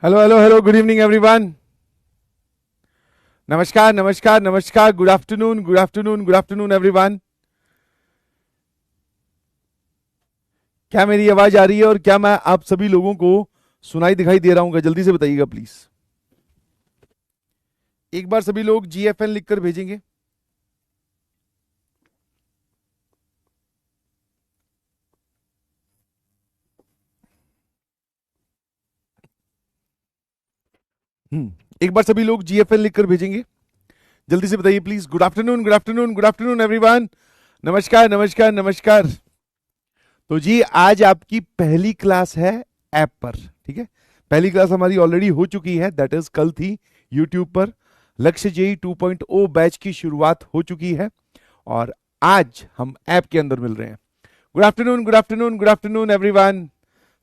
Hello hello hello, good evening everyone. नमस्कार नमस्कार नमस्कार, good afternoon good afternoon good afternoon everyone. क्या मेरी आवाज आ रही है और क्या मैं आप सभी लोगों को सुनाई दिखाई दे रहा हूँ? जल्दी से बताइएगा प्लीज। एक बार सभी लोग GFN लिखकर भेजेंगे। एक बार सभी लोग GFN लिखकर भेजेंगे। जल्दी से बताइए please. Good afternoon good afternoon good afternoon everyone. नमस्कार नमस्कार नमस्कार। तो जी, आज आपकी पहली क्लास है ऐप पर। ठीक है, पहली क्लास हमारी ऑलरेडी हो चुकी है, दैट इज कल थी यूट्यूब पर। लक्ष्य जेई 2.0 बैच की शुरुआत हो चुकी है और आज हम ऐप के अंदर मिल रहे हैं। Good afternoon good afternoon good afternoon everyone.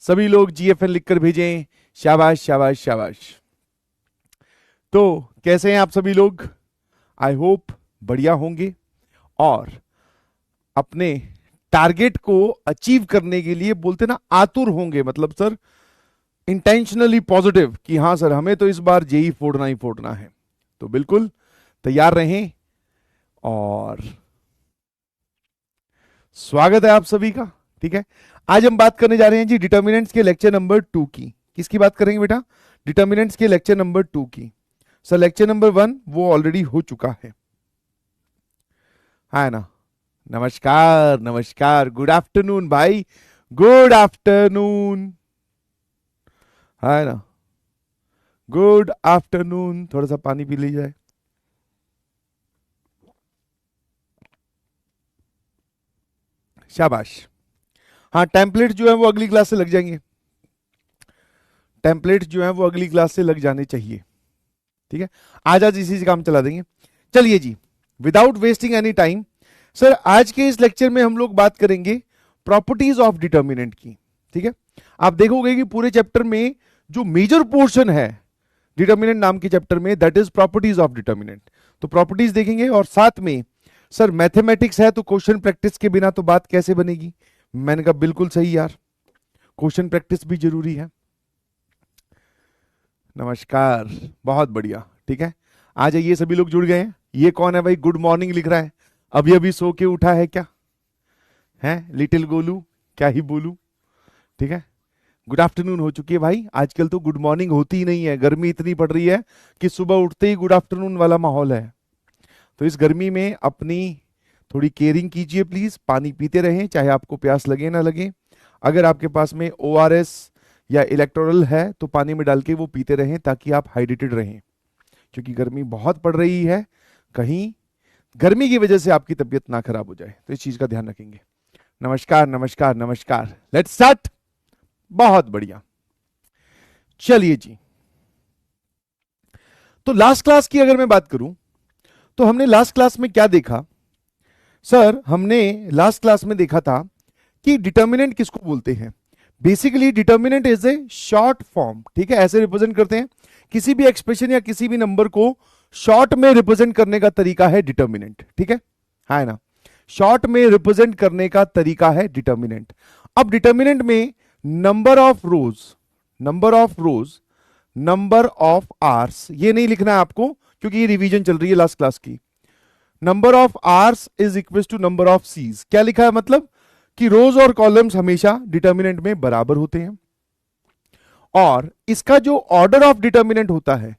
सभी लोग GFN लिखकर भेजें। शाबाश शाबाश शाबाश। तो कैसे हैं आप सभी लोग? आई होप बढ़िया होंगे और अपने टारगेट को अचीव करने के लिए बोलते ना आतुर होंगे। मतलब सर इंटेंशनली पॉजिटिव कि हाँ सर, हमें तो इस बार जेई फोड़ना ही फोड़ना है। तो बिल्कुल तैयार रहें और स्वागत है आप सभी का। ठीक है, आज हम बात करने जा रहे हैं जी डिटर्मिनेंट्स के लेक्चर नंबर 2 की। किसकी बात करेंगे बेटा? डिटर्मिनेंट्स के लेक्चर नंबर 2 की। सर लेक्चर नंबर 1 वो ऑलरेडी हो चुका है ना? नमस्कार नमस्कार, गुड आफ्टरनून भाई, गुड आफ्टरनून, है ना? Good afternoon. थोड़ा सा पानी पी ली जाए। शाबाश। हाँ, टेम्पलेट जो है वो अगली क्लास से लग जाएंगे। टेम्पलेट जो है वो अगली क्लास से लग जाने चाहिए। ठीक है, आज आज इसी से काम चला देंगे। चलिए जी, without wasting any time, sir आज के इस लेक्चर में हम लोग बात करेंगे प्रॉपर्टीज ऑफ डिटर्मिनेंट की। ठीक है, आप देखोगे कि पूरे चैप्टर में जो मेजर पोर्शन है डिटर्मिनेंट नाम के चैप्टर में, that is properties of determinant. तो प्रॉपर्टीज देखेंगे और साथ में सर मैथमेटिक्स है तो क्वेश्चन प्रैक्टिस के बिना तो बात कैसे बनेगी। मैंने कहा बिल्कुल सही यार, क्वेश्चन प्रैक्टिस भी जरूरी है। नमस्कार, बहुत बढ़िया। ठीक है, आ जाइए सभी लोग जुड़ गए हैं। ये कौन है भाई, गुड मॉर्निंग लिख रहा है? अभी अभी सो के उठा है क्या? है लिटिल गोलू, क्या ही बोलू। ठीक है, गुड आफ्टरनून हो चुकी है भाई। आजकल तो गुड मॉर्निंग होती ही नहीं है, गर्मी इतनी पड़ रही है कि सुबह उठते ही गुड आफ्टरनून वाला माहौल है। तो इस गर्मी में अपनी थोड़ी केयरिंग कीजिए प्लीज। पानी पीते रहें, चाहे आपको प्यास लगे ना लगे। अगर आपके पास में ORS या इलेक्ट्रोल है तो पानी में डाल के वो पीते रहें ताकि आप हाइड्रेटेड रहें, क्योंकि गर्मी बहुत पड़ रही है। कहीं गर्मी की वजह से आपकी तबीयत ना खराब हो जाए, तो इस चीज का ध्यान रखेंगे। नमस्कार नमस्कार नमस्कार, लेट्स स्टार्ट। बहुत बढ़िया। चलिए जी, तो लास्ट क्लास की अगर मैं बात करूं तो हमने लास्ट क्लास में क्या देखा? सर हमने लास्ट क्लास में देखा था कि डिटर्मिनेंट किसको बोलते हैं। Basically determinant is a short form. ठीक है, ऐसे रिप्रेजेंट करते हैं किसी भी एक्सप्रेशन या किसी भी नंबर को शॉर्ट में रिप्रेजेंट करने का तरीका है डिटर्मिनेंट। ठीक है ना? शॉर्ट में रिप्रेजेंट करने का तरीका है डिटर्मिनेंट। अब डिटर्मिनेंट में number of rows, number of rows, number of R's, ये नहीं लिखना है आपको क्योंकि ये रिवीजन चल रही है लास्ट क्लास की। Number of R's is equal to number of C's. क्या लिखा है? मतलब कि रोज और कॉलम्स हमेशा डिटर्मिनेंट में बराबर होते हैं और इसका जो ऑर्डर ऑफ डिटर्मिनेंट होता है,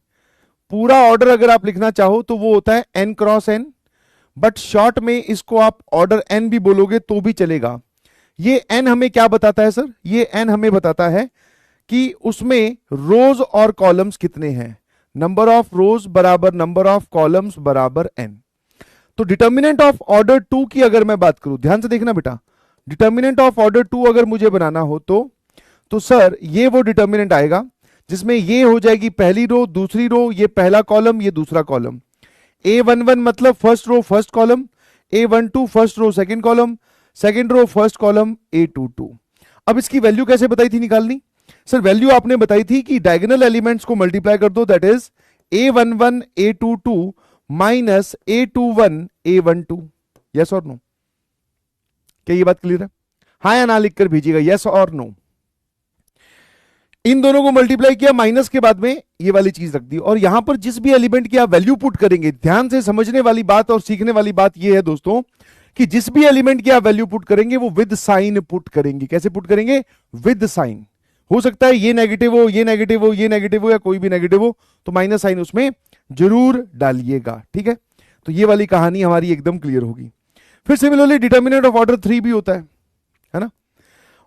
पूरा ऑर्डर अगर आप लिखना चाहो तो वो होता है n cross n, but short में इसको आप ऑर्डर n भी बोलोगे तो भी चलेगा। ये n हमें क्या बताता है सर? ये n हमें बताता है कि उसमें रोज और कॉलम्स कितने हैं। नंबर ऑफ रोज बराबर नंबर ऑफ कॉलम्स बराबर n। तो डिटर्मिनेंट ऑफ ऑर्डर 2 की अगर मैं बात करूं, ध्यान से देखना बेटा, डिटर्मिनेंट ऑफ ऑर्डर 2 अगर मुझे बनाना हो तो सर ये वो डिटर्मिनेंट आएगा जिसमें ये हो जाएगी पहली रो, दूसरी रो, ये पहला कॉलम, ये दूसरा कॉलम। A11 मतलब first row first column, A12 first row second column, second row first column, A22। अब इसकी वैल्यू कैसे बताई थी निकालनी? सर वैल्यू आपने बताई थी कि डायगोनल एलिमेंट्स को मल्टीप्लाई कर दो, that is A11 A22 minus A21 A12। Yes और नो? क्या ये बात क्लियर है? हाँ या ना लिखकर भेजिएगा, यस और नो। इन दोनों को मल्टीप्लाई किया, माइनस के बाद में ये वाली चीज रख दी, और यहां पर जिस भी एलिमेंट की आप वैल्यू पुट करेंगे, ध्यान से समझने वाली बात और सीखने वाली बात ये है दोस्तों कि जिस भी एलिमेंट की आप वैल्यू पुट करेंगे वो विद साइन पुट करेंगे। कैसे पुट करेंगे? With sign. हो सकता है ये नेगेटिव हो, ये नेगेटिव हो, ये नेगेटिव हो, या कोई भी नेगेटिव हो, तो माइनस साइन उसमें जरूर डालिएगा। ठीक है, तो ये वाली कहानी हमारी एकदम क्लियर होगी। फिर सिमिलरली डिटर्मिनेंट ऑफ ऑर्डर 3 भी होता है ना।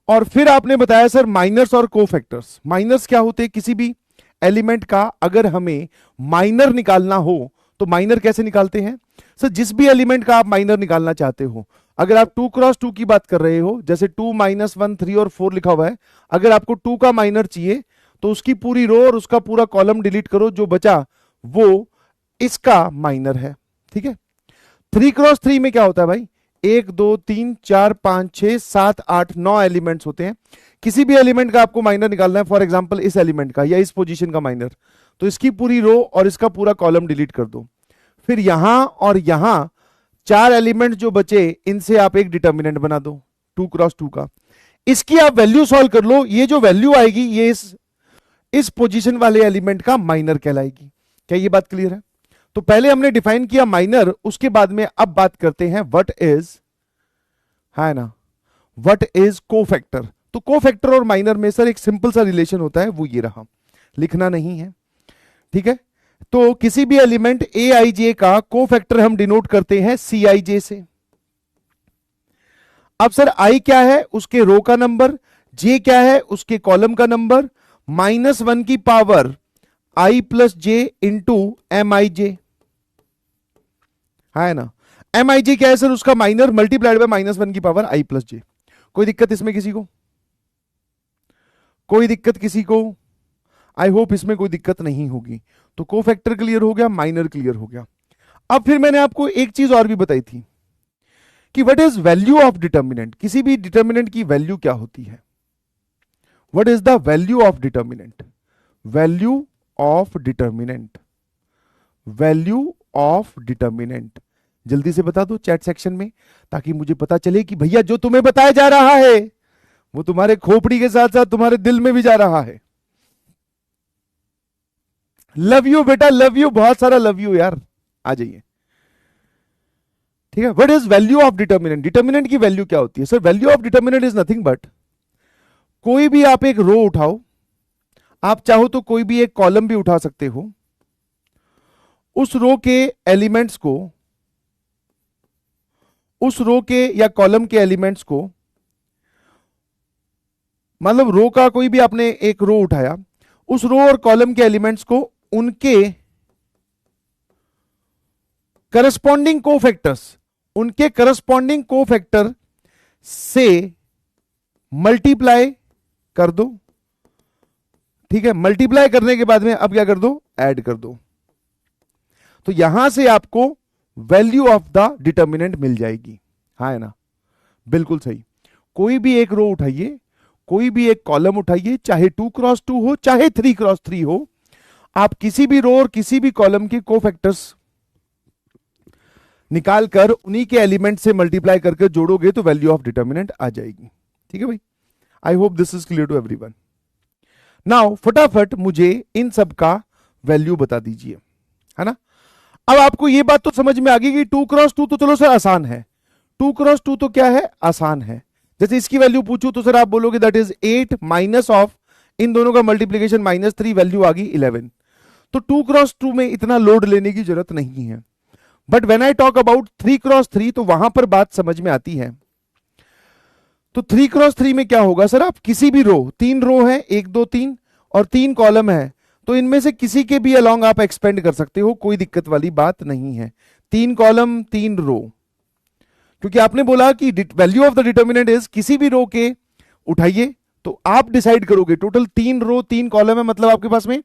और फिर आपने बताया सर माइनर्स और कोफैक्टर्स। माइनर्स क्या होते हैं? किसी भी एलिमेंट का अगर हमें माइनर निकालना हो तो माइनर कैसे निकालते हैं? सर जिस भी एलिमेंट का आप माइनर निकालना चाहते हो, अगर आप 2 क्रॉस 2 की बात कर रहे हो, जैसे 2 -1 3 और 4 लिखा हुआ है, अगर आपको 2 का माइनर चाहिए तो उसकी पूरी रो और उसका पूरा कॉलम डिलीट करो, जो बचा वो इसका माइनर है। ठीक है, 3 क्रॉस 3 में क्या होता है भाई? 1 2 3 4 5 6 7 8 9 एलिमेंट्स होते हैं। किसी भी एलिमेंट का आपको माइनर निकालना है, फॉर एग्जांपल इस एलिमेंट का या इस पोजीशन का माइनर, तो इसकी पूरी रो और इसका पूरा कॉलम डिलीट कर दो। फिर यहां और यहां 4 एलिमेंट जो बचे, इनसे आप एक डिटर्मिनेंट बना दो 2 क्रॉस 2 का। इसकी आप वैल्यू सॉल्व कर लो, ये जो वैल्यू आएगी ये इस पोजीशन वाले एलिमेंट का माइनर कहलाएगी। क्या ये बात क्लियर है? तो पहले हमने डिफाइन किया माइनर, उसके बाद में अब बात करते हैं व्हाट इज, है ना, व्हाट इज कोफैक्टर। तो कोफैक्टर और माइनर में सर एक सिंपल सा रिलेशन होता है, वो ये रहा, लिखना नहीं है। ठीक है, तो किसी भी एलिमेंट ए आई जे का कोफैक्टर हम डिनोट करते हैं सी आई जे से। अब सर आई क्या है? उसके रो का नंबर, जे क्या है? उसके कॉलम का नंबर, -1 की पावर आई प्लस जे इंटू एम आई जे, है ना। एम आई जे क्या है सर? उसका माइनर मल्टीप्लाइड बाय -1 की पावर आई प्लस जे। कोई दिक्कत इसमें किसी को? कोई दिक्कत किसी को? आई होप इसमें कोई दिक्कत नहीं होगी। तो कोफैक्टर क्लियर हो गया, माइनर क्लियर हो गया। अब फिर मैंने आपको एक चीज और भी बताई थी कि what is value of determinant. किसी भी डिटर्मिनेंट की वैल्यू क्या होती है? What is the value of determinant? Value of determinant, value of determinant जल्दी से बता दो चैट सेक्शन में, ताकि मुझे पता चले कि भैया जो तुम्हें बताया जा रहा है वो तुम्हारे खोपड़ी के साथ साथ तुम्हारे दिल में भी जा रहा है। लव यू बेटा, लव यू, बहुत सारा लव यू यार, आ जाइए। ठीक है, what is value of determinant? Determinant की वैल्यू क्या होती है sir? Value of determinant is nothing but, कोई भी आप एक रो उठाओ, आप चाहो तो कोई भी एक कॉलम भी उठा सकते हो, उस रो के एलिमेंट्स को, उस रो के या कॉलम के एलिमेंट्स को, मतलब रो का कोई भी आपने एक रो उठाया, उस रो और कॉलम के एलिमेंट्स को उनके करस्पॉन्डिंग कोफैक्टर्स, उनके करस्पॉन्डिंग कोफैक्टर से मल्टीप्लाई कर दो। ठीक है, मल्टीप्लाई करने के बाद में अब क्या कर दो? ऐड कर दो। तो यहां से आपको वैल्यू ऑफ द डिटर्मिनेंट मिल जाएगी, है ना। बिल्कुल सही। कोई भी एक रो उठाइए, कोई भी एक कॉलम उठाइए, चाहे 2 क्रॉस 2 हो, चाहे 3 क्रॉस 3 हो, आप किसी भी रो और किसी भी कॉलम के कोफैक्टर्स निकालकर उन्हीं के एलिमेंट से मल्टीप्लाई करके जोड़ोगे तो वैल्यू ऑफ डिटर्मिनेंट आ जाएगी। ठीक है भाई, I hope this is clear to everyone. Now फटाफट मुझे इन सब का वैल्यू बता दीजिए, है ना। अब आपको यह बात तो समझ में आ गई कि 2 क्रॉस 2 तो चलो सर आसान है, 2 क्रॉस 2 तो क्या है? आसान है। जैसे इसकी वैल्यू पूछूं तो सर आप बोलोगे दैट इज 8 माइनस ऑफ, इन दोनों का मल्टीप्लीकेशन -3, वैल्यू आ गई 11। तो 2 क्रॉस 2 में इतना लोड लेने की जरूरत नहीं है। But when I talk about 3 cross 3 तो वहां पर बात समझ में आती है। तो 3 क्रॉस 3 में क्या होगा सर? आप किसी भी रो, 3 रो है, 1 2 3 और 3 कॉलम है, तो इनमें से किसी के भी अलोंग आप एक्सपेंड कर सकते हो, कोई दिक्कत वाली बात नहीं है। 3 कॉलम 3 रो, क्योंकि आपने बोला कि value of the determinant is, किसी भी रो के उठाइए तो आप डिसाइड करोगे। टोटल 3 रो 3 कॉलम है, मतलब आपके पास में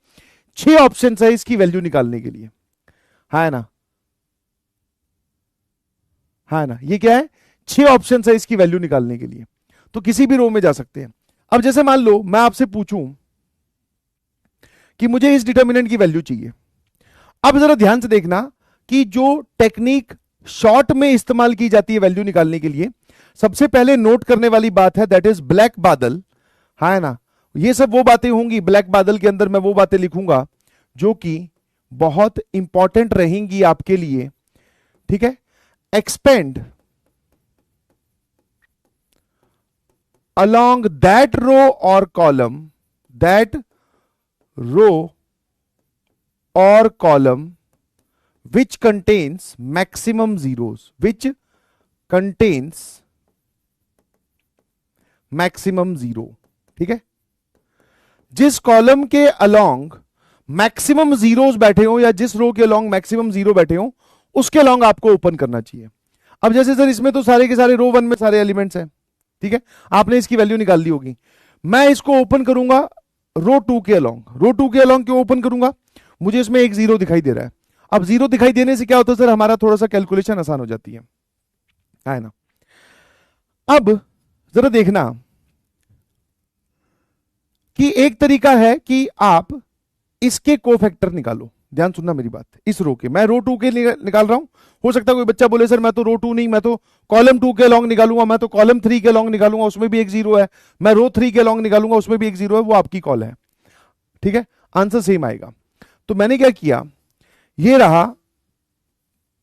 6 ऑप्शन है इसकी वैल्यू निकालने के लिए, है ना, है ना। ये क्या है? 6 ऑप्शन है इसकी वैल्यू निकालने के लिए, तो किसी भी रो में जा सकते हैं। अब जैसे मान लो मैं आपसे पूछूं कि मुझे इस डिटर्मिनेंट की वैल्यू चाहिए, अब जरा ध्यान से देखना कि जो टेक्निक शॉर्ट में इस्तेमाल की जाती है वैल्यू निकालने के लिए, सबसे पहले नोट करने वाली बात है दैट इज ब्लैक बादल, है ना। ये सब वो बातें होंगी ब्लैक बादल के अंदर, मैं वो बातें लिखूंगा जो कि बहुत इंपॉर्टेंट रहेंगी आपके लिए, ठीक है। Expand along that row or column, that row or column which contains maximum zeros, which contains maximum zero, ठीक है। जिस कॉलम के अलोंग मैक्सिमम जीरोस बैठे हो या जिस रो के अलोंग मैक्सिमम जीरो बैठे हो उसके अलोंग आपको ओपन करना चाहिए। अब जैसे सर इसमें तो सारे के सारे रो वन में सारे एलिमेंट्स हैं, ठीक है, आपने इसकी वैल्यू निकाल ली होगी। मैं इसको ओपन करूंगा रो टू के अलोंग। रो टू के अलोंग क्यों ओपन करूंगा, मुझे इसमें एक जीरो दिखाई दे रहा है। अब जीरो दिखाई देने से क्या होता है सर, हमारा थोड़ा सा कैलकुलेशन आसान हो जाती है ना। अब जरा देखना कि एक तरीका है कि आप इसके कोफैक्टर निकालो। ध्यान सुनना मेरी बात, इस रो के, मैं रो टू के निकाल रहा हूं। हो सकता है कोई बच्चा बोले सर मैं तो रो टू नहीं, मैं तो कॉलम टू के लॉन्ग निकालूंगा, मैं तो कॉलम थ्री के लॉन्ग निकालूंगा, उसमें भी एक जीरो है, मैं रो थ्री के लॉन्ग निकालूंगा, उसमें भी एक जीरो है। वो आपकी कॉल है, ठीक है, आंसर सेम आएगा। तो मैंने क्या किया, ये रहा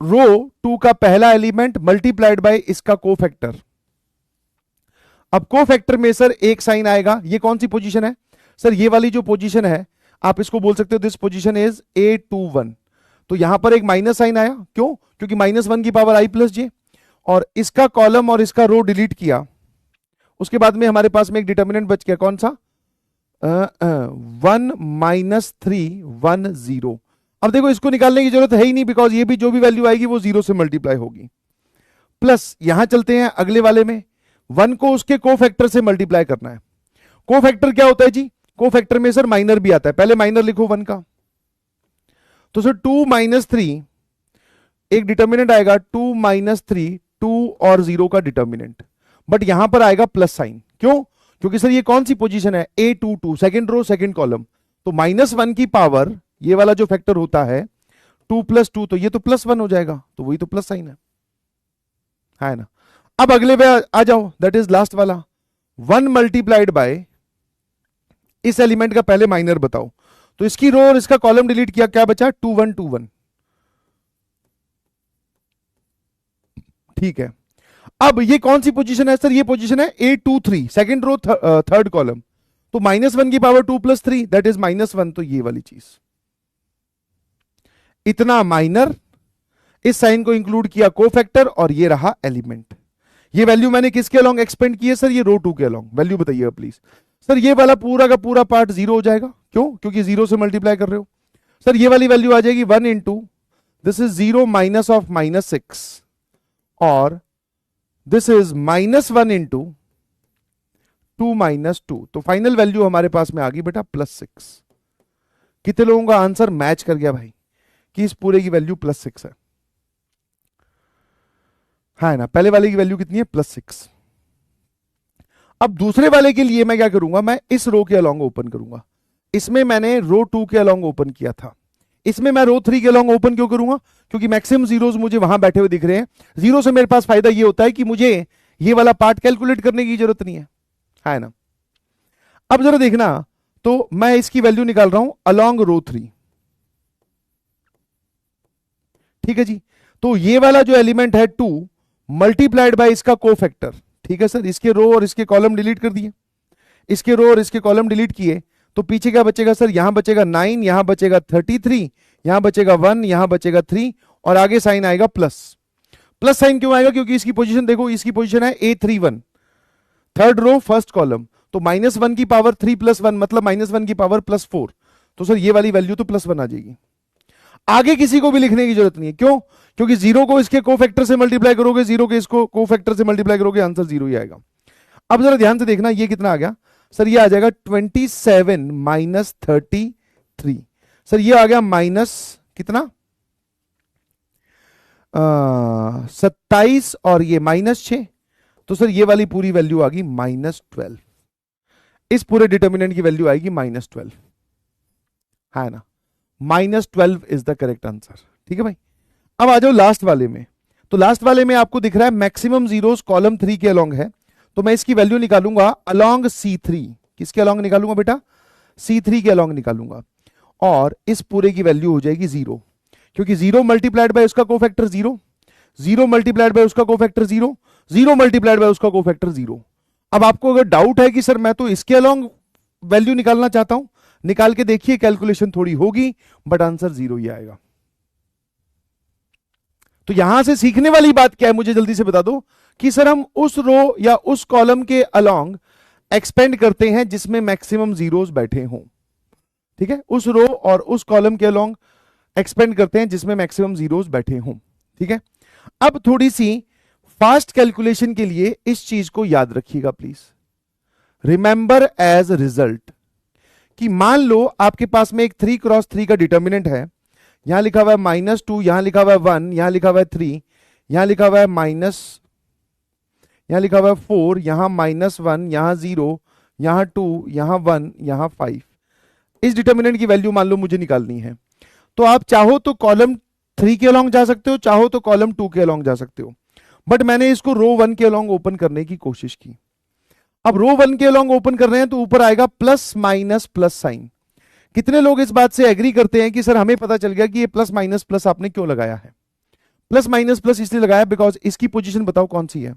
रो टू का पहला एलिमेंट मल्टीप्लाइड बाय इसका कोफैक्टर। अब कोफैक्टर में सर एक साइन आएगा, ये कौन सी पोजीशन है सर, ये वाली जो पोजीशन है आप इसको बोल सकते हो दिस पोजीशन इज A21। तो यहां पर एक माइनस साइन आया, क्यों, क्योंकि -1 की पावर i प्लस जे, और इसका कॉलम और इसका रो डिलीट किया। उसके बाद में हमारे पास में एक डिटर्मिनेंट बच गया, कौन सा, 1 -3 1 0। अब देखो इसको निकालने की जरूरत है ही नहीं, बिकॉज ये भी जो भी वैल्यू आएगी वो जीरो से मल्टीप्लाई होगी। प्लस यहां चलते हैं अगले वाले में, 1 को उसके कोफैक्टर से मल्टीप्लाई करना है। कोफैक्टर क्या होता है जी, कोफैक्टर में सर माइनर भी आता है, पहले माइनर लिखो 1 का। तो सर 2 - 3 एक डिटर्मिनेंट आएगा, 2 - 3 2 और 0 का डिटर्मिनेंट, बट यहां पर आएगा प्लस साइन, क्यों, क्योंकि सर ये कौन सी पोजीशन है, A22 second row second column. तो -1 की पावर ये वाला जो फैक्टर होता है 2 + 2, तो ये तो +1 हो जाएगा, तो वही तो प्लस साइन है ना। अब अगले पे आ जाओ, दैट इज लास्ट वाला, 1 मल्टीप्लाइड बाय इस एलिमेंट का पहले माइनर बताओ। तो इसकी रो और इसका कॉलम डिलीट किया, क्या बचा, 2 1 2 1, ठीक है। अब ये कौन सी पोजीशन है सर, ये पोजीशन है A23 second row third column. तो -1 की पावर 2 + 3 दैट इज -1, तो ये वाली चीज, इतना माइनर, इस साइन को इंक्लूड किया कोफैक्टर, और ये रहा एलिमेंट। ये वैल्यू मैंने किसके अलोंग एक्सपेंड की है सर, ये रो टू के अलोंग। वैल्यू बताइएगा प्लीज सर, ये वाला पूरा का पूरा पार्ट जीरो हो जाएगा, क्यों, क्योंकि जीरो से मल्टीप्लाई कर रहे हो। सर ये वाली वैल्यू आ जाएगी 1 × दिस इज 0 माइनस ऑफ -6, और दिस इज -1 × 2 - 2। तो फाइनल वैल्यू हमारे पास में आ गई बेटा +6। कितने लोगों का आंसर मैच कर गया भाई, कि इस पूरे की वैल्यू +6 है ना। पहले वाले की वैल्यू कितनी है, +6। अब दूसरे वाले के लिए मैं क्या करूंगा, मैं इस रो के अलोंग ओपन करूंगा। इसमें मैंने रो 2 के अलोंग ओपन किया था, इसमें मैं रो 3 के अलोंग ओपन क्यों करूंगा, क्योंकि मैक्सिमम जीरोस मुझे वहां बैठे हुए दिख रहे हैं। जीरो से मेरे पास फायदा ये होता है कि मुझे ये वाला पार्ट कैलकुलेट करने की जरूरत नहीं है ना। अब जरा देखना, तो मैं इसकी वैल्यू निकाल रहा हूं अलोंग रो 3, ठीक है जी। तो ये वाला जो एलिमेंट है 2 मल्टीप्लाइड बाय इसका कोफैक्टर, ठीक है सर। इसके रो और इसके कॉलम डिलीट कर दिए, इसके रो और इसके कॉलम डिलीट किए, तो पीछे क्या बचेगा सर, यहां बचेगा 9, यहां बचेगा 33, यहां बचेगा 1, यहां बचेगा 3, और आगे साइन आएगा प्लस। प्लस साइन क्यों आएगा, क्योंकि इसकी पोजीशन देखो, इसकी पोजीशन है A31 third row first column. तो -1 की पावर 3 + 1 मतलब -1 की पावर +4। तो सर ये वाली वैल्यू तो +1 आ जाएगी। आगे किसी को भी लिखने की जरूरत नहीं है, क्यों, क्योंकि 0 को इसके कोफैक्टर से मल्टीप्लाई करोगे, 0 के इसको कोफैक्टर से मल्टीप्लाई करोगे, आंसर 0 ही आएगा। अब जरा ध्यान से देखना, ये कितना आ गया सर, ये आ जाएगा 27 - 33। सर ये आ गया माइनस कितना, 27 और ये -6, तो सर ये वाली पूरी वैल्यू आ गई -12। इस पूरे डिटर्मिनेंट की वैल्यू आएगी -12, है ना। -12 इज द करेक्ट आंसर, ठीक है भाई। अब आ जाओ लास्ट वाले में। तो लास्ट वाले में आपको दिख रहा है मैक्सिमम जीरोस कॉलम 3 के अलोंग है, तो मैं इसकी वैल्यू निकालूंगा अलोंग C3, किसके अलॉन्ग निकालूंगा बेटा? C3 के अलॉन्ग निकालूंगा, और इस पूरे की वैल्यू हो जाएगी 0, क्योंकि 0 मल्टीप्लाइड बाय उसका कोफैक्टर 0, 0 मल्टीप्लाइड बाय उसका कोफैक्टर 0, 0 मल्टीप्लाइड बाय उसका कोफैक्टर 0। अब आपको अगर डाउट है कि सर मैं तो इसके अलॉन्ग वैल्यू निकालना चाहता हूं, निकाल के देखिए, कैलकुलेशन थोड़ी होगी, बट आंसर 0 ही आएगा। तो यहां से सीखने वाली बात क्या है, मुझे जल्दी से बता दो कि सर हम उस रो या उस कॉलम के अलॉन्ग एक्सपेंड करते हैं जिसमें मैक्सिमम जीरोस बैठे हों। ठीक है, उस रो और उस कॉलम के अलॉन्ग एक्सपेंड करते हैं जिसमें मैक्सिमम जीरोस बैठे हों। ठीक है, अब थोड़ी सी फास्ट कैलकुलेशन के लिए इस चीज को याद रखिएगा प्लीज। रिमेंबर एज रिजल्ट कि मान लो आपके पास में एक 3x3 का डिटर्मिनेंट है, यहां लिखा हुआ है -2, यहां लिखा हुआ है 1, यहां लिखा हुआ है 3, यहां लिखा हुआ है यहां लिखा हुआ है 4, यहां -1, यहां 0, यहां 2, यहां 1, यहां 5। इस डिटर्मिनेंट की वैल्यू मान लो मुझे निकालनी है, तो आप चाहो तो कॉलम 3 के अलॉन्ग जा सकते हो, चाहो तो कॉलम 2 के अलॉन्ग जा सकते हो, बट मैंने इसको रो 1 के अलॉन्ग ओपन करने की कोशिश की। अब रो 1 के अलॉन्ग ओपन कर रहे हैं तो ऊपर आएगा प्लस माइनस प्लस साइन। कितने लोग इस बात से एग्री करते हैं कि सर हमें पता चल गया कि ये प्लस माइनस प्लस आपने क्यों लगाया है? प्लस माइनस प्लस इसलिए लगाया बिकॉज इसकी पोजीशन बताओ कौन सी है?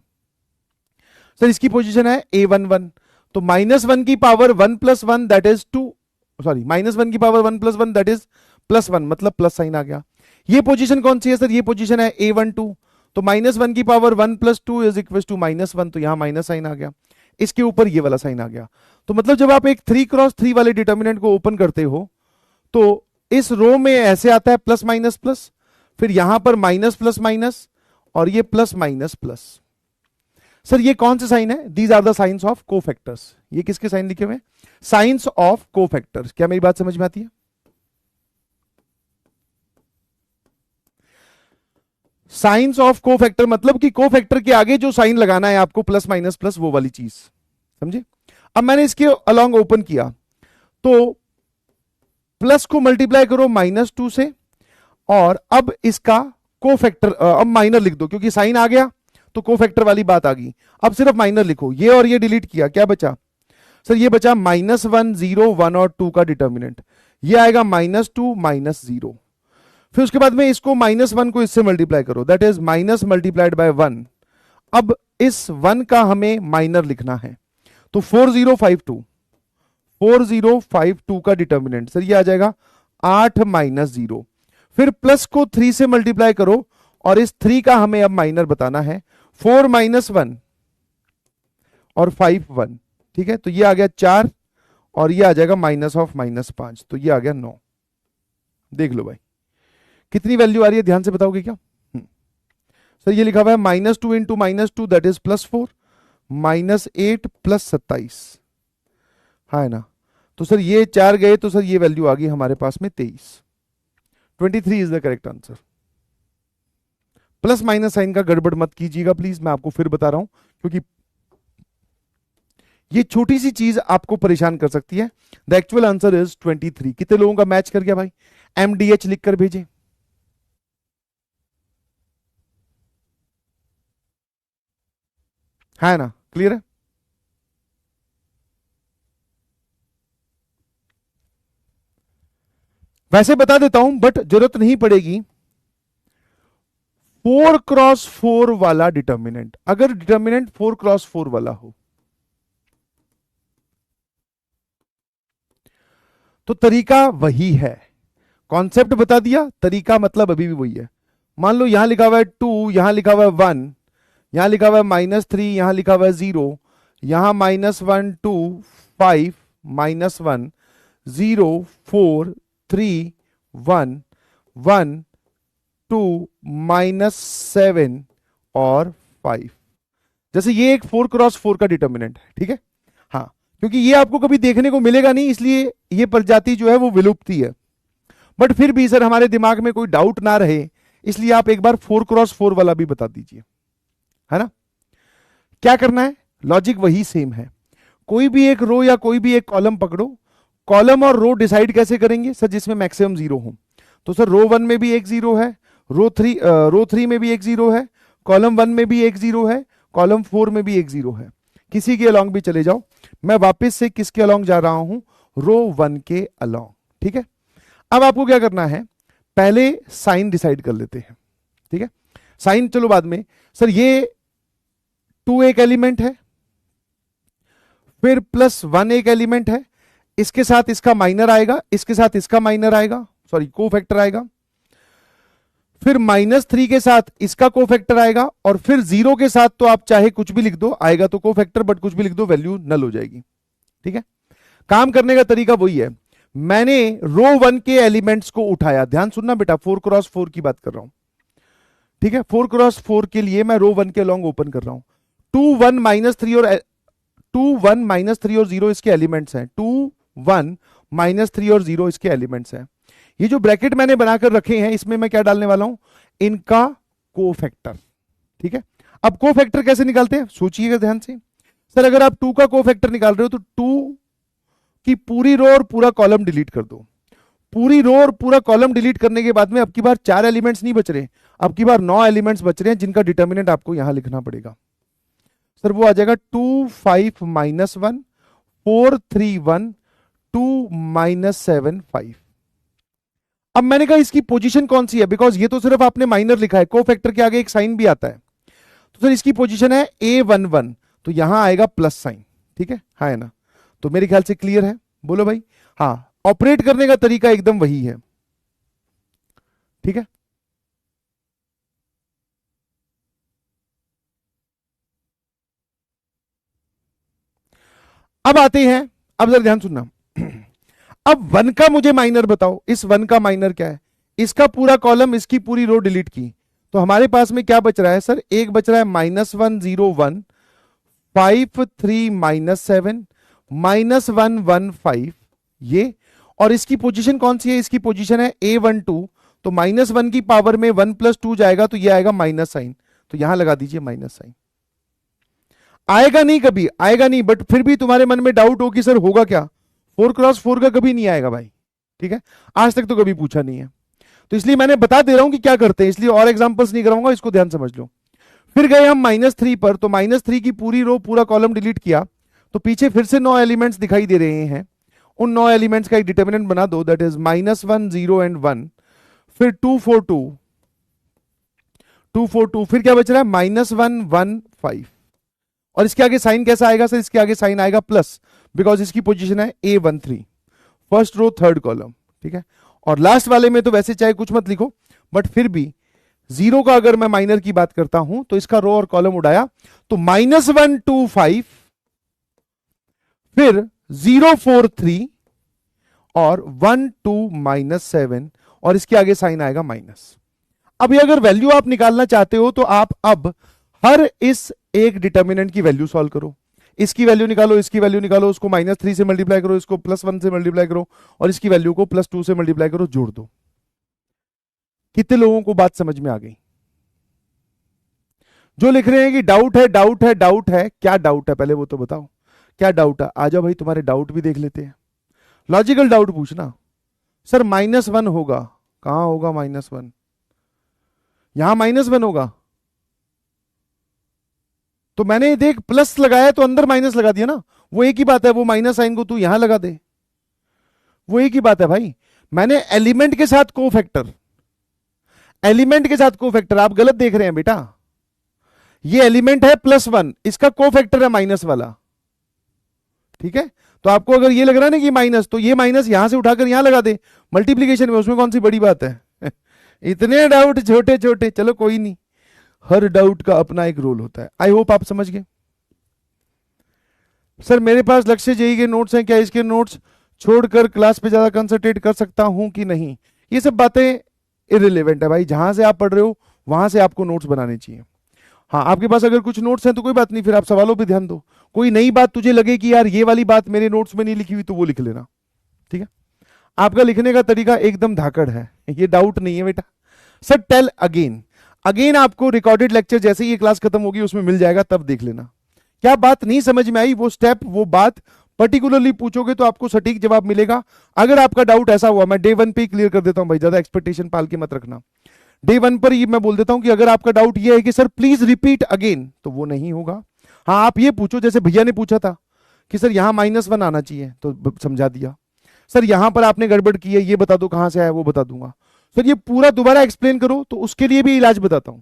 सर इसकी पोजीशन है A11, तो -1 की पावर 1 + 1 दैट इज 2, सॉरी -1 की पावर 1 + 1 दैट इज +1, मतलब प्लस साइन आ गया। ये पोजीशन कौन सी है सर? ये पोजीशन है A12, तो -1 की पावर 1 + 2 इज इक्वल टू -1, तो यहां माइनस साइन आ गया, इसके ऊपर ये वाला साइन आ गया। तो मतलब जब आप एक 3x3 वाले डिटर्मिनेंट को ओपन करते हो तो इस रो में ऐसे आता है प्लस माइनस प्लस, फिर यहां पर माइनस प्लस माइनस, और ये प्लस माइनस प्लस। सर ये कौन से साइन है? These are the signs of cofactors. ये किसके साइन लिखे हुए हैं? Signs of cofactors. क्या मेरी बात समझ में आती है? साइंस ऑफ कोफैक्टर मतलब कि कोफैक्टर के आगे जो साइन लगाना है आपको, प्लस माइनस प्लस, वो वाली चीज, समझे? अब मैंने इसके अलॉन्ग ओपन किया, तो प्लस को मल्टीप्लाई करो -2 से, और अब इसका कोफैक्टर, अब माइनर लिख दो क्योंकि साइन आ गया तो कोफैक्टर वाली बात आ गई। अब सिर्फ माइनर लिखो, ये और ये डिलीट किया, क्या बचा? सर ये बचा -1, 0, 1 और 2 का डिटर्मिनेंट, ये आएगा -2 -0। फिर उसके बाद में इसको -1 को इससे मल्टीप्लाई करो, that is minus multiplied by 1। अब इस 1 का हमें माइनर लिखना है, तो 4052 का डिटर्मिनेंट सर ये आ जाएगा 8 -0। फिर प्लस को 3 से मल्टीप्लाई करो, और इस 3 का हमें अब माइनर बताना है, 4 - 1 और 5 1। ठीक है, तो ये आ गया 4, और ये आ जाएगा -5, तो ये आ गया 9। देख लो भाई कितनी वैल्यू आ रही है, ध्यान से बताओगे क्या? सर ये लिखा हुआ है -2 × -2 दैट इज +4, -8 + 27, हाँ है ना? तो सर ये 4 गए, तो सर ये वैल्यू आ गई हमारे पास में 23। 23 is the correct answer. Plus minus sign का गड़बड़ मत कीजिएगा प्लीज, मैं आपको फिर बता रहा हूं, क्योंकि ये छोटी सी चीज आपको परेशान कर सकती है। The actual answer is 23। कितने लोगों का मैच कर गया भाई? MDH लिखकर भेजें। है ना, क्लियर है? वैसे बता देता हूं बट जरूरत नहीं पड़ेगी। 4x4 वाला डिटर्मिनेंट, अगर डिटर्मिनेंट 4x4 वाला हो तो तरीका वही है। कॉन्सेप्ट बता दिया, तरीका मतलब अभी भी वही है। मान लो यहां लिखा हुआ है 2, यहां लिखा हुआ है 1, यहां लिखा हुआ है -3, यहां लिखा हुआ है 0, यहां -1 2 5 -1 0 4 3 1 1 2 -7 और 5। जैसे ये एक 4x4 का डिटर्मिनेंट है, ठीक है? हाँ, क्योंकि ये आपको कभी देखने को मिलेगा नहीं, इसलिए ये प्रजाति जो है वो विलुप्ति है। बट फिर भी सर हमारे दिमाग में कोई डाउट ना रहे, इसलिए आप एक बार 4x4 वाला भी बता दीजिए, है ना? क्या करना है? लॉजिक वही सेम है। कोई भी एक रो या कोई भी एक कॉलम पकड़ो, कॉलम और रो डिसाइड कैसे करेंगे सर? जिसमें मैक्सिमम 0 हो। तो सर रो 1 में भी एक 0 है, रो 3 में भी एक 0 है, कॉलम 1 में भी एक 0 है, कॉलम 4 में भी एक 0 है। किसी के अलॉन्ग भी चले जाओ, मैं वापस से किसके अलोंग जा रहा हूं, रो 1 के अलोंग। ठीक है, अब आपको क्या करना है, पहले साइन डिसाइड कर लेते हैं। ठीक है, साइन चलो बाद में। सर ये 2 एक एलिमेंट है, फिर +1 एक एलिमेंट है, इसके साथ इसका माइनर आएगा, इसके साथ इसका माइनर आएगा, सॉरी कोफैक्टर आएगा, फिर -3 के साथ इसका कोफैक्टर आएगा, और फिर 0 के साथ तो आप चाहे कुछ भी लिख दो, आएगा तो कोफैक्टर, बट कुछ भी लिख दो वैल्यू नल हो जाएगी। ठीक है, काम करने का तरीका वही है। मैंने रो 1 के एलिमेंट्स को उठाया, ध्यान सुनना बेटा, 4 क्रॉस 4 की बात कर रहा हूं। ठीक है, 4 क्रॉस 4 के लिए मैं रो 1 के लॉन्ग ओपन कर रहा हूं। 2 1 -3 और 2 1 -3 और 0 इसके एलिमेंट्स हैं, 2 1 -3 और 0 इसके एलिमेंट्स हैं। ये जो ब्रैकेट मैंने बनाकर रखे हैं, इसमें मैं क्या डालने वाला हूं, इनका कोफैक्टर। ठीक है, अब कोफैक्टर कैसे निकालते हैं, सोचिएगा ध्यान से। सर अगर आप 2 का कोफैक्टर निकाल रहे हो तो 2 की पूरी रो और पूरा कॉलम डिलीट कर दो। पूरी रो और पूरा कॉलम डिलीट करने के बाद में अब की बार 4 एलिमेंट्स नहीं बच रहे, अब की बार 9 एलिमेंट्स बच रहे हैं, जिनका डिटर्मिनेंट आपको यहां लिखना पड़ेगा। सर वो आ जाएगा 2 5 -1 4 3 1 2 -7 5। अब मैंने कहा इसकी पोजीशन कौन सी है, बिकॉज ये तो सिर्फ आपने माइनर लिखा है, कोफैक्टर के आगे एक साइन भी आता है, तो सर इसकी पोजीशन है A11, तो यहां आएगा प्लस साइन। ठीक है, हाँ है ना, तो मेरे ख्याल से क्लियर है, बोलो भाई। हाँ, ऑपरेट करने का तरीका एकदम वही है। ठीक है, अब आते हैं, अब जरा ध्यान सुनना। अब 1 का मुझे माइनर बताओ, इस 1 का माइनर क्या है, इसका पूरा कॉलम, इसकी पूरी रो डिलीट की, तो हमारे पास में क्या बच रहा है सर, एक बच रहा है -1 0 1 5 3 -7 -1 1 5 ये, और इसकी पोजीशन कौन सी है, इसकी पोजीशन है A12, तो -1 की पावर में 1 + 2 जाएगा, तो ये आएगा माइनस साइन, तो यहां लगा दीजिए माइनस साइन। आएगा नहीं, कभी आएगा नहीं, बट फिर भी तुम्हारे मन में डाउट हो कि सर होगा क्या, 4 क्रॉस 4 का कभी नहीं आएगा भाई। ठीक है, आज तक तो कभी पूछा नहीं है, तो इसलिए मैंने बता दे रहा हूं कि क्या करते हैं, इसलिए और एग्जांपल्स नहीं कराऊंगा, इसको ध्यान समझ लो। फिर गए हम -3 पर, तो -3 की पूरी रो पूरा कॉलम डिलीट किया, तो पीछे फिर से 9 एलिमेंट्स दिखाई दे रहे हैं, उन 9 एलिमेंट्स का एक डिटर्मिनेंट बना दो, दैट इज -1 0 एंड 1, फिर 2 4 2 2 4 2, फिर क्या बच रहा है -1 1 5, और इसके आगे साइन कैसा आएगा सर, इसके आगे साइन आएगा प्लस, बिकॉज इसकी पोजीशन है A13, first row third column. ठीक है, और लास्ट वाले में तो वैसे चाहे कुछ मत लिखो, बट फिर भी 0 का अगर मैं माइनर की बात करता हूं, तो इसका रो और कॉलम उड़ाया, तो -1 2 5, फिर 0 4 3 और 1 2 -7, और इसके आगे साइन आएगा माइनस। अब ये अगर वैल्यू आप निकालना चाहते हो, तो आप अब हर इस एक डिटर्मिनेंट की वैल्यू सॉल्व करो, इसकी वैल्यू निकालो, इसकी वैल्यू निकालो, उसको -3 से मल्टीप्लाई करो, इसको +1 से मल्टीप्लाई करो, और इसकी वैल्यू को +2 से मल्टीप्लाई करो, जोड़ दो। कितने लोगों को बात समझ में आ गई? जो लिख रहे हैं कि डाउट है डाउट है डाउट है, क्या डाउट है पहले वो तो बताओ, क्या डाउट है? आ जाओ भाई, तुम्हारे डाउट भी देख लेते हैं। लॉजिकल डाउट पूछना। सर -1 होगा, कहां होगा -1? यहां -1 होगा, तो मैंने देख प्लस लगाया तो अंदर माइनस लगा दिया ना, वो एक ही बात है, वो माइनस साइन को तू यहां लगा दे, वो एक ही बात है भाई। मैंने एलिमेंट के साथ कोफैक्टर, एलिमेंट के साथ कोफैक्टर, आप गलत देख रहे हैं बेटा, ये एलिमेंट है +1, इसका कोफैक्टर है माइनस वाला। ठीक है, तो आपको अगर ये लग रहा है ना कि माइनस, तो ये माइनस यहां से उठाकर यहां लगा दे मल्टीप्लीकेशन में, उसमें कौन सी बड़ी बात है। इतने डाउट छोटे छोटे, चलो कोई नहीं, हर डाउट का अपना एक रोल होता है। आई होप आप समझ गए। सर मेरे पास लक्ष्य जेई के नोट्स हैं, क्या इसके नोट्स छोड़कर क्लास पे ज्यादा कंसंट्रेट कर सकता हूं कि नहीं? ये सब बातें इररिलेवेंट है भाई, जहां से आप पढ़ रहे हो वहां से आपको नोट्स बनाने चाहिए। हाँ, आपके पास अगर कुछ नोट्स हैं तो कोई बात नहीं, फिर आप सवालों पे ध्यान दो। कोई नई बात तुझे लगे कि यार ये वाली बात मेरे नोट्स में नहीं लिखी हुई, तो वो लिख लेना। ठीक है, आपका लिखने का तरीका एकदम धाकड़ है, ये डाउट नहीं है बेटा। सर टेल अगेन, अगेन आपको रिकॉर्डेड लेक्चर जैसे ही ये क्लास खत्म होगी उसमें मिल जाएगा, तब देख लेना। क्या बात नहीं समझ में आई, वो स्टेप वो बात पर्टिकुलरली पूछोगे तो आपको सटीक जवाब मिलेगा। अगर आपका डाउट ऐसा हुआ, मैं डे 1 पे ही क्लियर कर देता हूं भाई, ज्यादा एक्सपेक्टेशन पाल के मत रखना। डे 1 पर ही मैं बोल देता हूं कि अगर आपका डाउट ये है कि सर प्लीज रिपीट अगेन, तो वो नहीं होगा। हाँ, आप ये पूछो जैसे भैया ने पूछा था कि सर यहां -1 आना चाहिए, तो समझा दिया। सर यहां पर आपने गड़बड़ की है, ये बता दो कहां से आया, वो बता दूंगा। सर ये पूरा दोबारा एक्सप्लेन करो, तो उसके लिए भी इलाज बताता हूं।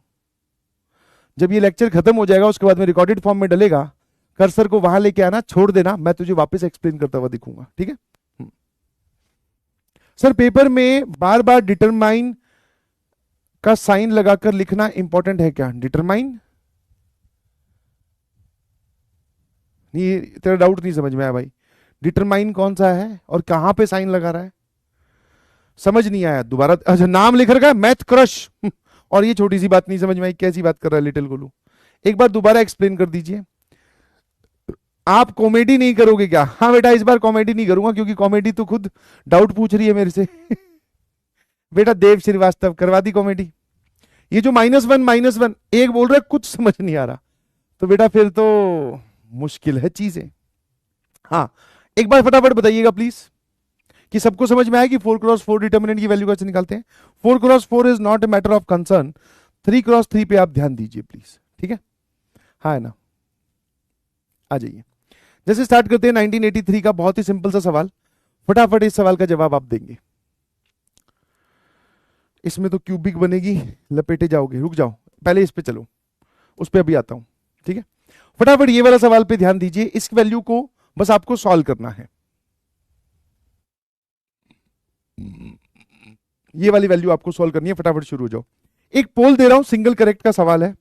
जब ये लेक्चर खत्म हो जाएगा उसके बाद में रिकॉर्डेड फॉर्म में डलेगा, कर्सर को वहां लेके आना, छोड़ देना, मैं तुझे वापस एक्सप्लेन करता हुआ दिखूंगा, ठीक है। सर पेपर में बार बार डिटरमाइन का साइन लगाकर लिखना इंपॉर्टेंट है क्या? डिटरमाइन नहीं, तेरा डाउट नहीं समझ में आया भाई। डिटरमाइन कौन सा है और कहां पे साइन लगा रहा है, समझ नहीं आया। दोबारा, अच्छा नाम लिख रखा है मैथ क्रश और ये छोटी सी बात नहीं समझ में आई, कैसी बात कर रहा है लिटिल गोलू? एक बार दोबारा एक्सप्लेन कर दीजिए। आप कॉमेडी नहीं करोगे क्या? हाँ बेटा इस बार कॉमेडी नहीं करूंगा, क्योंकि कॉमेडी तो खुद डाउट पूछ रही है मेरे से बेटा देव श्रीवास्तव करवा दी कॉमेडी। ये जो -1 एक बोल रहा है कुछ समझ नहीं आ रहा, तो बेटा फिर तो मुश्किल है चीजें। हाँ एक बार फटाफट बताइएगा प्लीज कि सबको समझ में आया कि 4x4 डिटर्मिनेंट की वैल्यू कैसे निकालते हैं। 4x4 is not a matter of concern, 3x3 पे आप ध्यान दीजिए प्लीज, ठीक है। हाँ है ना, आ जाइए। जैसे स्टार्ट करते हैं 1983 का बहुत ही सिंपल सा सवाल, फटाफट इस सवाल का जवाब आप देंगे। इसमें तो क्यूबिक बनेगी, लपेटे जाओगे, रुक जाओ पहले इस पे चलो, उस पे अभी आता हूं, ठीक है। फटाफट ये वाला सवाल पे ध्यान दीजिए, इस वैल्यू को बस आपको सॉल्व करना है। ये वाली वैल्यू आपको सॉल्व करनी है, फटाफट शुरू हो जाओ। एक पोल दे रहा हूं, सिंगल करेक्ट का सवाल है,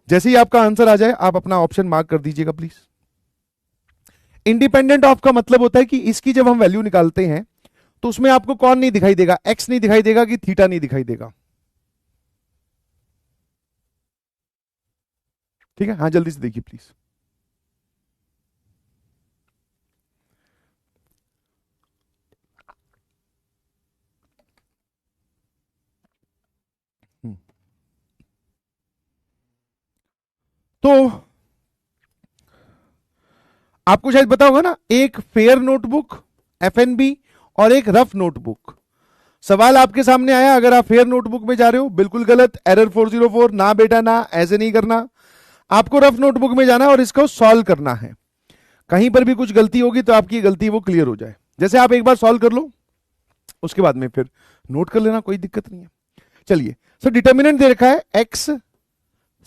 जैसे ही आपका आंसर आ जाए आप अपना ऑप्शन मार्क कर दीजिएगा प्लीज। इंडिपेंडेंट ऑफ का मतलब होता है कि इसकी जब हम वैल्यू निकालते हैं तो उसमें आपको कौन नहीं दिखाई देगा, एक्स नहीं दिखाई देगा कि थीटा नहीं दिखाई देगा, ठीक है। हाँ जल्दी से देखिए प्लीज। तो आपको शायद पता होगा ना, एक फेयर नोटबुक एफएनबी और एक रफ नोटबुक। सवाल आपके सामने आया, अगर आप फेयर नोटबुक में जा रहे हो बिल्कुल गलत, एरर 404, ना बेटा ना, ऐसे नहीं करना। आपको रफ नोटबुक में जाना और इसको सॉल्व करना है। कहीं पर भी कुछ गलती होगी तो आपकी गलती वो क्लियर हो जाए। जैसे आप एक बार सॉल्व कर लो, उसके बाद में फिर नोट कर लेना, कोई दिक्कत नहीं है। चलिए सर डिटर्मिनेंट दे रखा है एक्स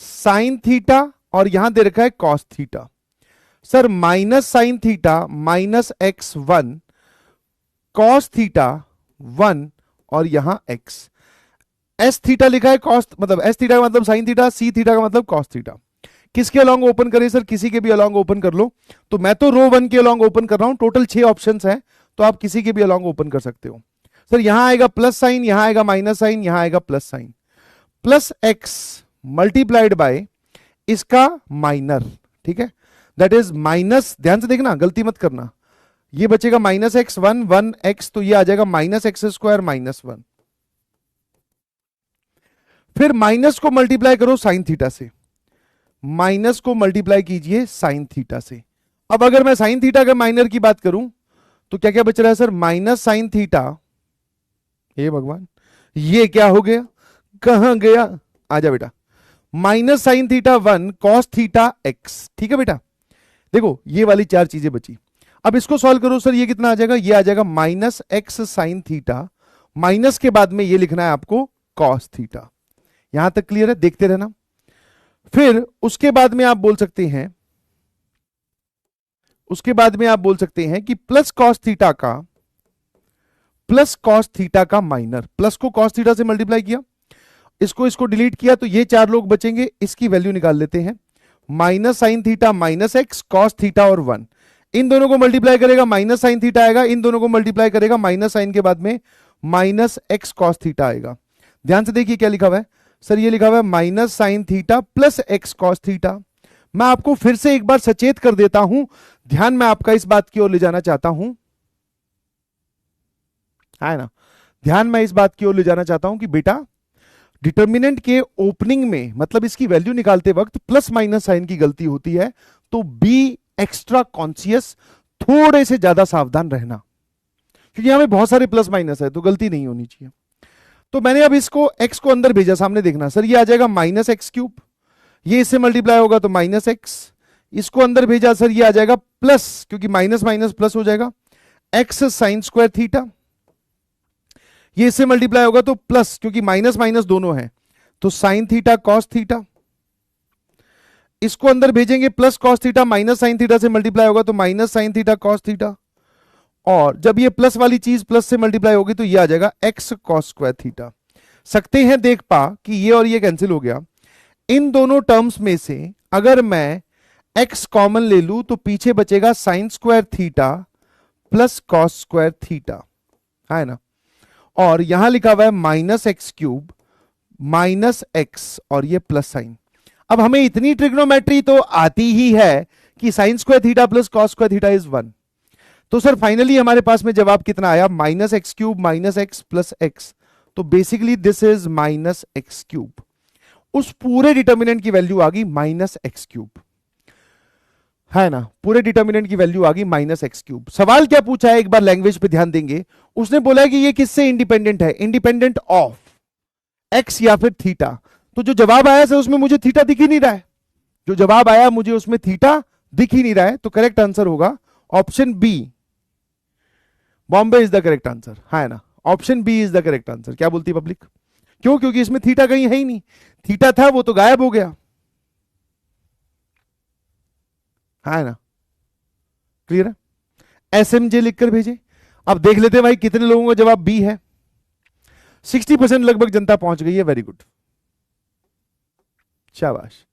साइन थीटा और यहां दे रखा है cos theta. Sir -sin θ -x1 cos θ 1 और यहां x, s थीटा लिखा है, कॉस मतलब s थीटा का मतलब sin थीटा, c थीटा का मतलब cos थीटा। किसके अलोंग ओपन करें सर? किसी के भी अलोंग ओपन कर लो। तो मैं तो रो 1 के अलोंग ओपन कर रहा हूं, टोटल 6 ऑप्शंस हैं, तो आप किसी के भी अलोंग ओपन कर सकते हो। सर यहां आएगा प्लस साइन, यहां आएगा माइनस साइन, यहां आएगा plus sign, plus x multiplied by इसका माइनर, ठीक है, दैट इज माइनस, ध्यान से देखना गलती मत करना, ये बचेगा -x1 1x, तो ये आ जाएगा -x² -1। फिर माइनस को मल्टीप्लाई करो साइन थीटा से, माइनस को मल्टीप्लाई कीजिए साइन थीटा से। अब अगर मैं साइन थीटा के माइनर की बात करूं तो क्या क्या बच रहा है सर? माइनस साइन थीटा, हे भगवान ये क्या हो गया, कहां गया, आजा बेटा, minus sine theta 1 cos theta x, ठीक है बेटा। देखो ये वाली 4 चीजें बची। अब इसको सॉल्व करो सर, ये कितना आ जाएगा? ये आ जाएगा -x साइन थीटा, माइनस के बाद में ये लिखना है आपको कॉस थीटा। यहां तक क्लियर है? देखते रहना। फिर उसके बाद में आप बोल सकते हैं, उसके बाद में आप बोल सकते हैं कि प्लस कॉस थीटा का माइनर, प्लस को कॉस थीटा से मल्टीप्लाई किया, इसको डिलीट किया, तो ये 4 लोग बचेंगे, इसकी वैल्यू निकाल लेते हैं। Minus sine theta -x cos theta और 1, इन दोनों को मल्टीप्लाई करेगा माइनस साइन थीटा आएगा, इन दोनों को मल्टीप्लाई करेगा माइनस साइन के बाद में -x कॉस थीटा आएगा। ध्यान से देखिए क्या लिखा हुआ है सर, ये लिखा हुआ है minus sine theta plus x cos theta. मैं आपको फिर से एक बार सचेत कर देता हूं, ध्यान मैं आपका इस बात की ओर ले जाना चाहता हूं, है ना, ध्यान मैं इस बात की ओर ले जाना चाहता हूं कि बेटा डिटर्मिनेंट के ओपनिंग में, मतलब इसकी वैल्यू निकालते वक्त प्लस माइनस साइन की गलती होती है, तो बी एक्स्ट्रा कॉन्शियस, थोड़े से ज्यादा सावधान रहना, क्योंकि यहां पे बहुत सारे प्लस माइनस है तो गलती नहीं होनी चाहिए। तो मैंने अब इसको x को अंदर भेजा, सामने देखना सर, ये आ जाएगा -x3, ये इससे मल्टीप्लाई होगा तो -x, इसको अंदर भेजा सर, ये आ जाएगा प्लस, क्योंकि माइनस माइनस प्लस हो जाएगा, एक्स साइन स्क्वायर थीटा। ये इससे मल्टीप्लाई होगा तो प्लस, क्योंकि माइनस माइनस दोनों है, तो साइन थीटा कॉस थीटा। इसको अंदर भेजेंगे plus cos theta, minus sine theta से मल्टीप्लाई होगा तो minus sine theta cos theta. और जब ये प्लस वाली चीज प्लस से मल्टीप्लाई होगी तो ये आ जाएगा एक्स कॉस स्क्वायर थीटा। सकते हैं देख पा कि ये और ये कैंसिल हो गया। इन दोनों टर्म्स में से अगर मैं x कॉमन ले लूं तो पीछे बचेगा sine square theta plus cos square theta, है ना। और यहां लिखा हुआ है minus x cube minus x और ये प्लस साइन। अब हमें इतनी ट्रिग्नोमेट्री तो आती ही है कि sine square theta plus cos square theta is 1। तो सर फाइनली हमारे पास में जवाब कितना आया, minus x cube minus x plus x. तो basically this is minus x cube. उस पूरे डिटर्मिनेंट की वैल्यू आ गई माइनस एक्स क्यूब, है ना। पूरे डिटर्मिनेंट की वैल्यू आ गई माइनस एक्स क्यूब। सवाल क्या पूछा है, एक बार लैंग्वेज पे ध्यान देंगे। उसने बोला है कि ये किससे इंडिपेंडेंट है, इंडिपेंडेंट ऑफ एक्स या फिर थीटा। तो जो जवाब आया सर उसमें मुझे थीटा दिख ही नहीं रहा है, जो जवाब आया मुझे उसमें थीटा दिख ही नहीं रहा है। तो करेक्ट आंसर होगा option B, Bombay is the correct answer, है ना। Option B is the correct answer. क्या बोलती है पब्लिक? क्यों? क्योंकि इसमें थीटा कहीं है ही नहीं, थीटा था वो तो गायब हो गया, है ना। क्लियर है? एसएमजे लिखकर भेजे। अब देख लेते हैं भाई कितने लोगों का जवाब बी है। 60% लगभग जनता पहुंच गई है, वेरी गुड, शाबाश।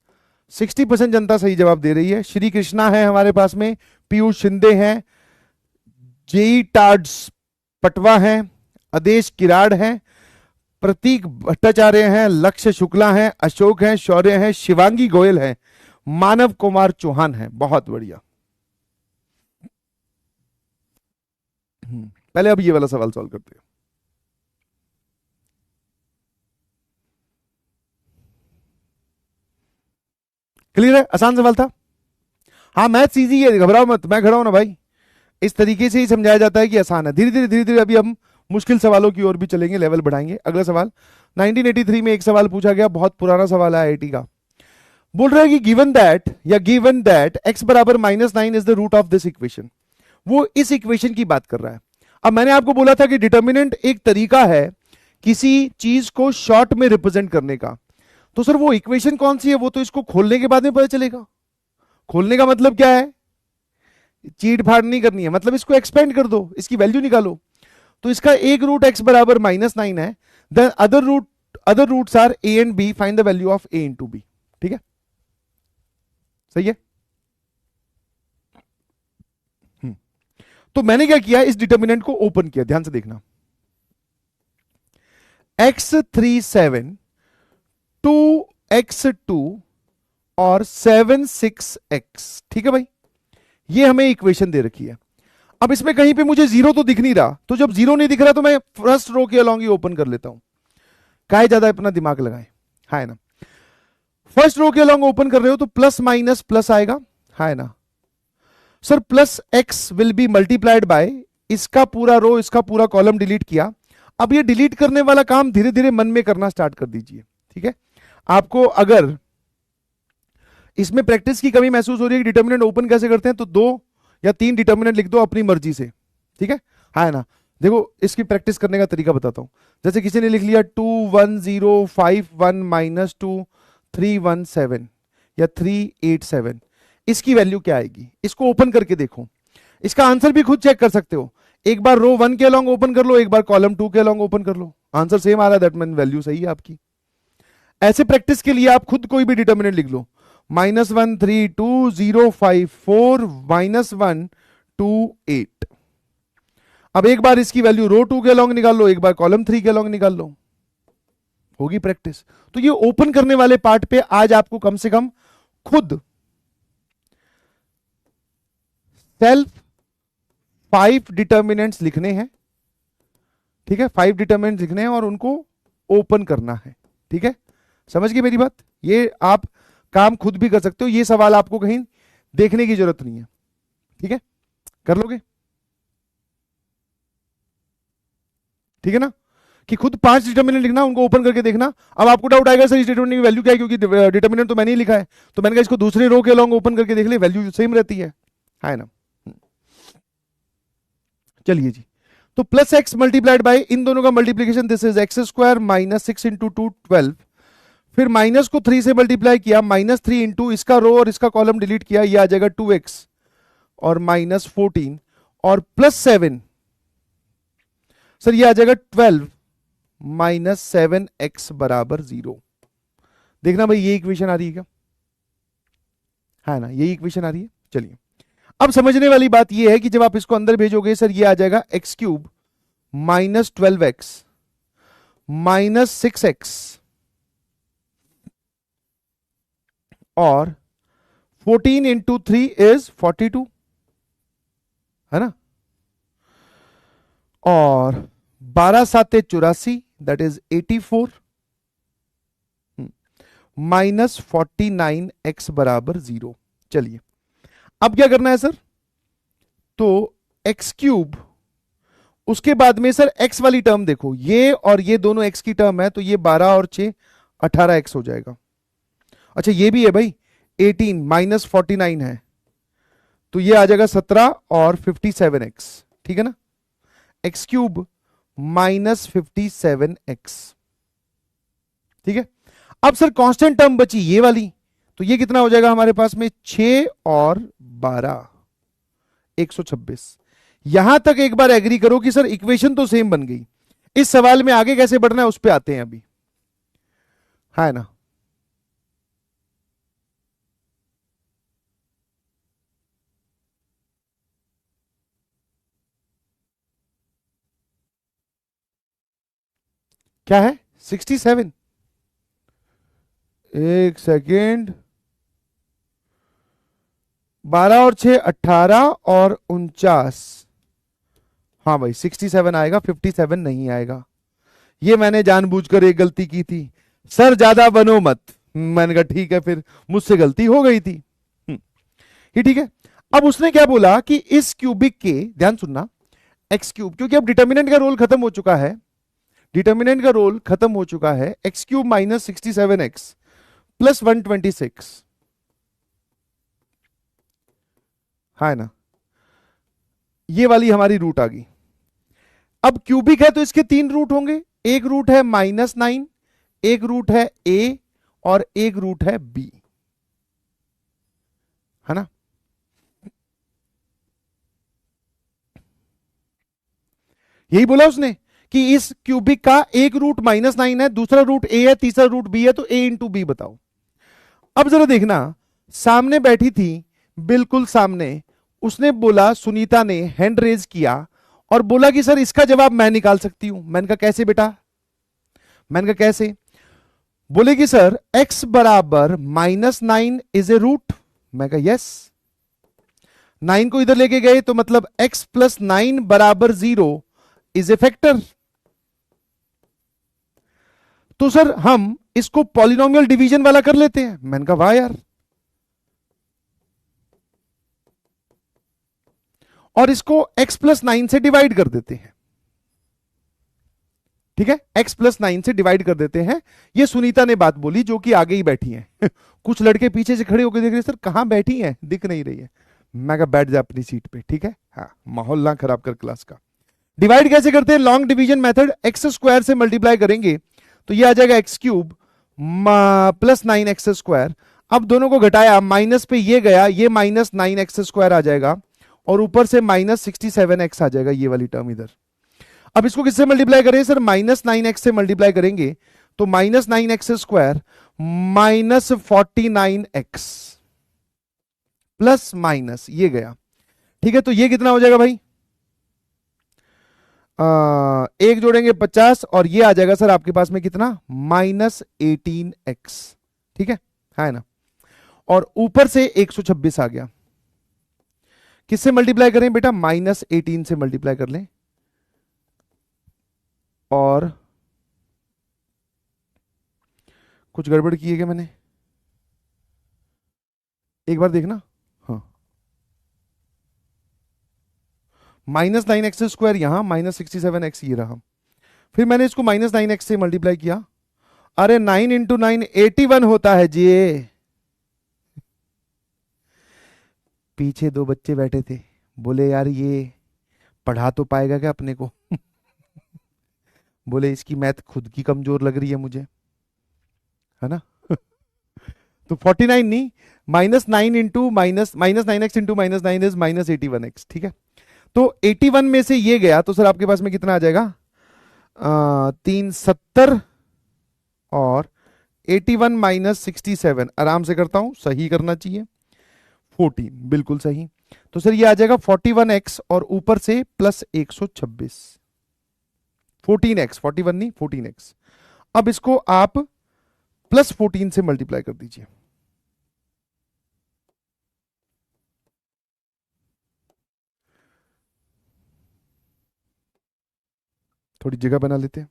60% जनता सही जवाब दे रही है। श्री कृष्णा है हमारे पास में, पीयूष शिंदे हैं, जेई टार्ड्स पटवा हैं, आदेश किराड़ हैं, प्रतीक भट्टाचार्य हैं, लक्ष्य शुक्ला हैं, अशोक हैं, शौर्य हैं, शिवांगी गोयल हैं, मानव कुमार चौहान हैं। बहुत बढ़िया। पहले अब ये वाला सवाल सॉल्व करते हैं। क्लियर है? आसान सवाल था। हाँ मैथ्स इजी है, घबराओ मत, मैं खड़ा हूं ना भाई। इस तरीके से ही समझाया जाता है कि आसान है। धीरे धीरे धीरे धीरे अभी हम मुश्किल सवालों की ओर भी चलेंगे, लेवल बढ़ाएंगे। अगला सवाल 1983 में एक सवाल पूछा गया, बहुत पुराना सवाल है आईआईटी का। बोल रहा है कि गिवन दैट x बराबर -9 is the root of this equation. वो इस इक्वेशन की बात कर रहा है। अब मैंने आपको बोला था कि डिटर्मिनेंट एक तरीका है किसी चीज को शॉर्ट में रिप्रेजेंट करने का। तो सर वो इक्वेशन कौन सी है, वो तो इसको खोलने के बाद में पता चलेगा। खोलने का मतलब क्या है, चीट फाड़ नहीं करनी है, मतलब इसको एक्सपेंड कर दो, इसकी वैल्यू निकालो। तो इसका एक रूट x बराबर -9 है, then other roots are a and b, find the value of a into B. ठीक है, सही है। तो मैंने क्या किया, इस डिटर्मिनेंट को ओपन किया, ध्यान से देखना। x37 2x2 और 7 6x, ठीक है भाई, ये हमें इक्वेशन दे रखी है। अब इसमें कहीं पे मुझे जीरो तो दिख नहीं रहा, तो जब जीरो नहीं दिख रहा तो मैं फर्स्ट रो के अलॉन्ग ही ओपन कर लेता हूं। काहे ज्यादा अपना दिमाग लगाएं, है ना। फर्स्ट रो के अलॉन्ग ओपन कर रहे हो तो प्लस माइनस प्लस आएगा, है ना। Sir plus x will be multiplied by, इसका पूरा रो इसका पूरा कॉलम डिलीट किया। अब ये डिलीट करने वाला काम धीरे धीरे मन में करना स्टार्ट कर दीजिए, ठीक है। आपको अगर इसमें प्रैक्टिस की कमी महसूस हो रही है कि डिटर्मिनेंट ओपन कैसे करते हैं, तो 2 या 3 डिटर्मिनेंट लिख दो अपनी मर्जी से, ठीक है ना। देखो इसकी प्रैक्टिस करने का तरीका बताता हूं। जैसे किसी ने लिख लिया 2 1 0 5 1 -2 3 1 7 या 3 8 7, इसकी वैल्यू क्या आएगी, इसको ओपन करके देखो। इसका आंसर भी खुद चेक कर सकते हो। एक बार रो 1 के अलॉन्ग ओपन कर लो, एक बार कॉलम 2 के अलॉन्ग ओपन कर लो, आंसर सेम आ रहा है, दैट मीन वैल्यू सही है आपकी। ऐसे प्रैक्टिस के लिए आप खुद कोई भी डिटर्मिनेंट लिख लो, -1 3 2 0 5 4 -1 2 8। अब एक बार इसकी वैल्यू रो 2 के अलॉन्ग निकाल लो, एक बार कॉलम 3 के अलॉन्ग निकाल लो, होगी प्रैक्टिस। तो ये ओपन करने वाले पार्ट पे आज आपको कम से कम खुद सेल्फ 5 डिटर्मिनेंट्स लिखने हैं, ठीक है। 5 डिटर्मिनेंट्स लिखने हैं और उनको ओपन करना है, ठीक है। समझ गए मेरी बात? ये आप काम खुद भी कर सकते हो, ये सवाल आपको कहीं देखने की जरूरत नहीं है, ठीक है। कर लोगे, ठीक है ना। कि खुद 5 डिटर्मिनेंट लिखना, उनको ओपन करके देखना। अब आपको डाउट आएगा सर इस डिटर्मिनेंट की वैल्यू क्या है, क्योंकि डिटर्मिनेंट तो मैंने ही लिखा है। तो मैंने कहा इसको दूसरे रो के अलॉन्ग ओपन करके देख ले, वैल्यू सेम रहती है ना। चलिए जी, तो प्लस एक्स मल्टीप्लाइड बाय इन दोनों का multiplication, this is x square minus 6 into 2 12, फिर माइनस को 3 से मल्टीप्लाई किया, -3 इंटू इसका रो और इसका कॉलम डिलीट किया, ये आ जाएगा 2x और -14 और +7, सर ये आ जाएगा 12 -7x बराबर 0। देखना भाई ये इक्वेशन आ रही है क्या, है ना, यही इक्वेशन आ रही है। चलिए अब समझने वाली बात ये है कि जब आप इसको अंदर भेजोगे सर ये आ जाएगा x³ -12x -6x और 14 इंटू 3 इज 42, है ना, और 12 7 84, दैट इज 84 -49x बराबर 0। चलिए अब क्या करना है सर, तो x³, उसके बाद में सर x वाली टर्म देखो, ये और ये दोनों x की टर्म है, तो ये 12 और 6 18x हो जाएगा। अच्छा ये भी है भाई 18 -49 है, तो ये आ जाएगा 17 और 57x, ठीक है ना, x³ -57x, ठीक है। अब सर कांस्टेंट टर्म बची ये वाली, तो ये कितना हो जाएगा हमारे पास में 6 और 12 126। यहां तक एक बार एग्री करो कि सर इक्वेशन तो सेम बन गई। इस सवाल में आगे कैसे बढ़ना है उस पर आते हैं अभी, है ना। क्या है 67, एक सेकेंड, 12 और 6 18 और 49, हाँ भाई 67 आएगा, 57 नहीं आएगा। ये मैंने जानबूझकर एक गलती की थी, सर ज्यादा बनो मत। मैंने कहा ठीक है, फिर मुझसे गलती हो गई थी। ये ठीक है। अब उसने क्या बोला कि इस क्यूबिक के, ध्यान सुनना, x³, क्योंकि अब डिटर्मिनेंट का रोल खत्म हो चुका है, डिटर्मिनेंट का रोल खत्म हो चुका है, x³ -67x + 126, है ना, ये वाली हमारी रूट आ गई। अब क्यूबिक है तो इसके 3 रूट होंगे, एक रूट है -9, एक रूट है a और एक रूट है b, है ना। यही बोला उसने कि इस क्यूबिक का एक रूट -9 है, दूसरा रूट a है, तीसरा रूट b है, तो a इंटू बी बताओ। अब जरा देखना, सामने बैठी थी, बिल्कुल सामने, उसने बोला, सुनीता ने हैंड रेज किया और बोला कि सर इसका जवाब मैं निकाल सकती हूं। मैंने कहा कैसे बेटा, मैंने कहा कैसे, बोलेगी सर x बराबर -9 इज ए रूट। मैं कहा यस, 9 को इधर लेके गए तो मतलब x + 9 बराबर 0 इज ए फैक्टर। तो सर हम इसको पॉलिनोमियल डिवीजन वाला कर लेते हैं। मैंने कहा वाह यार, और इसको x + 9 से डिवाइड कर देते हैं, ठीक है, x + 9 से डिवाइड कर देते हैं। ये सुनीता ने बात बोली जो कि आगे ही बैठी है। कुछ लड़के पीछे से खड़े होकर देख रहे, सर कहां बैठी हैं, दिख नहीं रही है। मैं कहा बैठ जा अपनी सीट पे, ठीक है, हाँ, माहौल ना खराब कर क्लास का। डिवाइड कैसे करते हैं, लॉन्ग डिवीजन मेथड, x² से मल्टीप्लाई करेंगे तो ये आ जाएगा x³ + 9x²। अब दोनों को घटाया, माइनस पे ये गया, ये -9x² आ जाएगा और ऊपर से -67x आ जाएगा, ये वाली टर्म इधर। अब इसको किससे मल्टीप्लाई करें सर, -9x से मल्टीप्लाई करेंगे तो -9x² -49x प्लस माइनस ये गया, ठीक है। तो ये कितना हो जाएगा भाई, एक जोड़ेंगे 50 और ये आ जाएगा सर आपके पास में कितना, -18x, ठीक है ना, और ऊपर से 126 आ गया। किससे मल्टीप्लाई करें बेटा, -18 से मल्टीप्लाई कर लें, और कुछ गड़बड़ की है क्या मैंने, एक बार देखना, हाँ, -9x² यहां, -67x ये रहा, फिर मैंने इसको -9x से मल्टीप्लाई किया। अरे 9 इंटू 9 81 होता है जी। पीछे दो बच्चे बैठे थे, बोले यार ये पढ़ा तो पाएगा क्या अपने को? बोले इसकी मैथ खुद की कमजोर लग रही है मुझे, है ना। तो 49 नहीं, -9 into -9x into -9 is -81x, ठीक है। तो 81 में से ये गया तो सर आपके पास में कितना आ जाएगा? 370 और 81 -67, आराम से करता हूं, सही करना चाहिए, 14, बिल्कुल सही। तो सर ये आ जाएगा 41x और ऊपर से प्लस 126, 14x, 41 नहीं 14x। अब इसको आप प्लस 14 से मल्टीप्लाई कर दीजिए। थोड़ी जगह बना लेते हैं,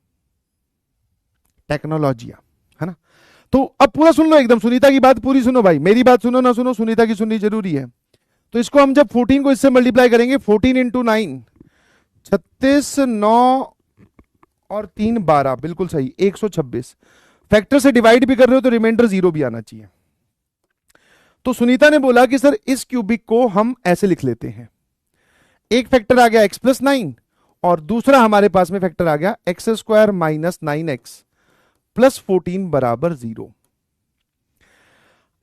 टेक्नोलॉजिया, है ना। तो अब पूरा सुन लो एकदम, सुनीता की बात पूरी सुनो भाई, मेरी बात सुनो ना सुनो, सुनीता की सुननी जरूरी है। तो इसको हम जब 14 को इससे मल्टीप्लाई करेंगे, 14 इंटू 9 36, 9 और 3 12, बिल्कुल सही, 126। फैक्टर से डिवाइड भी कर रहे हो तो रिमाइंडर 0 भी आना चाहिए। तो सुनीता ने बोला कि सर इस क्यूबिक को हम ऐसे लिख लेते हैं, एक फैक्टर आ गया x+9 और दूसरा हमारे पास में फैक्टर आ गया x² - 9x + 14 बराबर 0।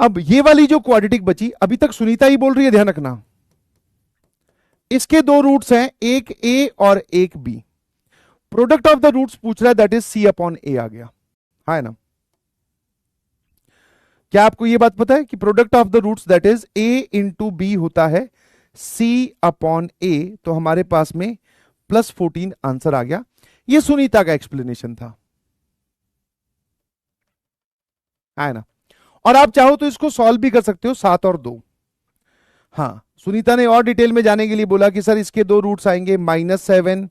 अब ये वाली जो क्वाड्रेटिक बची, अभी तक सुनीता ही बोल रही है, ध्यान रखना, इसके दो रूट्स हैं, एक a और एक b। Product of the roots पूछ रहा है, दैट इज c/a आ गया, है ना। क्या आपको यह बात पता है कि product of the roots that is a into B होता है c/a। तो हमारे पास में +14 आंसर आ गया। ये सुनीता का एक्सप्लेनेशन था, है ना। और आप चाहो तो इसको सॉल्व भी कर सकते हो, 7 और 2। हाँ, सुनीता ने और डिटेल में जाने के लिए बोला कि सर इसके दो रूट्स आएंगे -7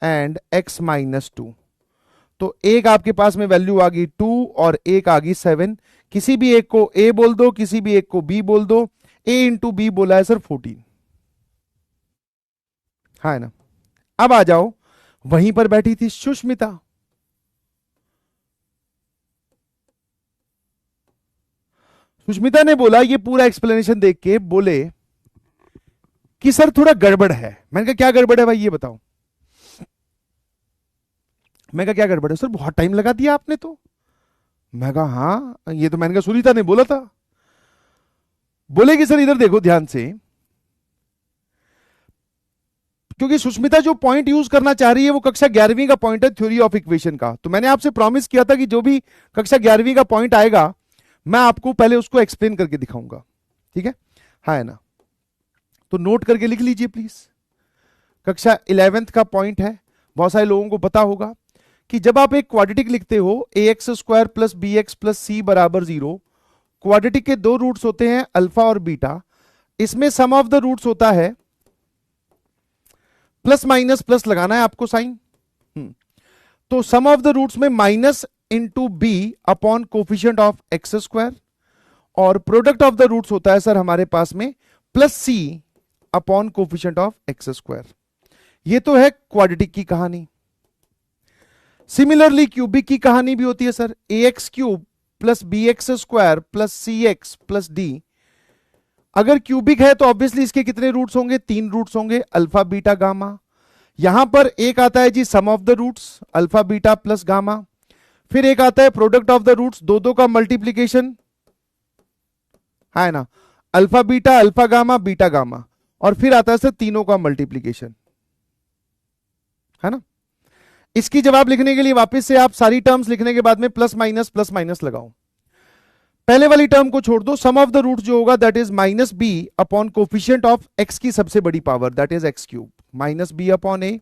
एंड x -2। तो एक आपके पास में वैल्यू आ गई 2 और एक आ गई 7। किसी भी एक को a बोल दो, किसी भी एक को b बोल दो। a इंटू बी बोला है सर 14, है ना। अब आ जाओ, वहीं पर बैठी थी सुष्मिता। सुष्मिता ने बोला, ये पूरा एक्सप्लेनेशन देख के बोले कि सर थोड़ा गड़बड़ है। मैंने कहा क्या गड़बड़ है भाई ये बताओ। मैं कहा क्या गड़बड़ है? सर बहुत टाइम लगा दिया आपने तो। मैं कहा हाँ, ये तो मैंने कहा सुनीता ने बोला था। बोले कि सर इधर देखो ध्यान से, क्योंकि सुष्मिता जो पॉइंट यूज करना चाह रही है वो कक्षा 11वीं का पॉइंट है, थ्योरी ऑफ इक्वेशन का। तो मैंने आपसे प्रॉमिस किया था कि जो भी कक्षा 11वीं का पॉइंट आएगा मैं आपको पहले उसको एक्सप्लेन करके दिखाऊंगा, ठीक है ना। तो नोट करके लिख लीजिए प्लीज, कक्षा 11th का पॉइंट है। बहुत सारे लोगों को पता होगा कि जब आप एक क्वाड्रेटिक लिखते हो ax² + bx + c बराबर 0, क्वाड्रेटिक के दो रूट्स होते हैं अल्फा और बीटा। इसमें सम ऑफ द रूट्स होता है, प्लस माइनस प्लस लगाना है आपको साइन। तो सम ऑफ द रूट्स में minus into B upon coefficient of x², और प्रोडक्ट ऑफ द रूट्स होता है सर हमारे पास में +c upon coefficient of x²। ये तो है क्वाड्रेटिक की कहानी। सिमिलरली क्यूबिक की कहानी भी होती है sir, ax³ + bx² + cx + d। अगर क्यूबिक है तो ऑब्वियसली इसके कितने रूट्स होंगे? 3 रूट्स होंगे, अल्फा बीटा गामा। यहां पर एक आता है जी sum of the roots, alpha beta plus gamma. फिर एक आता है प्रोडक्ट ऑफ द रूट्स, दो का मल्टीप्लीकेशन, है ना, alpha beta, alpha gamma, beta gamma. और फिर आता है सर तीनों का मल्टीप्लीकेशन, है ना। इसकी जवाब लिखने के लिए वापस से आप सारी टर्म्स लिखने के बाद में प्लस माइनस लगाओ। पहले वाली टर्म को छोड़ दो, सम ऑफ द रूट जो होगा that is -b upon coefficient of x की सबसे बड़ी power that is x³ -b upon a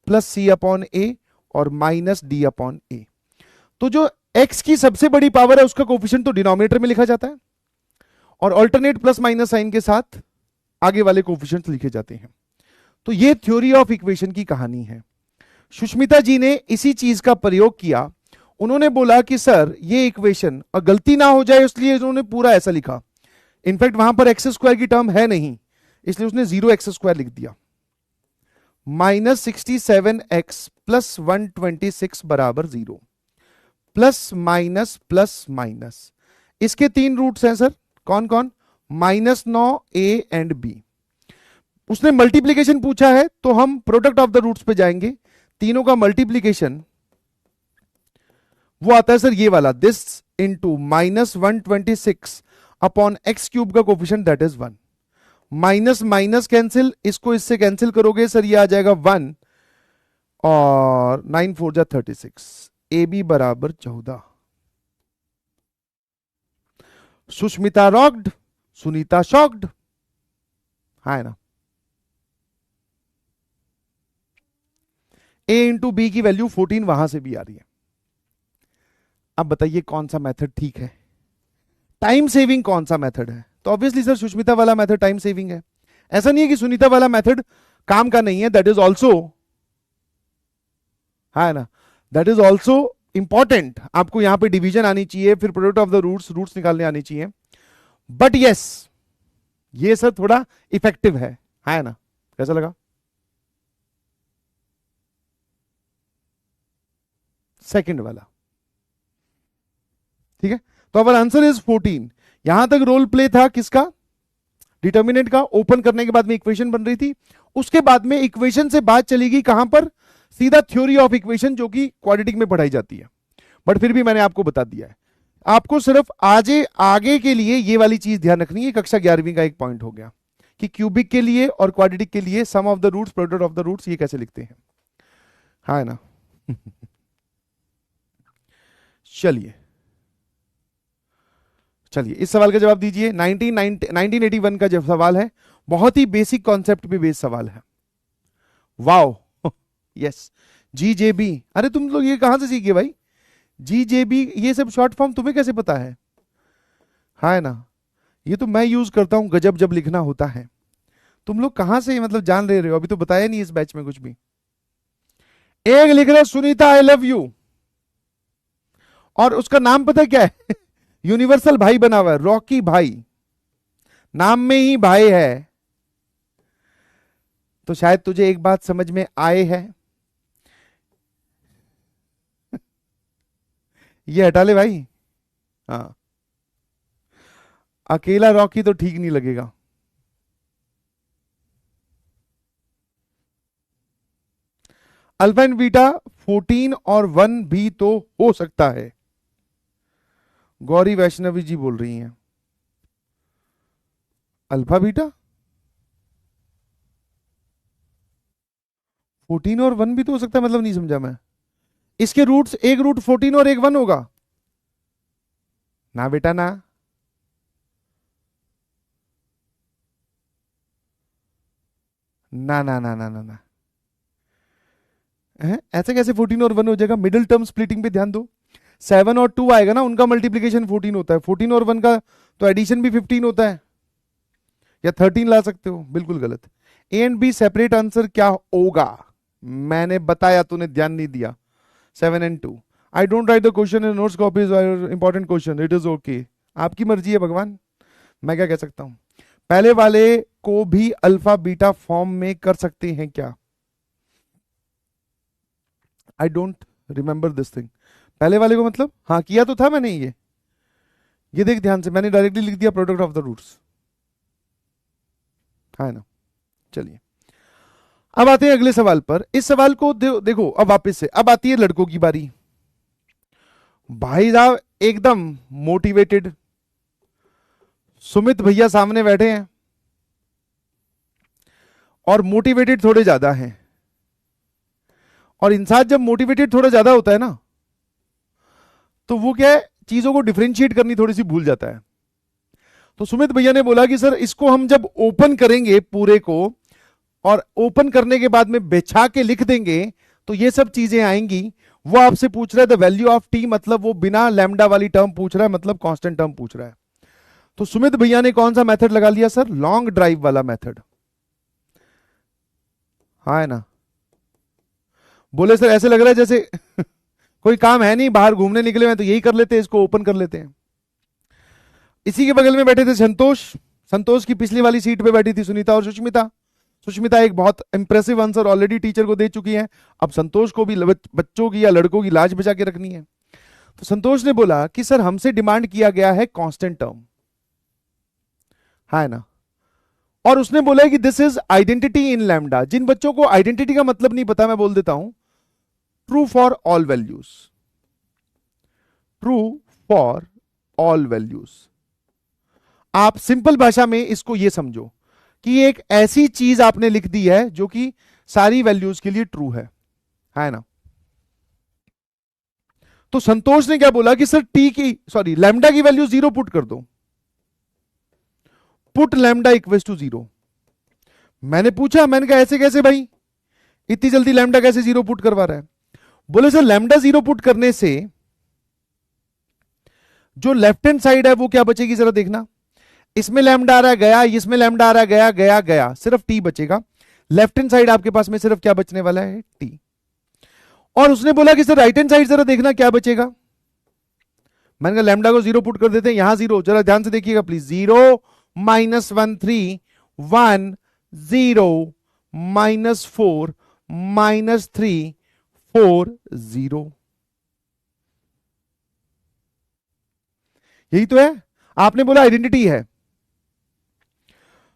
+ c upon a और -d अपॉन a। तो जो x की सबसे बड़ी पावर है उसका कोफिशिएंट तो डिनोमिनेटर में लिखा जाता है और अल्टरनेट प्लस माइनस साइन के साथ आगे वाले कोफिशिएंट्स लिखे जाते हैं। तो ये थ्योरी ऑफ इक्वेशन की कहानी है। सुष्मिता जी ने इसी चीज का प्रयोग किया। उन्होंने बोला कि सर ये इक्वेशन और गलती ना हो जाए इसलिए उन्होंने पूरा ऐसा लिखा। इनफैक्ट वहां पर x² की टर्म है नहीं, इसलिए उसने 0x² लिख दिया। -67x प्लस 126 बराबर 0। प्लस माइनस प्लस माइनस, इसके 3 रूट्स हैं सर, कौन कौन? -9 a एंड b। उसने मल्टीप्लीकेशन पूछा है तो हम प्रोडक्ट ऑफ द रूट्स पे जाएंगे। तीनों का मल्टीप्लीकेशन वो आता है सर ये वाला, this into -126 upon x cube का coefficient that is 1। Minus minus cancel, इसको इससे कैंसिल करोगे सर ये आ जाएगा 1 और 9 4 जा 36, ए बी बराबर 14। सुष्मिता रॉक्ड, सुनीता शॉक्ड, है ना। ए इंटू बी की वैल्यू 14 वहां से भी आ रही है। अब बताइए कौन सा मेथड ठीक है, टाइम सेविंग कौन सा मेथड है? तो ऑब्वियसली सर सुष्मिता वाला मेथड टाइम सेविंग है। ऐसा नहीं है कि सुनीता वाला मेथड काम का नहीं है, दैट इज ऑल्सो, है ना, दैट इज ऑल्सो इंपॉर्टेंट। आपको यहां पे डिवीजन आनी चाहिए, फिर product of the roots, roots निकालने आनी चाहिए। बट यस, ये सर थोड़ा इफेक्टिव है ना। कैसा लगा? सेकंड वाला, ठीक है। तो अवर आंसर इज 14। यहां तक रोल प्ले था किसका? डिटर्मिनेंट का। ओपन करने के बाद में इक्वेशन बन रही थी, उसके बाद में इक्वेशन से बात चलेगी कहां पर? सीधा थ्योरी ऑफ इक्वेशन, जो कि क्वाड्रेटिक में पढ़ाई जाती है। बट फिर भी मैंने आपको बता दिया है, आपको सिर्फ आगे के लिए ये वाली चीज ध्यान रखनी है। कक्षा 11वीं का एक पॉइंट हो गया कि क्यूबिक के लिए और क्वाड्रेटिक के लिए sum of the roots, product of the roots, ये कैसे लिखते हैं, है ना। चलिए चलिए इस सवाल का जवाब दीजिए। 1981 का जब सवाल है, बहुत ही बेसिक कॉन्सेप्ट पे बेस्ड सवाल है। वाओ, यस, जीजेबी। अरे तुम लोग ये कहां से सीखे भाई? जीजेबी ये सब शॉर्ट फॉर्म तुम्हें कैसे पता है ना। ये तो मैं यूज करता हूं गजब जब लिखना होता है। तुम लोग कहां से मतलब जान ले रहे हो? अभी तो बताया नहीं इस बैच में कुछ भी। एक लिख रहे सुनीता आई लव यू, और उसका नाम पता क्या है? यूनिवर्सल भाई बना हुआ है, रॉकी भाई, नाम में ही भाई है। तो शायद तुझे एक बात समझ में आए है। ये हटा ले भाई। हाँ, अकेला रॉकी तो ठीक नहीं लगेगा। अल्फा एंड बीटा 14 और 1 भी तो हो सकता है। गौरी वैष्णवी जी बोल रही हैं अल्फा बीटा 14 और 1 भी तो हो सकता है, मतलब नहीं समझा मैं। इसके रूट्स, एक रूट 14 और एक 1 होगा ना बेटा ना। ना ना ना ना ना ना, ऐसे कैसे 14 और 1 हो जाएगा? मिडिल टर्म स्प्लिटिंग पे ध्यान दो। 7 और 2 आएगा ना, उनका मल्टीप्लीकेशन 14 होता है। 14 और 1 का तो एडिशन भी 15 होता है, या 13 ला सकते हो। बिल्कुल गलत। A and B separate answer क्या होगा? मैंने बताया, तूने ध्यान नहीं दिया। 7 and 2। I don't write the question in notes copies, important question, it is okay. आपकी मर्जी है भगवान, मैं क्या कह सकता हूं। पहले वाले को भी अल्फा बीटा फॉर्म में कर सकते हैं क्या? I don't remember this thing. पहले वाले को मतलब, हाँ किया तो था मैंने। ये देख ध्यान से, मैंने डायरेक्टली लिख दिया प्रोडक्ट ऑफ द रूट्स, है ना। चलिए अब आते हैं अगले सवाल पर। इस सवाल को देखो अब वापस से, अब आती है लड़कों की बारी। भाई साहब एकदम मोटिवेटेड, सुमित भैया सामने बैठे हैं और मोटिवेटेड थोड़े ज्यादा हैं। और इंसान जब मोटिवेटेड थोड़ा ज्यादा होता है ना, तो वो क्या है, चीजों को डिफरेंशिएट करनी थोड़ी सी भूल जाता है। तो सुमित भैया ने बोला कि सर इसको हम जब ओपन करेंगे पूरे को, और ओपन करने के बाद में बिछा के लिख देंगे, तो ये सब चीजें आएंगी। वो आपसे पूछ रहा है द वैल्यू ऑफ टी, मतलब वो बिना लैम्डा वाली टर्म पूछ रहा है, मतलब कांस्टेंट टर्म पूछ रहा है। तो सुमित भैया ने कौन सा मेथड लगा लिया सर? लॉन्ग ड्राइव वाला मेथड, हाँ है ना। बोले सर ऐसे लग रहा है जैसे कोई काम है नहीं, बाहर घूमने निकले हैं, तो यही कर लेते हैं, इसको ओपन कर लेते हैं। इसी के बगल में बैठे थे संतोष। संतोष की पिछली वाली सीट पे बैठी थी सुनीता और सुष्मिता। सुष्मिता एक बहुत इंप्रेसिव आंसर ऑलरेडी टीचर को दे चुकी है। अब संतोष को भी बच्चों की या लड़कों की लाज बचा के रखनी है। तो संतोष ने बोला कि सर हमसे डिमांड किया गया है कांस्टेंट टर्म, है ना, और उसने बोला कि this is identity in lambda. जिन बच्चों को आइडेंटिटी का मतलब नहीं पता मैं बोल देता हूं, true for all values, true for all values. आप सिंपल भाषा में इसको यह समझो कि एक ऐसी चीज आपने लिख दी है जो कि सारी वैल्यूज के लिए ट्रू है ना। तो संतोष ने क्या बोला कि सर लैम्डा की वैल्यू 0 पुट कर दो, पुट लैम्डा इक्वल्स टू 0। मैंने पूछा, मैंने कहा ऐसे कैसे भाई, इतनी जल्दी लैम्डा कैसे 0 पुट करवा रहा है? बोले सर लैम्डा 0 पुट करने से जो लेफ्ट हैंड साइड है वो क्या बचेगी जरा देखना। इसमें लैम्डा आ रहा है गया, इसमें लैम्डा आ रहा है गया गया गया, सिर्फ टी बचेगा। लेफ्ट हैंड साइड आपके पास में सिर्फ क्या बचने वाला है, टी। और उसने बोला कि सर राइट हैंड साइड जरा देखना क्या बचेगा। मैंने कहा लैम्डा को 0 पुट कर देते हैं, यहां 0, जरा ध्यान से देखिएगा प्लीज। 0 -1 3 1 0 -4 -3 4 0, यही तो है। आपने बोला आइडेंटिटी है,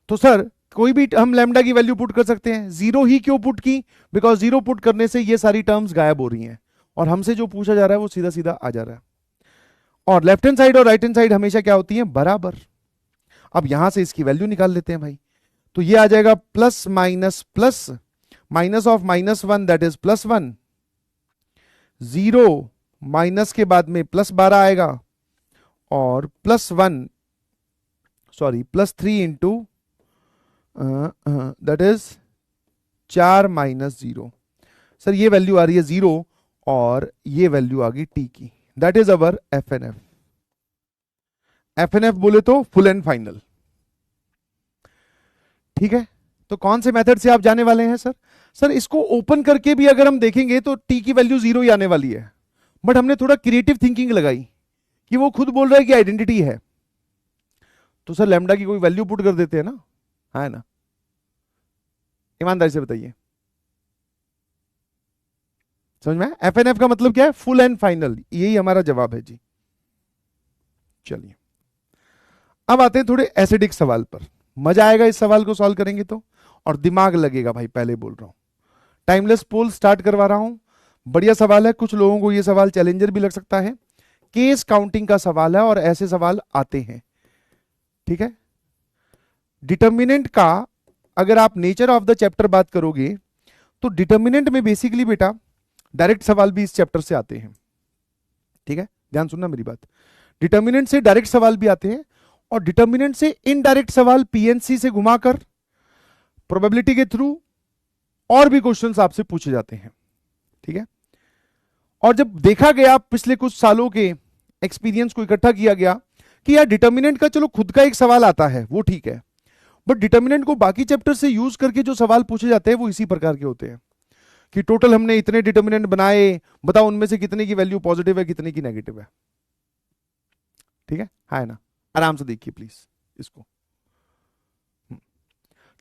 तो सर कोई भी हम लैम्डा की वैल्यू पुट कर सकते हैं। 0 ही क्यों पुट की? बिकॉज 0 पुट करने से ये सारी टर्म्स गायब हो रही हैं और हमसे जो पूछा जा रहा है वो सीधा सीधा आ जा रहा है। और लेफ्ट हैंड साइड और राइट हैंड साइड हमेशा क्या होती है, बराबर। अब यहां से इसकी वैल्यू निकाल लेते हैं भाई। तो ये आ जाएगा plus minus plus, minus of -1 that is +1, 0 minus के बाद में +12 आएगा और +3 इंटू दैट इज 4 -0। सर ये वैल्यू आ रही है 0 और ये वैल्यू आ गई टी की, that is our FNF। FNF बोले तो फुल एंड फाइनल, ठीक है। तो कौन से मेथड से आप जाने वाले हैं सर? सर इसको ओपन करके भी अगर हम देखेंगे तो टी की वैल्यू 0 ही आने वाली है, बट हमने थोड़ा क्रिएटिव थिंकिंग लगाई कि वो खुद बोल रहा है कि आइडेंटिटी है, तो सर लैम्डा की कोई वैल्यू पुट कर देते हैं ना, है ना। ईमानदारी से बताइए, समझ में? FNF का मतलब क्या है? फुल एंड फाइनल, यही हमारा जवाब है जी। चलिए अब आते हैं थोड़े एसिडिक सवाल पर। मजा आएगा इस सवाल को सॉल्व करेंगे तो, और दिमाग लगेगा भाई, पहले बोल रहा हूं। टाइमलेस पोल स्टार्ट करवा रहा हूं। बढ़िया सवाल है, कुछ लोगों को यह सवाल चैलेंजर भी लग सकता है। केस काउंटिंग का सवाल है और ऐसे सवाल आते हैं, ठीक है। डिटर्मिनेंट का अगर आप नेचर ऑफ द चैप्टर बात करोगे तो डिटर्मिनेंट में बेसिकली बेटा डायरेक्ट सवाल भी इस चैप्टर से आते हैं, ठीक है। ध्यान सुनना मेरी बात, डिटर्मिनेंट से डायरेक्ट सवाल भी आते हैं और डिटर्मिनेंट से इनडायरेक्ट सवाल PNC से घुमाकर प्रोबेबिलिटी के थ्रू और भी क्वेश्चंस आपसे पूछे जाते हैं, ठीक है। और जब देखा गया पिछले कुछ सालों के एक्सपीरियंस को इकट्ठा किया गया कि यार डिटर्मिनेंट का चलो खुद का एक सवाल आता है वो ठीक है, बट डिटर्मिनेंट को बाकी चैप्टर से यूज करके जो सवाल पूछे जाते हैं वो इसी प्रकार के होते हैं कि टोटल हमने इतने डिटर्मिनेंट बनाए, बताओ उनमें से कितने की वैल्यू पॉजिटिव है, कितने की नेगेटिव है, ठीक है ना। आराम से देखिए प्लीज इसको,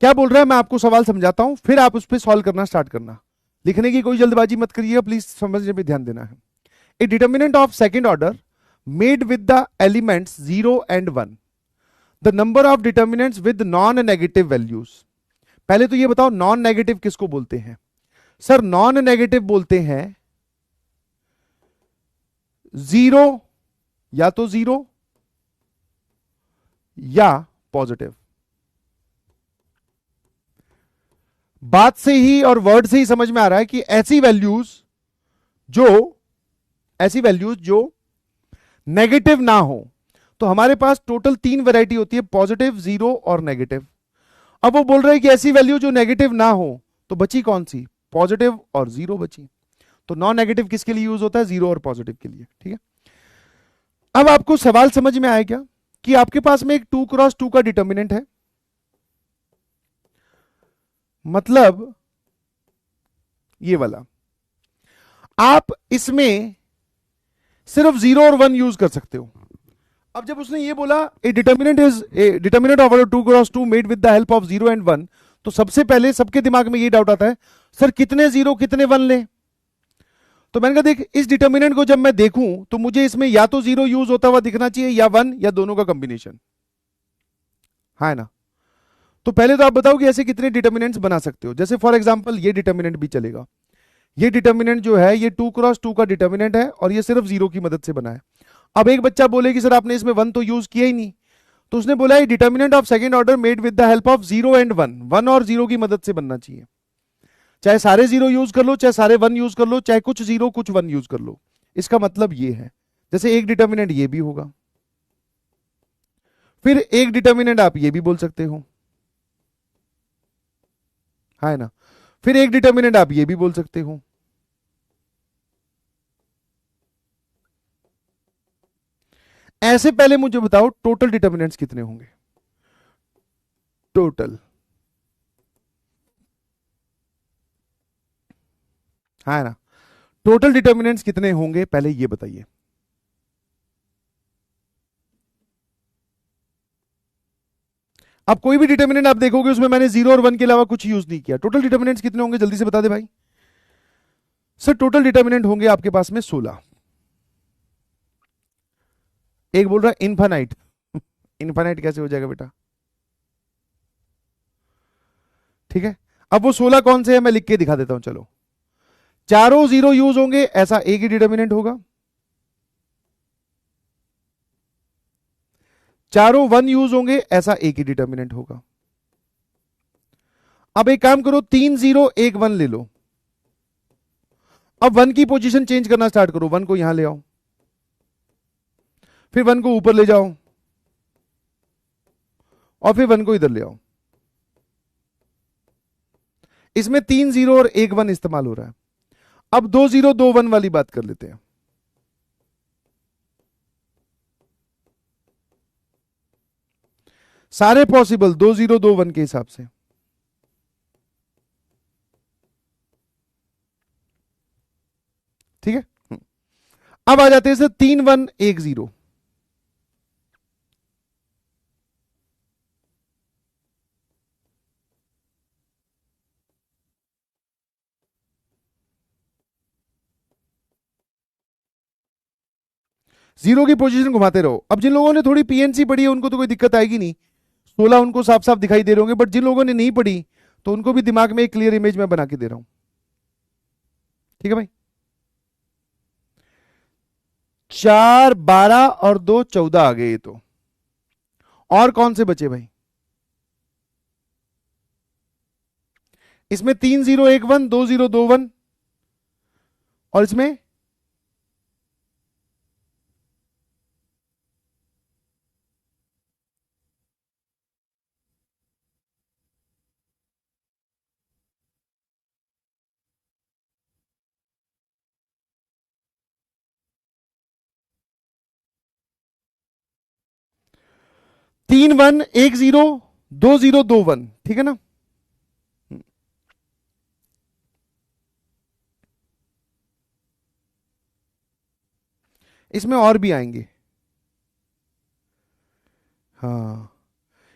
क्या बोल रहा है मैं आपको सवाल समझाता हूं, फिर आप उस पर सॉल्व करना स्टार्ट करना। लिखने की कोई जल्दबाजी मत करिएगा प्लीज, समझने पे ध्यान देना है। ए determinant of second order made with the elements 0 and 1, the number of determinants with non negative values. पहले तो ये बताओ नॉन नेगेटिव किसको बोलते हैं? सर नॉन नेगेटिव बोलते हैं 0 या तो 0 या पॉजिटिव। बात से ही और वर्ड से ही समझ में आ रहा है कि ऐसी वैल्यूज जो नेगेटिव ना हो। तो हमारे पास टोटल 3 वैरायटी होती है, पॉजिटिव, 0 और नेगेटिव। अब वो बोल रहे हैं कि ऐसी वैल्यू जो नेगेटिव ना हो, तो बची कौन सी? पॉजिटिव और 0 बची। तो नॉन नेगेटिव किसके लिए यूज होता है? 0 और पॉजिटिव के लिए, ठीक है। अब आपको सवाल समझ में आया क्या कि आपके पास में एक 2x2 का डिटर्मिनेंट है, मतलब ये वाला। आप इसमें सिर्फ 0 और 1 यूज कर सकते हो। अब जब उसने ये बोला ए determinant of 2x2 made with the help of 0 and 1, तो सबसे पहले सबके दिमाग में ये डाउट आता है, सर कितने जीरो कितने वन ले। तो मैंने कहा देख, इस डिटर्मिनेंट को जब मैं देखूं तो मुझे इसमें या तो जीरो यूज होता हुआ दिखना चाहिए या वन, या दोनों का कॉम्बिनेशन, है ना। तो पहले तो आप बताओ कि ऐसे कितने डिटर्मिनेंट्स बना सकते हो। जैसे फॉर एग्जांपल ये डिटर्मिनेंट भी चलेगा। ये डिटर्मिनेंट जो है ये 2x2 का डिटर्मिनेंट है और ये सिर्फ जीरो की मदद से बना है। अब एक बच्चा बोले कि सर आपने इसमें वन तो यूज किया ही नहीं, तो उसने बोला ये determinant of second order made with the help of zero and one, one और जीरो की मदद से बनना चाहिए। चाहे सारे जीरो यूज कर लो, चाहे सारे वन यूज कर लो, चाहे कुछ जीरो कुछ वन यूज कर लो। इसका मतलब ये है, जैसे एक डिटर्मिनेंट ये भी होगा, फिर एक डिटर्मिनेंट आप ये भी बोल सकते हो, है ना, फिर एक डिटर्मिनेंट आप ये भी बोल सकते हो। ऐसे पहले मुझे बताओ टोटल डिटर्मिनेंट्स कितने होंगे, टोटल, है ना, टोटल डिटर्मिनेंट्स कितने होंगे पहले ये बताइए। अब कोई भी डिटर्मिनेंट आप देखोगे उसमें मैंने जीरो और वन के अलावा कुछ यूज नहीं किया। टोटल डिटर्मिनेंट्स कितने होंगे जल्दी से बता दे भाई। सर टोटल डिटर्मिनेंट होंगे आपके पास में 16। एक बोल रहा है इनफाइनाइट। इनफाइनाइट कैसे हो जाएगा बेटा, ठीक है। अब वो 16 कौन से है मैं लिख के दिखा देता हूं, चलो। चारों जीरो यूज होंगे ऐसा एक ही डिटर्मिनेंट होगा, चारों वन यूज होंगे ऐसा एक ही डिटर्मिनेंट होगा। अब एक काम करो, 3 जीरो 1 वन ले लो। अब वन की पोजीशन चेंज करना स्टार्ट करो, वन को यहां ले आओ, फिर वन को ऊपर ले जाओ और फिर वन को इधर ले आओ। इसमें 3 जीरो और 1 वन इस्तेमाल हो रहा है। अब 2 जीरो 2 वन वाली बात कर लेते हैं। सारे पॉसिबल 2 जीरो 2 वन के हिसाब से। ठीक है, अब आ जाते हैं सर 3 1 1 0। जीरो की पोजीशन घुमाते रहो। अब जिन लोगों ने थोड़ी पीएनसी पढ़ी है उनको तो कोई दिक्कत आएगी नहीं, 16 उनको साफ साफ दिखाई दे रहे होंगे, बट जिन लोगों ने नहीं पढ़ी तो उनको भी दिमाग में एक क्लियर इमेज में बना के दे रहा हूं। ठीक है भाई, 4 12 और 2 14 आ गए ये तो। और कौन से बचे भाई, इसमें 3 0 1 1 2 0 2 1 और इसमें 3 1 1 0 2 0 2 1। ठीक है ना, इसमें और भी आएंगे। हाँ,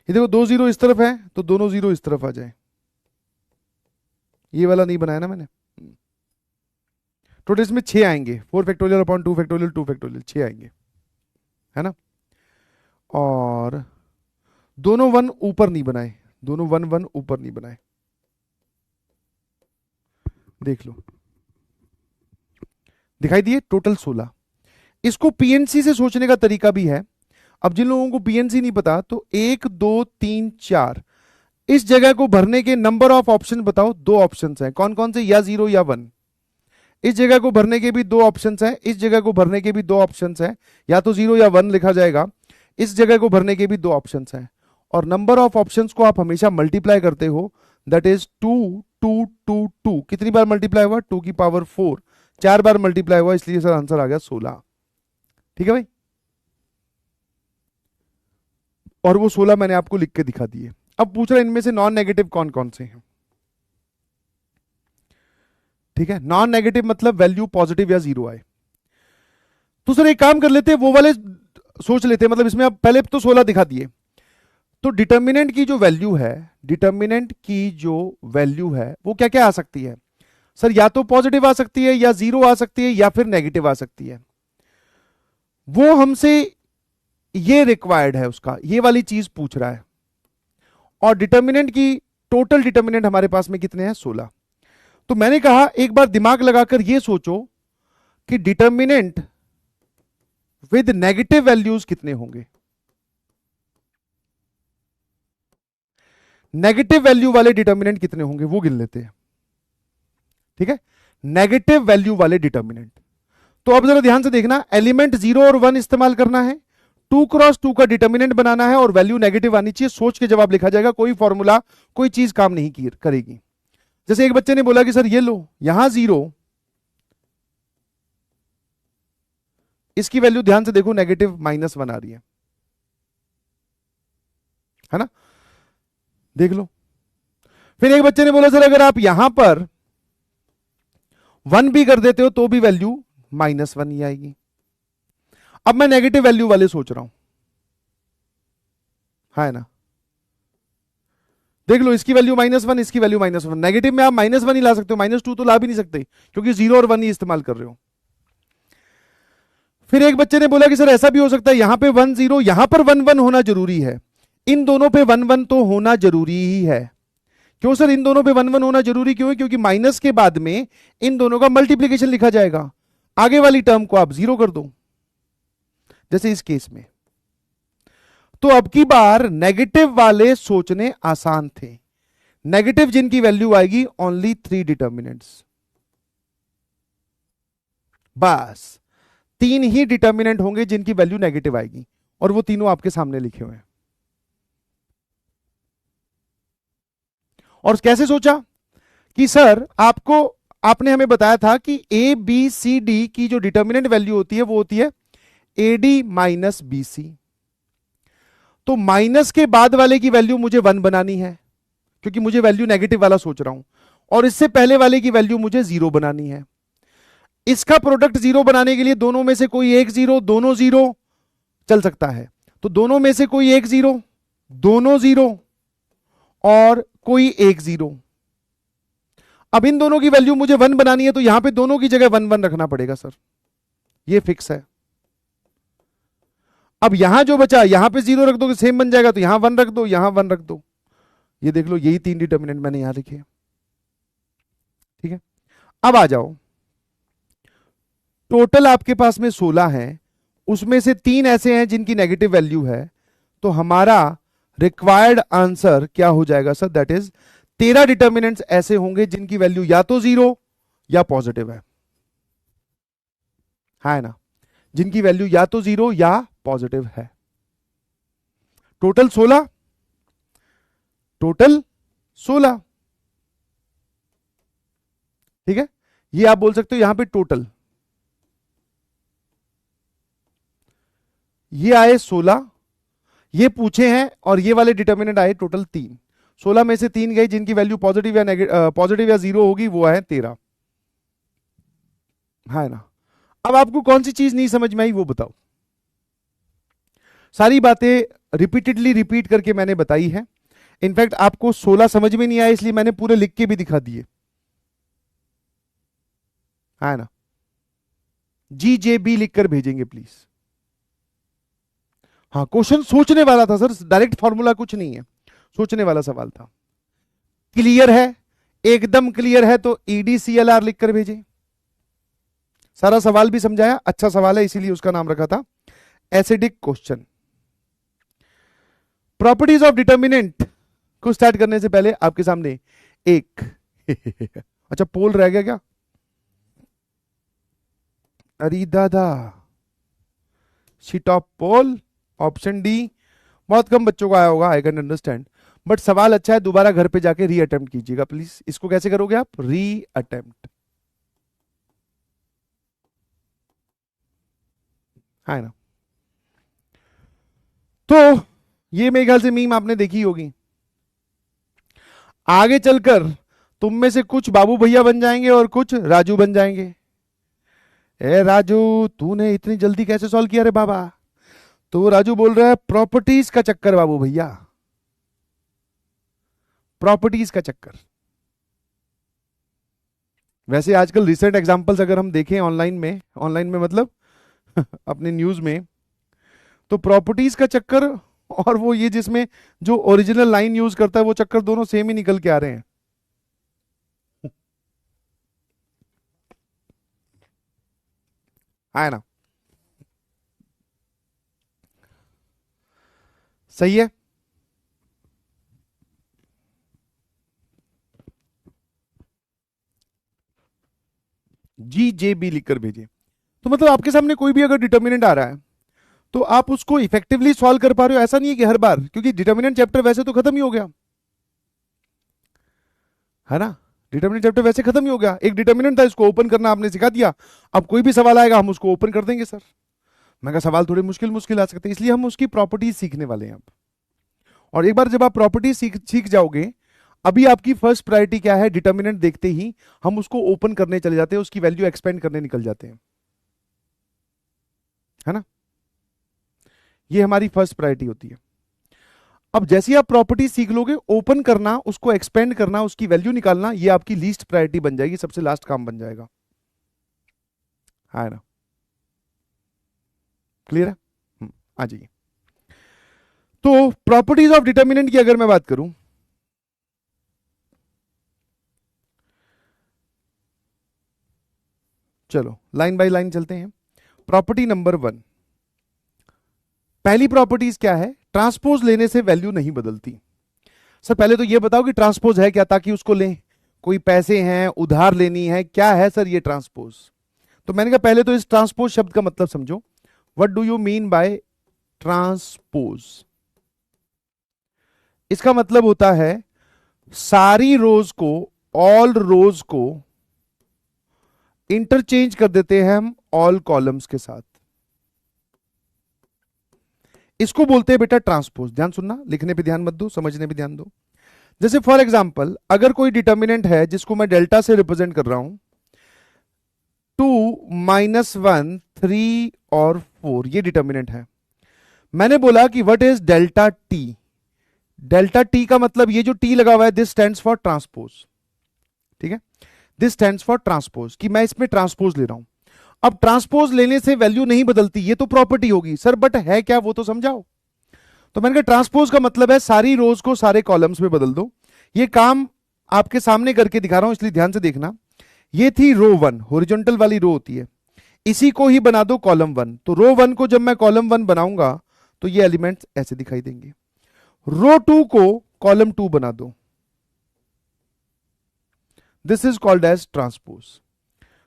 ये देखो 2 जीरो इस तरफ है तो दोनों जीरो इस तरफ आ जाए। ये वाला नहीं बनाया ना मैंने। टोटल इसमें 6 आएंगे, 4 फैक्टोरियल अपॉन 2 फैक्टोरियल 2 फैक्टोरियल 6 आएंगे, है ना। और दोनों वन ऊपर नहीं बनाए, दोनों वन वन ऊपर नहीं बनाए, देख लो दिखाई दिए। टोटल 16। इसको पीएनसी से सोचने का तरीका भी है। अब जिन लोगों को पीएनसी नहीं पता तो 1 2 3 4 इस जगह को भरने के नंबर ऑफ ऑप्शन बताओ। 2 ऑप्शन हैं, कौन कौन से, या 0 या 1। इस जगह को भरने के भी 2 ऑप्शन हैं, इस जगह को भरने के भी 2 ऑप्शन हैं, या तो 0 या 1 लिखा जाएगा। इस जगह को भरने के भी 2 ऑप्शन हैं, और नंबर ऑफ ऑप्शंस को आप हमेशा मल्टीप्लाई करते हो, दैट इज 2 2 2 2। कितनी बार मल्टीप्लाई हुआ, 2 की पावर 4, 4 बार मल्टीप्लाई हुआ, इसलिए सर आंसर आ गया 16। ठीक है भाई, और वो 16 मैंने आपको लिख के दिखा दिए। अब पूछ रहा है इनमें से नॉन नेगेटिव कौन कौन से हैं। ठीक है, नॉन नेगेटिव मतलब वैल्यू पॉजिटिव या जीरो आए। तो सर एक काम कर लेते हैं, वो वाले सोच लेते हैं, मतलब इसमें अब पहले तो 16 दिखा दिए, तो डिटर्मिनेंट की जो वैल्यू है, डिटर्मिनेंट की जो वैल्यू है वो क्या क्या आ सकती है सर? या तो पॉजिटिव आ सकती है, या जीरो आ सकती है, या फिर नेगेटिव आ सकती है। वो हमसे ये रिक्वायर्ड है, उसका ये वाली चीज पूछ रहा है। और डिटर्मिनेंट की टोटल डिटर्मिनेंट हमारे पास में कितने हैं? 16। तो मैंने कहा एक बार दिमाग लगाकर ये सोचो कि डिटर्मिनेंट विद नेगेटिव वैल्यूज कितने होंगे। नेगेटिव वैल्यू वाले डिटर्मिनेंट कितने होंगे वो गिन लेते हैं, ठीक है? नेगेटिव वैल्यू वाले डिटर्मिनेंट। तो अब जरा ध्यान से देखना, एलिमेंट 0 और 1 इस्तेमाल करना है, 2x2 का डिटर्मिनेंट बनाना है और वैल्यू नेगेटिव आनी चाहिए। सोच के जवाब लिखा जाएगा, कोई फॉर्मूला कोई चीज काम नहीं करेगी। जैसे एक बच्चे ने बोला कि सर ये लो, यहां 0, इसकी वैल्यू ध्यान से देखो नेगेटिव -1 आ रही है ना? देख लो। फिर एक बच्चे ने बोला सर अगर आप यहां पर 1 भी कर देते हो तो भी वैल्यू -1 ही आएगी। अब मैं नेगेटिव वैल्यू वाले सोच रहा हूं, है ना? देख लो, इसकी वैल्यू -1, इसकी वैल्यू -1। नेगेटिव में आप -1 ही ला सकते हो, -2 तो ला भी नहीं सकते क्योंकि 0 और 1 ही इस्तेमाल कर रहे हो। फिर एक बच्चे ने बोला कि सर ऐसा भी हो सकता है यहां पे 1 0, यहां पर 1 1 होना जरूरी है, इन दोनों पे 1 1 तो होना जरूरी ही है। क्यों सर इन दोनों पे 1 1 होना जरूरी क्यों है? क्योंकि माइनस के बाद में इन दोनों का मल्टीप्लीकेशन लिखा जाएगा, आगे वाली टर्म को आप 0 कर दो, जैसे इस केस में। तो अब की बार नेगेटिव वाले सोचने आसान थे। नेगेटिव जिनकी वैल्यू आएगी ओनली 3 डिटर्मिनेंट्स, बस 3 ही डिटर्मिनेंट होंगे जिनकी वैल्यू नेगेटिव आएगी, और वो तीनों आपके सामने लिखे हुए हैं। और कैसे सोचा कि सर आपने हमें बताया था कि ए बी सी डी की जो डिटर्मिनेंट वैल्यू होती है वो होती है A D minus B C. तो माइनस के बाद वाले की वैल्यू मुझे 1 बनानी है क्योंकि मुझे वैल्यू नेगेटिव वाला सोच रहा हूं, और इससे पहले वाले की वैल्यू मुझे 0 बनानी है। इसका प्रोडक्ट 0 बनाने के लिए दोनों में से कोई एक 0, दोनों 0 चल सकता है, तो दोनों में से कोई एक 0, दोनों 0 और कोई एक 0। अब इन दोनों की वैल्यू मुझे 1 बनानी है, तो यहां पे दोनों की जगह 1 1 रखना पड़ेगा सर, ये फिक्स है। अब यहां जो बचा यहां पे 0 रख दो सेम बन जाएगा, तो यहां 1 रख दो, यहां 1 रख दो। ये देख लो, यही 3 डिटर्मिनेंट मैंने यहां लिखे, ठीक है? अब आ जाओ, टोटल आपके पास में 16 है, उसमें से 3 ऐसे हैं जिनकी नेगेटिव वैल्यू है, तो हमारा रिक्वायर्ड आंसर क्या हो जाएगा सर? दैट इज 13 डिटर्मिनेंट्स ऐसे होंगे जिनकी वैल्यू या तो 0 या पॉजिटिव है ना? जिनकी वैल्यू या तो 0 या पॉजिटिव है। टोटल 16, टोटल 16, ठीक है? ये आप बोल सकते हो यहां पे टोटल, ये आए 16, ये पूछे हैं, और ये वाले डिटर्मिनेंट आए टोटल 3। 16 में से 3 गए जिनकी वैल्यू पॉजिटिव या 0 होगी, वो है 13, है ना? अब आपको कौन सी चीज नहीं समझ में आई वो बताओ। सारी बातें रिपीटेडली रिपीट करके मैंने बताई है। इनफैक्ट आपको 16 समझ में नहीं आया इसलिए मैंने पूरे लिख के भी दिखा दिए, है ना? GJB लिखकर भेजेंगे प्लीज। हाँ, क्वेश्चन सोचने वाला था सर, डायरेक्ट फॉर्मूला कुछ नहीं है, सोचने वाला सवाल था। क्लियर है? एकदम क्लियर है तो EDCLR लिखकर भेजें। सारा सवाल भी समझाया, अच्छा सवाल है इसीलिए उसका नाम रखा था acidic question. Properties of determinant को स्टार्ट करने से पहले आपके सामने एक अच्छा पोल रह गया क्या? अरे दादा, sheet of poll, option D. बहुत कम बच्चों को आया होगा, आई कैन अंडरस्टैंड, बट सवाल अच्छा है, दोबारा घर पे जाके री अटेम्प्ट कीजिएगा प्लीज। इसको कैसे करोगे आप? री अटेम्प्ट, है ना? तो ये मेरे ख्याल से मीम आपने देखी होगी। आगे चलकर तुम में से कुछ बाबू भैया बन जाएंगे और कुछ राजू बन जाएंगे। ए राजू, तूने इतनी जल्दी कैसे सॉल्व किया रे बाबा? तो राजू बोल रहा है प्रॉपर्टीज का चक्कर बाबू भैया, प्रॉपर्टीज का चक्कर। वैसे आजकल रिसेंट एग्जांपल्स अगर हम देखें ऑनलाइन में मतलब अपने न्यूज में, तो प्रॉपर्टीज का चक्कर और वो ये जिसमें जो ओरिजिनल लाइन यूज करता है वो चक्कर दोनों सेम ही निकल के आ रहे हैं। है ना? सही है। जी जे बी लिखकर भेजिए। तो मतलब आपके सामने कोई भी अगर डिटर्मिनेंट आ रहा है तो आप उसको इफेक्टिवली सॉल्व कर पा रहे हो, ऐसा नहीं है कि हर बार, क्योंकि डिटर्मिनेंट चैप्टर वैसे तो खत्म ही हो गया है ना। डिटर्मिनेंट चैप्टर वैसे खत्म ही हो गया, एक डिटर्मिनेंट था, इसको ओपन करना आपने सिखा दिया। अब कोई भी सवाल आएगा हम उसको ओपन कर देंगे सर। मैं कहा सवाल थोड़े मुश्किल मुश्किल आ सकते हैं, इसलिए हम उसकी प्रॉपर्टीज सीखने वाले हैं अब। और एक बार जब आप प्रॉपर्टी सीख जाओगे, अभी आपकी फर्स्ट प्रायोरिटी क्या है, डिटर्मिनेंट देखते ही हम उसको ओपन करने चले जाते हैं, उसकी वैल्यू एक्सपेंड करने निकल जाते हैं, है ना। ये हमारी फर्स्ट प्रायोरिटी होती है। अब जैसे ही आप प्रॉपर्टी सीख लोगे, ओपन करना, उसको एक्सपेंड करना, उसकी वैल्यू निकालना, ये आपकी लीस्ट प्रायोरिटी बन जाएगी, सबसे लास्ट काम बन जाएगा, है ना। क्लियर है? आ जाइए। तो प्रॉपर्टीज ऑफ डिटर्मिनेंट की अगर मैं बात करूं, चलो लाइन बाय लाइन चलते हैं। प्रॉपर्टी नंबर 1, पहली प्रॉपर्टीज क्या है, ट्रांसपोज लेने से वैल्यू नहीं बदलती। सर पहले तो ये बताओ कि ट्रांसपोज है क्या, ताकि उसको लें। कोई पैसे हैं, उधार लेनी है, क्या है सर ये ट्रांसपोज? तो मैंने कहा पहले तो इस ट्रांसपोज शब्द का मतलब समझो। What do you mean by transpose? इसका मतलब होता है सारी रोज को, ऑल रोज को इंटरचेंज कर देते हैं हम ऑल कॉलम्स के साथ। इसको बोलते हैं बेटा ट्रांसपोज। ध्यान सुनना, लिखने पे ध्यान मत दो, समझने पे ध्यान दो। जैसे फॉर एग्जांपल, अगर कोई डिटर्मिनेंट है जिसको मैं डेल्टा से रिप्रेजेंट कर रहा हूं, 2, -1, 3 और 4, ये डिटर्मिनेंट है। मैंने बोला कि what is delta T. Delta T का मतलब ये जो टी लगा हुआ है, दिस स्टैंड्स फॉर ट्रांसपोज। ठीक है, दिस स्टैंड्स फॉर ट्रांसपोज, कि मैं इसमें ट्रांसपोज ले रहा हूं। अब ट्रांसपोज लेने से वैल्यू नहीं बदलती, ये तो प्रॉपर्टी होगी सर, बट है क्या वो तो समझाओ। तो मैंने कहा ट्रांसपोज का मतलब है सारी रोज को सारे कॉलम्स में बदल दो। ये काम आपके सामने करके दिखा रहा हूं, इसलिए ध्यान से देखना। ये थी रो 1, हॉरिजॉन्टल वाली रो होती है, इसी को ही बना दो कॉलम 1। तो रो 1 को जब मैं कॉलम 1 बनाऊंगा तो ये एलिमेंट्स ऐसे दिखाई देंगे। रो 2 को कॉलम 2 बना दो, this is called as transpose.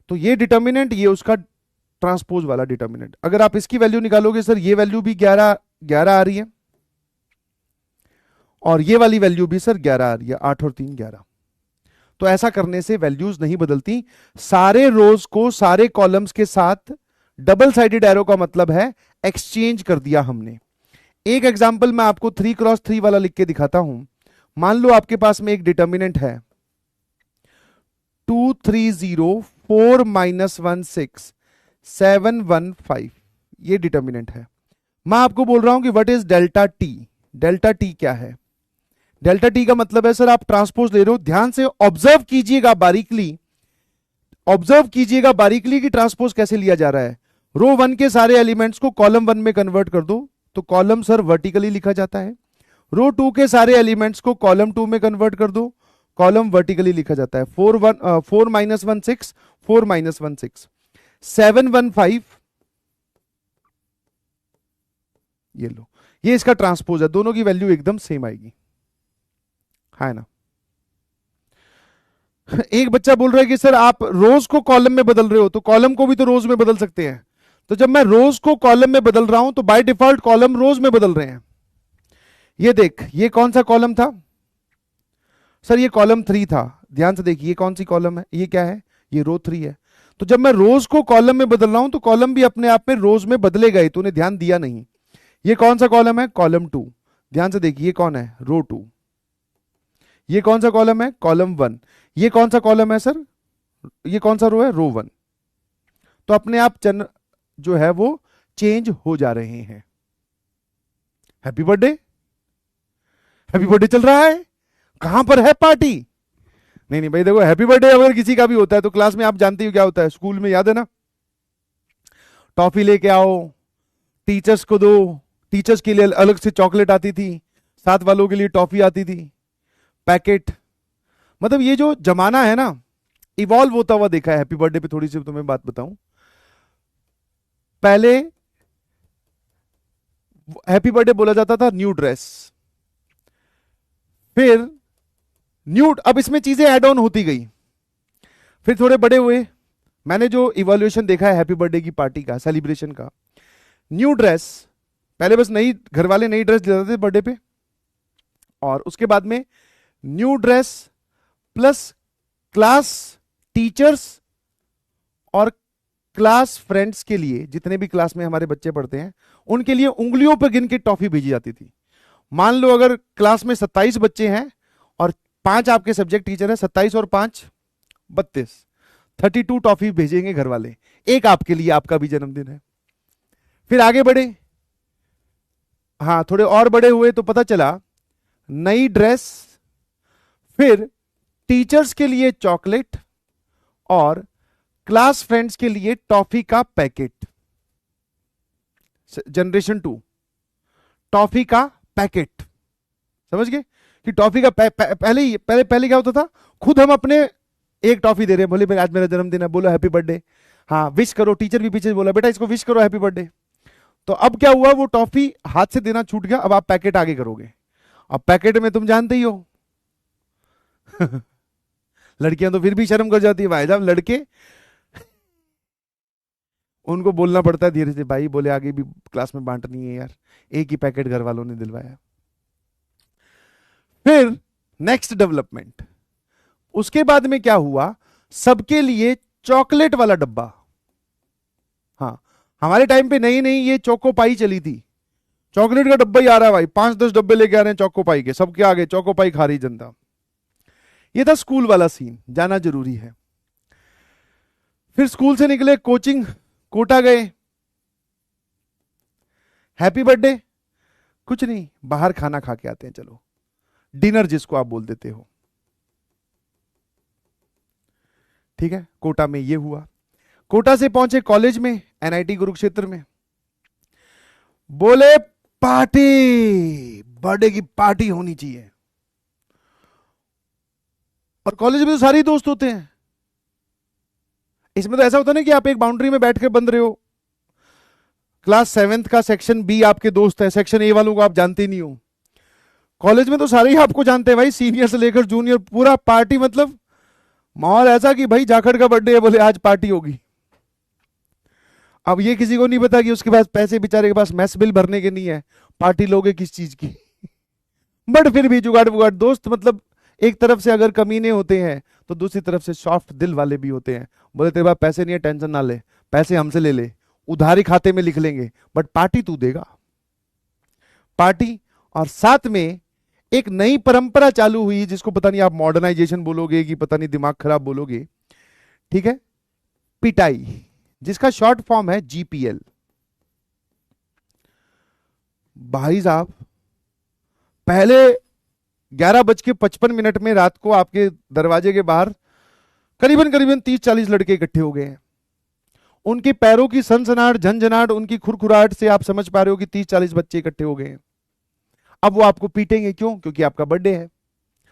तो ये डिटर्मिनेंट, ये उसका ट्रांसपोज वाला डिटर्मिनेंट। अगर आप इसकी वैल्यू निकालोगे सर, ये वैल्यू भी 11 आ रही है, और ये वाली वैल्यू भी सर 11 आ रही है, 8 और 3 11। तो ऐसा करने से वैल्यूज नहीं बदलती, सारे रोज को सारे कॉलम्स के साथ डबल साइडेड एरो का मतलब है एक्सचेंज कर दिया हमने। एक एग्जांपल मैं आपको 3x3 वाला लिख के दिखाता हूं। मान लो आपके पास में एक डिटर्मिनेंट है 2 3 0 4 -1 6 7 1 5, ये डिटर्मिनेंट है। मैं आपको बोल रहा हूं कि what is delta T. Delta T क्या है? डेल्टा टी का मतलब है सर, आप ट्रांसपोज ले रहे हो। ध्यान से ऑब्जर्व कीजिएगा बारीकली, ऑब्जर्व कीजिएगा बारीकली कि ट्रांसपोज कैसे लिया जा रहा है। रो 1 के सारे एलिमेंट्स को कॉलम 1 में कन्वर्ट कर दो, तो कॉलम सर वर्टिकली लिखा जाता है। रो 2 के सारे एलिमेंट्स को कॉलम 2 में कन्वर्ट कर दो, कॉलम वर्टिकली लिखा जाता है। 4 -1 6, 4 -1 6, 7 1 5, ये लो, ये इसका ट्रांसपोज है। दोनों की वैल्यू एकदम सेम आएगी, है ना। एक बच्चा बोल रहा है कि सर आप रोज को कॉलम में बदल रहे हो, तो कॉलम को भी तो रोज में बदल सकते हैं। तो जब मैं रोज को कॉलम में बदल रहा हूं तो बाय डिफॉल्ट कॉलम रोज में बदल रहे हैं। ये देख, ये कौन सा कॉलम था सर? ये कॉलम 3 था। ध्यान से देखिए, ये कौन सी कॉलम है, ये क्या है? ये रो 3 है। तो जब मैं रोज को कॉलम में बदल रहा हूं तो कॉलम भी अपने आप में रोज में बदले गए, तूने ध्यान दिया नहीं। ये कौन सा कॉलम है? कॉलम 2। ध्यान से देखिए, ये कौन है? रो 2। ये कौन सा कॉलम है? कॉलम 1। ये कौन सा कॉलम है सर? ये कौन सा रो है? रो 1। तो अपने आप जो है वो चेंज हो जा रहे हैं। हैप्पी बर्थडे, हैप्पी बर्थडे चल रहा है। कहां पर है पार्टी? नहीं नहीं भाई देखो, हैप्पी बर्थडे अगर किसी का भी होता है तो क्लास में आप जानते हो क्या होता है, स्कूल में याद है ना, टॉफी लेके आओ, टीचर्स को दो, टीचर्स के लिए अलग से चॉकलेट आती थी, साथ वालों के लिए टॉफी आती थी, पैकेट। मतलब ये जो जमाना है ना, इवॉल्व होता हुआ देखा है। हैप्पी बर्थडे पे थोड़ी सी तुम्हें बात बताऊं, पहले हैप्पी बर्थडे बोला जाता था न्यू ड्रेस, फिर न्यू, अब इसमें चीजें ऐड ऑन होती गई, फिर थोड़े बड़े हुए, मैंने जो इवोल्यूशन देखा है हैप्पी बर्थडे की पार्टी का, सेलिब्रेशन का, न्यू ड्रेस, पहले बस नई, घर वाले नई ड्रेस देते थे बर्थडे पे, और उसके बाद में new dress plus class teachers और क्लास फ्रेंड्स के लिए, जितने भी क्लास में हमारे बच्चे पढ़ते हैं उनके लिए उंगलियों पर गिन के टॉफी भेजी जाती थी। मान लो अगर क्लास में 27 बच्चे हैं और 5 आपके सब्जेक्ट टीचर है, 27 और 5 32, 32 टॉफी भेजेंगे घर वाले, एक आपके लिए, आपका भी जन्मदिन है। फिर आगे बढ़े, हाँ थोड़े और बड़े हुए तो पता चला नई ड्रेस, फिर टीचर्स के लिए चॉकलेट और क्लास फ्रेंड्स के लिए टॉफी का पैकेट। जनरेशन 2, टॉफी का पैकेट, समझ गए कि टॉफी का पहले क्या होता था, खुद हम अपने एक टॉफी दे रहे हैं, बोले भाई आज मेरा जन्मदिन है, बोलो हैप्पी बर्थडे, हाँ विश करो, टीचर भी पीछे बोला बेटा इसको विश करो हैप्पी बर्थडे। तो अब क्या हुआ, वो टॉफी हाथ से देना छूट गया, अब आप पैकेट आगे करोगे। अब पैकेट में तुम जानते ही हो लड़कियां तो फिर भी शर्म कर जाती है भाई साहब, लड़के उनको बोलना पड़ता है धीरे से, भाई बोले आगे भी क्लास में बांटनी है यार, एक ही पैकेट घर वालों ने दिलवाया। फिर नेक्स्ट डेवलपमेंट, उसके बाद में क्या हुआ, सबके लिए चॉकलेट वाला डब्बा। हाँ हमारे टाइम पे नई नई ये चोको पाई चली थी, चॉकलेट का डब्बा ही आ रहा है भाई, 5-10 डब्बे लेके आ रहे हैं चोको पाई के, सबके आगे चोको पाई खा रही जनता। ये था स्कूल वाला सीन, जाना जरूरी है। फिर स्कूल से निकले, कोचिंग कोटा गए, हैप्पी बर्थडे, कुछ नहीं बाहर खाना खा के आते हैं, चलो डिनर जिसको आप बोल देते हो, ठीक है। कोटा में ये हुआ, कोटा से पहुंचे कॉलेज में, एनआईटी कुरुक्षेत्र में, बोले पार्टी, बर्थडे की पार्टी होनी चाहिए। और कॉलेज में तो सारे दोस्त होते हैं, इसमें तो ऐसा होता है ना कि आप एक बाउंड्री में बैठ के बंद रहे हो, क्लास 7th का सेक्शन बी आपके दोस्त है, सेक्शन ए वालों को आप जानते ही नहीं हो। कॉलेज में तो सारे ही आपको जानते हैं भाई, सीनियर से लेकर जूनियर, पूरा पार्टी, मतलब माहौल ऐसा कि भाई जाखड़ का बर्थडे है, बोले आज पार्टी होगी। अब ये किसी को नहीं पता कि उसके पास पैसे, बेचारे के पास मैस बिल भरने के नहीं है, पार्टी लोगे किस चीज की बट फिर भी जुगाड़ बुगाड़, दोस्त मतलब एक तरफ से अगर कमीने होते हैं तो दूसरी तरफ से सॉफ्ट दिल वाले भी होते हैं, बोले तेरे पास पैसे नहीं है, टेंशन ना ले, पैसे हमसे ले ले, उधारी खाते में लिख लेंगे, बट पार्टी तू देगा। पार्टी, और साथ में एक नई परंपरा चालू हुई, जिसको पता नहीं आप मॉडर्नाइजेशन बोलोगे कि पता नहीं दिमाग खराब बोलोगे, ठीक है, पिटाई, जिसका शॉर्ट फॉर्म है जीपीएल। भाई साहब पहले 11:55 में रात को आपके दरवाजे के बाहर करीबन करीबन 30-40 लड़के इकट्ठे हो गए हैं, उनके पैरों की सनसनाहट, झंझनाहट, उनकी खुरखुराहट से आप समझ पा रहे हो कि 30-40 बच्चे इकट्ठे हो गए हैं। अब वो आपको पीटेंगे, क्यों? क्योंकि आपका बर्थडे है,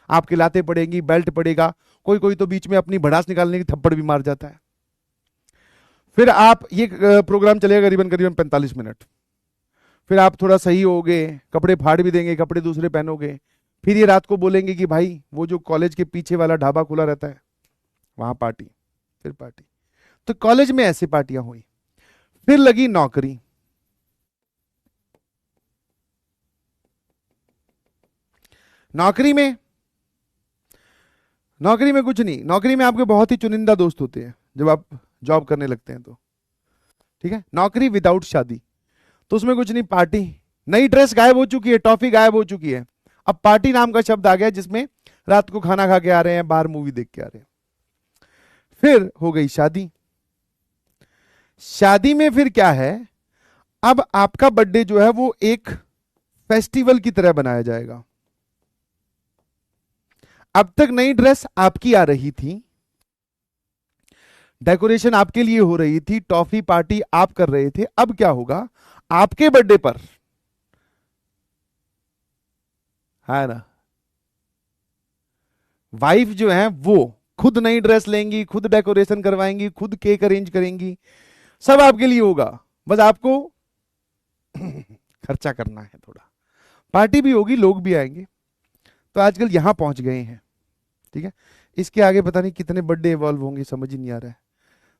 आपके लाते पड़ेंगी, बेल्ट पड़ेगा, कोई कोई तो बीच में अपनी भड़ास निकालने की थप्पड़ भी मार जाता है। फिर आप ये प्रोग्राम चलेगा करीबन करीबन 45 मिनट, फिर आप थोड़ा सही होगे, कपड़े फाड़ भी देंगे, कपड़े दूसरे पहनोगे, फिर ये रात को बोलेंगे कि भाई वो जो कॉलेज के पीछे वाला ढाबा खुला रहता है वहां पार्टी, फिर पार्टी। तो कॉलेज में ऐसी पार्टियां हुई। फिर लगी नौकरी, नौकरी में कुछ नहीं, नौकरी में आपके बहुत ही चुनिंदा दोस्त होते हैं जब आप जॉब करने लगते हैं तो, ठीक है। नौकरी विदाउट शादी, तो उसमें कुछ नहीं, पार्टी, नई ड्रेस गायब हो चुकी है, टॉफी गायब हो चुकी है, अब पार्टी नाम का शब्द आ गया, जिसमें रात को खाना खा के आ रहे हैं, बाहर मूवी देख के आ रहे हैं। फिर हो गई शादी, शादी में फिर क्या है, अब आपका बर्थडे जो है वो एक फेस्टिवल की तरह बनाया जाएगा। अब तक नई ड्रेस आपकी आ रही थी, डेकोरेशन आपके लिए हो रही थी, टॉफी पार्टी आप कर रहे थे। अब क्या होगा, आपके बर्थडे पर, है ना, वाइफ जो है वो खुद नई ड्रेस लेंगी, खुद डेकोरेशन करवाएंगी, खुद केक अरेंज करेंगी, सब आपके लिए होगा। बस आपको खर्चा करना है थोड़ा, पार्टी भी होगी, लोग भी आएंगे। तो आजकल यहां पहुंच गए हैं, ठीक है। इसके आगे पता नहीं कितने बर्थडे इवॉल्व होंगे, समझ ही नहीं आ रहा है।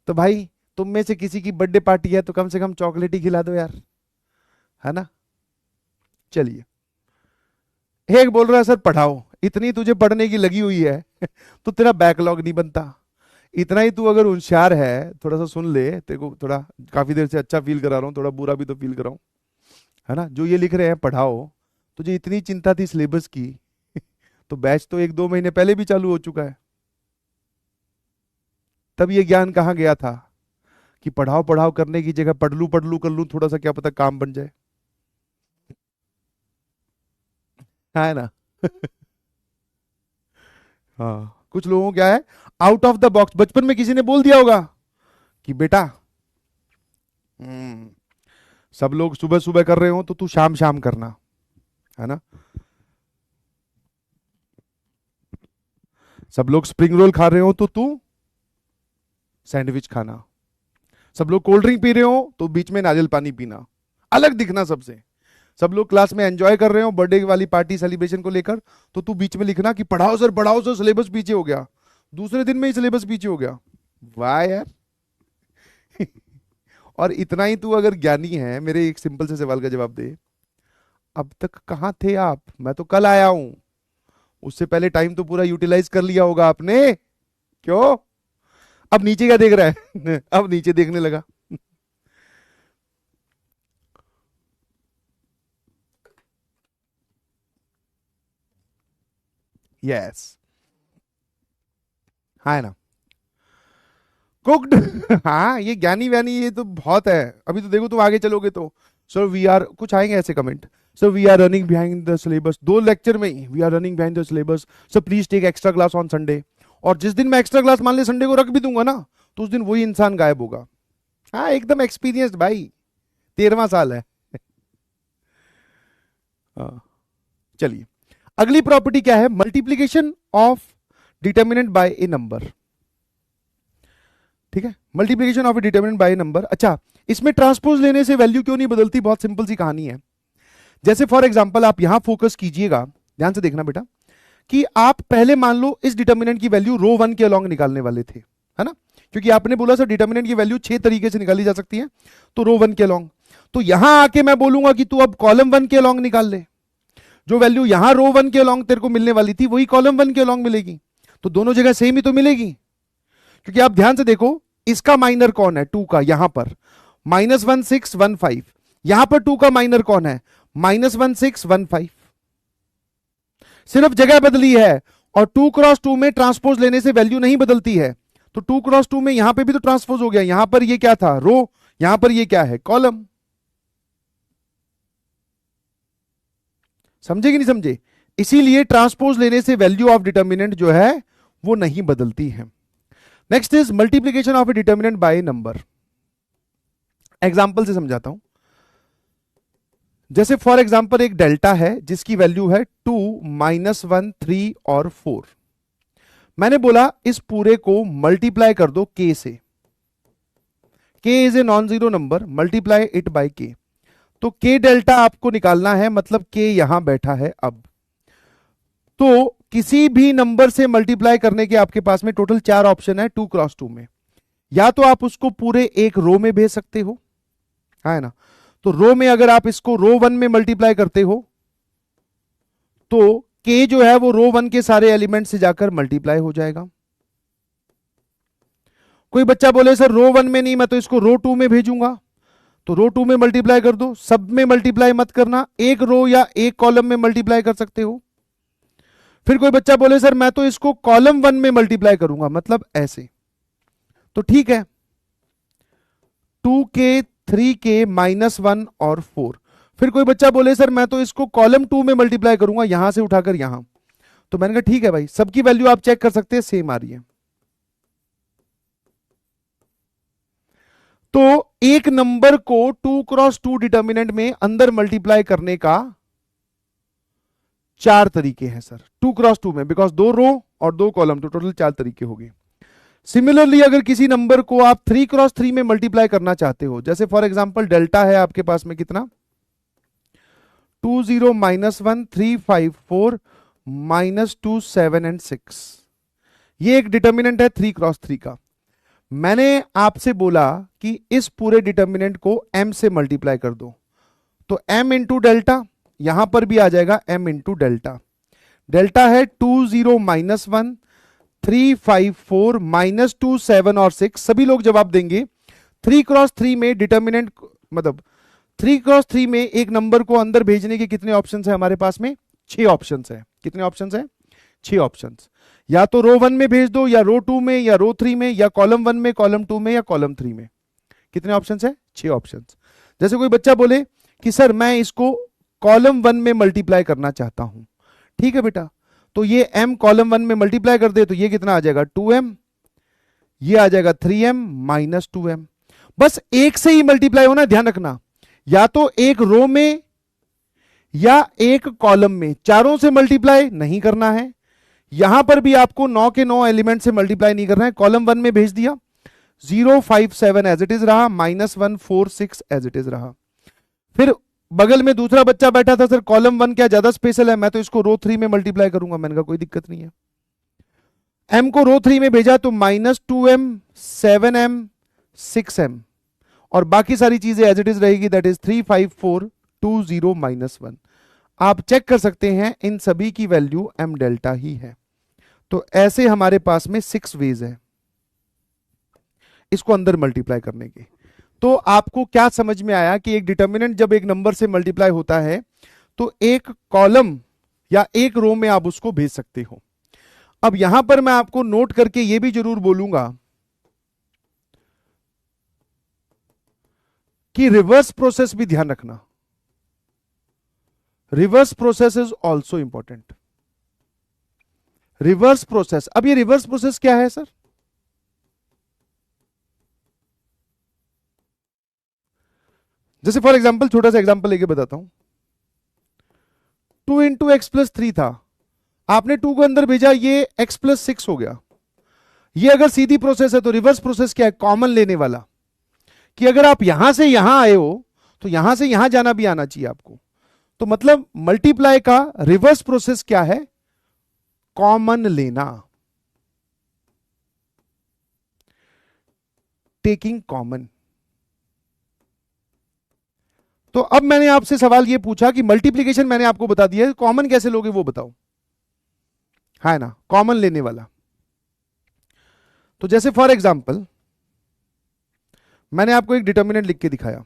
तो भाई तुम में से किसी की बर्थडे पार्टी है तो कम से कम चॉकलेट ही खिला दो यार, है ना। चलिए, एक बोल रहा है सर पढ़ाओ, इतनी तुझे पढ़ने की लगी हुई है तो तेरा बैकलॉग नहीं बनता। इतना ही तू अगर होशियार है, थोड़ा सा सुन ले, तेरे को थोड़ा काफी देर से अच्छा फील करा रहा हूँ, थोड़ा बुरा भी तो फील कर रहा हूँ, है ना। जो ये लिख रहे हैं पढ़ाओ, तुझे इतनी चिंता थी सिलेबस की तो बैच तो 1-2 महीने पहले भी चालू हो चुका है। तब ये ज्ञान कहाँ गया था कि पढ़ाओ पढ़ाओ करने की जगह पढ़ लूं कर लूं, थोड़ा सा क्या पता काम बन जाए, है ना हाँ, कुछ लोगों को क्या है, आउट ऑफ द बॉक्स। बचपन में किसी ने बोल दिया होगा कि बेटा, हम्म, सब लोग सुबह सुबह कर रहे हो तो तू शाम शाम करना, है ना। सब लोग स्प्रिंग रोल खा रहे हो तो तू सैंडविच खाना, सब लोग कोल्ड ड्रिंक पी रहे हो तो बीच में नारियल पानी पीना, अलग दिखना सबसे। सब लोग क्लास में एंजॉय कर रहे हो बर्थडे वाली पार्टी सेलिब्रेशन को लेकर, तो तू बीच में लिखना कि पढ़ाओ सर सिलेबस पीछे हो गया, दूसरे दिन में ही सिलेबस पीछे हो गया। वाह यार और इतना ही तू अगर ज्ञानी है, मेरे एक सिंपल से सवाल का जवाब दे, अब तक कहां थे आप? मैं तो कल आया हूं, उससे पहले टाइम तो पूरा यूटिलाइज कर लिया होगा आपने। क्यों अब नीचे क्या देख रहा है अब नीचे देखने लगा यस, हाँ ना, कुक्ड हाँ, ये ज्ञानी व्यानी ये तो बहुत है। अभी तो देखो तुम आगे चलोगे तो, सर वी आर, कुछ आएंगे ऐसे comment, sir we are running behind the syllabus, 2 lecture में ही we are running behind the syllabus, sir please take extra class on Sunday. और जिस दिन मैं एक्स्ट्रा क्लास मान ले संडे को रख भी दूंगा ना, तो उस दिन वही इंसान गायब होगा। हाँ एकदम एक्सपीरियंस्ड भाई, 13वां साल है हाँ, चलिए अगली प्रॉपर्टी क्या है, multiplication of determinant by a number. ठीक है, multiplication of a determinant by a number. अच्छा, इसमें ट्रांसपोज लेने से वैल्यू क्यों नहीं बदलती? बहुत सिंपल सी कहानी है। जैसे फॉर एग्जांपल आप यहां फोकस कीजिएगा, ध्यान से देखना बेटा, कि आप पहले मान लो इस डिटर्मिनेंट की वैल्यू रो 1 के अलोंग निकालने वाले थे, है ना, क्योंकि आपने बोला सर डिटर्मिनेंट की वैल्यू 6 तरीके से निकाली जा सकती है, तो रो 1 के अलोंग। तो यहां आके मैं बोलूंगा कि तू अब कॉलम 1 के अलोंग निकाल ले, जो वैल्यू यहां रो 1 के अलोंग तेरे को मिलने वाली थी वही कॉलम 1 के अलोंग मिलेगी, तो दोनों जगह सेम ही तो मिलेगी। क्योंकि आप ध्यान से देखो, इसका माइनर कौन है? 2 का, यहां पर -1615, यहां पर 2 का माइनर कौन है? -1615, सिर्फ जगह बदली है। और 2 क्रॉस 2 में ट्रांसपोज लेने से वैल्यू नहीं बदलती है, तो 2 क्रॉस 2 में यहां पे भी तो ट्रांसपोज हो गया, यहां पर ये क्या था? रो, यहां पर ये क्या है? कॉलम। समझे कि नहीं समझे? इसीलिए ट्रांसपोज लेने से वैल्यू ऑफ डिटर्मिनेंट जो है वो नहीं बदलती है। Next is multiplication of a determinant by number. Example से समझाता हूं। जैसे फॉर एग्जांपल एक डेल्टा है जिसकी वैल्यू है 2, -1, 3 और 4। मैंने बोला इस पूरे को मल्टीप्लाई कर दो k से, k is a non zero number, multiply it by k। तो k डेल्टा आपको निकालना है, मतलब k यहां बैठा है। अब तो किसी भी नंबर से मल्टीप्लाई करने के आपके पास में टोटल 4 ऑप्शन है 2 क्रॉस 2 में। या तो आप उसको पूरे एक रो में भेज सकते हो, है ना, तो रो में अगर आप इसको रो 1 में मल्टीप्लाई करते हो तो k जो है वो रो 1 के सारे एलिमेंट से जाकर मल्टीप्लाई हो जाएगा। कोई बच्चा बोले सर रो 1 में नहीं, मैं तो इसको रो 2 में भेजूंगा, तो रो 2 में मल्टीप्लाई कर दो, सब में मल्टीप्लाई मत करना, एक रो या एक कॉलम में मल्टीप्लाई कर सकते हो। फिर कोई बच्चा बोले सर मैं तो इसको कॉलम 1 में मल्टीप्लाई करूंगा, मतलब ऐसे, तो ठीक है, 2k, 3k, -1 और 4। फिर कोई बच्चा बोले सर मैं तो इसको कॉलम 2 में मल्टीप्लाई करूंगा, यहां से उठाकर यहां, तो मैंने कहा ठीक है भाई, सबकी वैल्यू आप चेक कर सकते हैं, सेम आ रही है। तो एक नंबर को 2x2 डिटर्मिनेंट में अंदर मल्टीप्लाई करने का 4 तरीके हैं सर 2x2 में, बिकॉज 2 रो और 2 कॉलम, तो टोटल 4 तरीके हो गए। सिमिलरली अगर किसी नंबर को आप 3x3 में मल्टीप्लाई करना चाहते हो, जैसे फॉर एग्जांपल डेल्टा है आपके पास में कितना 2 0 -1 3 5 4 -2 7 एंड 6, ये एक डिटर्मिनेंट है 3x3 का। मैंने आपसे बोला कि इस पूरे डिटर्मिनेंट को m से मल्टीप्लाई कर दो, तो m इंटू डेल्टा, यहां पर भी आ जाएगा m इंटू डेल्टा। डेल्टा है 2 0 -1 3 5 4 -2 7 और 6, सभी लोग जवाब देंगे। 3x3 में डिटर्मिनेंट मतलब 3x3 में एक नंबर को अंदर भेजने के कितने ऑप्शन है हमारे पास में? 6 ऑप्शन है। कितने ऑप्शन है? 6 ऑप्शन। या तो रो 1 में भेज दो, या रो 2 में, या रो 3 में, या कॉलम 1 में, कॉलम 2 में, या कॉलम 3 में। कितने ऑप्शन है? 6 ऑप्शन। जैसे कोई बच्चा बोले कि सर मैं इसको कॉलम 1 में मल्टीप्लाई करना चाहता हूं, ठीक है बेटा, तो ये m कॉलम 1 में मल्टीप्लाई कर दे तो ये कितना आ जाएगा 2m, ये आ जाएगा 3m माइनस 2m। बस एक से ही मल्टीप्लाई होना, ध्यान रखना, या तो एक रो में या एक कॉलम में, चारों से मल्टीप्लाई नहीं करना है। यहां पर भी आपको 9 के 9 एलिमेंट से मल्टीप्लाई नहीं करना है। कॉलम 1 में भेज दिया, 0 5 7 एज इट इज रहा, -1 4 6 एज इट इज रहा। फिर बगल में दूसरा बच्चा बैठा था, सर कॉलम 1 क्या ज्यादा स्पेशल है, मैं तो इसको रो 3 में मल्टीप्लाई करूंगा। मैंने कहा कोई दिक्कत नहीं है। m को रो 3 में भेजा तो -2m 7m 6m, और बाकी सारी चीजें एज इट इज रहेगी, दैट इज 3 5 4 2 0 -1। आप चेक कर सकते हैं इन सभी की वैल्यू m डेल्टा ही है। तो ऐसे हमारे पास में 6 वेज है इसको अंदर मल्टीप्लाई करने के। तो आपको क्या समझ में आया कि एक डिटर्मिनेंट जब एक नंबर से मल्टीप्लाई होता है तो एक कॉलम या एक रो में आप उसको भेज सकते हो। अब यहां पर मैं आपको नोट करके यह भी जरूर बोलूंगा कि रिवर्स प्रोसेस भी ध्यान रखना। Reverse process is also important. Reverse process, अब ये रिवर्स प्रोसेस क्या है सर? जैसे फॉर एग्जांपल, छोटा सा एग्जांपल लेके बताता हूं। 2 इंटू एक्स प्लस 3 था, आपने 2 को अंदर भेजा, ये x प्लस 6 हो गया। ये अगर सीधी प्रोसेस है तो रिवर्स प्रोसेस क्या है? कॉमन लेने वाला, कि अगर आप यहां से यहां आए हो तो यहां से यहां जाना भी आना चाहिए आपको। तो मतलब मल्टीप्लाई का रिवर्स प्रोसेस क्या है? कॉमन लेना, टेकिंग कॉमन। तो अब मैंने आपसे सवाल यह पूछा कि मल्टीप्लीकेशन मैंने आपको बता दिया है, कॉमन कैसे लोगे वो बताओ, है ना, कॉमन लेने वाला। तो जैसे फॉर एग्जांपल मैंने आपको एक डिटर्मिनेंट लिख के दिखाया,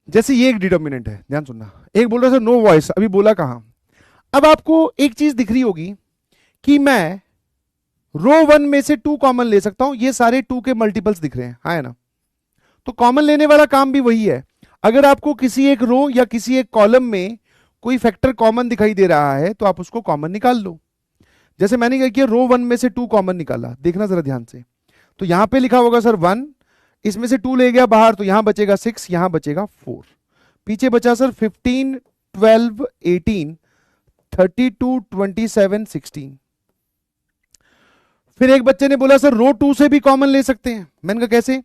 जैसे ये एक डिटर्मिनेंट है, ध्यान सुनना। एक बोल रहा सर नो वॉइस, अभी बोला कहां? अब आपको एक चीज दिख रही होगी कि मैं रो 1 में से 2 कॉमन ले सकता हूं, ये सारे 2 के मल्टीपल्स दिख रहे हैं, है ना। तो कॉमन लेने वाला काम भी वही है। अगर आपको किसी एक रो या किसी एक कॉलम में कोई फैक्टर कॉमन दिखाई दे रहा है तो आप उसको कॉमन निकाल लो। जैसे मैंने क्या किया, रो 1 में से 2 कॉमन निकाला, देखना जरा ध्यान से। तो यहां पे लिखा होगा सर 1, इसमें से 2 ले गया बाहर, तो यहां बचेगा 6, यहां बचेगा 4, पीछे बचा सर 15 12 18 32 27 16। फिर एक बच्चे ने बोला सर रो 2 से भी कॉमन ले सकते हैं। मैंने कहा कैसे?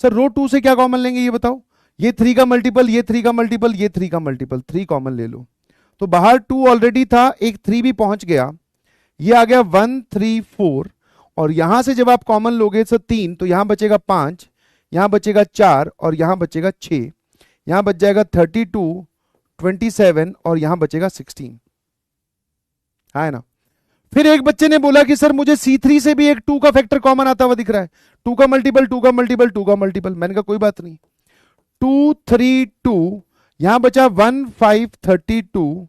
सर रो 2 से क्या कॉमन लेंगे ये बताओ? ये 3 का मल्टीपल, ये 3 का मल्टीपल, ये 3 का मल्टीपल, 3 कॉमन ले लो। तो बाहर 2 ऑलरेडी था, एक 3 भी पहुंच गया, ये आ गया 1 3 4, और यहां से जब आप कॉमन लोगे तो 3, तो यहां बचेगा 5, यहां बचेगा 4 और यहां बचेगा 6, यहां बच जाएगा 32 27 और यहां बचेगा 16, है ना। फिर एक बच्चे ने बोला कि सर मुझे C3 से भी एक 2 का फैक्टर कॉमन आता हुआ दिख रहा है, 2 का मल्टीपल 2 का मल्टीपल 2 का मल्टीपल। मैंने कहा कोई बात नहीं, 2 3 2, यहां बचा 1 5 32,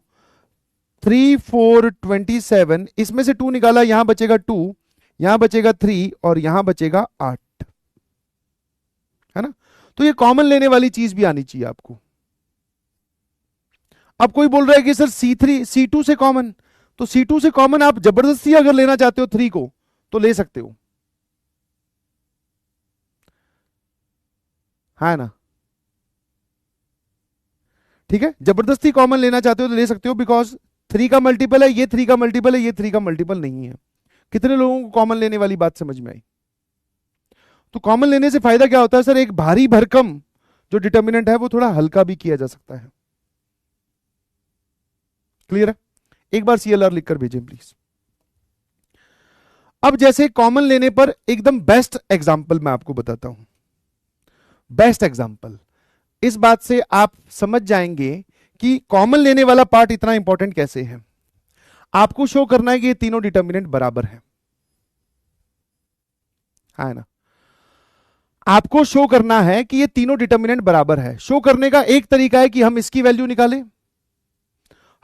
3 4 27, इसमें से 2 निकाला, यहां बचेगा 2, यहां बचेगा 3 और यहां बचेगा 8, है ना। तो ये कॉमन लेने वाली चीज भी आनी चाहिए आपको। अब कोई बोल रहा है कि सर C3 C2 से कॉमन, तो C2 से कॉमन आप जबरदस्ती अगर लेना चाहते हो 3 को तो ले सकते हो, है ना। ठीक है, जबरदस्ती कॉमन लेना चाहते हो तो ले सकते हो, बिकॉज 3 का मल्टीपल है, ये 3 का मल्टीपल है, ये 3 का मल्टीपल नहीं है। कितने लोगों को कॉमन लेने वाली बात समझ में आई? तो कॉमन लेने से फायदा क्या होता है सर, एक भारी भरकम जो डिटर्मिनेंट है वो थोड़ा हल्का भी किया जा सकता है। क्लियर है? एक बार CLR लिखकर भेजें प्लीज। अब जैसे कॉमन लेने पर एकदम बेस्ट एग्जांपल मैं आपको बताता हूं, बेस्ट एग्जांपल। इस बात से आप समझ जाएंगे कि कॉमन लेने वाला पार्ट इतना इंपॉर्टेंट कैसे है। आपको शो करना है कि ये तीनों डिटर्मिनेंट बराबर है ना। आपको शो करना है कि ये तीनों डिटर्मिनेंट बराबर है। शो करने का एक तरीका है कि हम इसकी वैल्यू निकालें,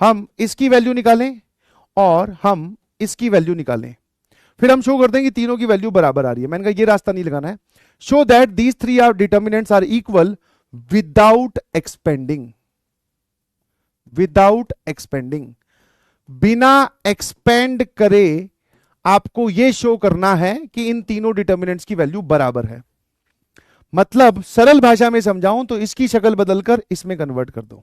हम इसकी वैल्यू निकालें और हम इसकी वैल्यू निकालें, फिर हम शो करते हैं कि तीनों की वैल्यू बराबर आ रही है। मैंने कहा ये रास्ता नहीं लगाना है। Show that these three are determinants are equal without expanding, without expanding, बिना एक्सपेंड करे आपको यह शो करना है कि इन तीनों डिटर्मिनेंट्स की वैल्यू बराबर है। मतलब सरल भाषा में समझाऊं तो इसकी शक्ल बदलकर इसमें कन्वर्ट कर दो,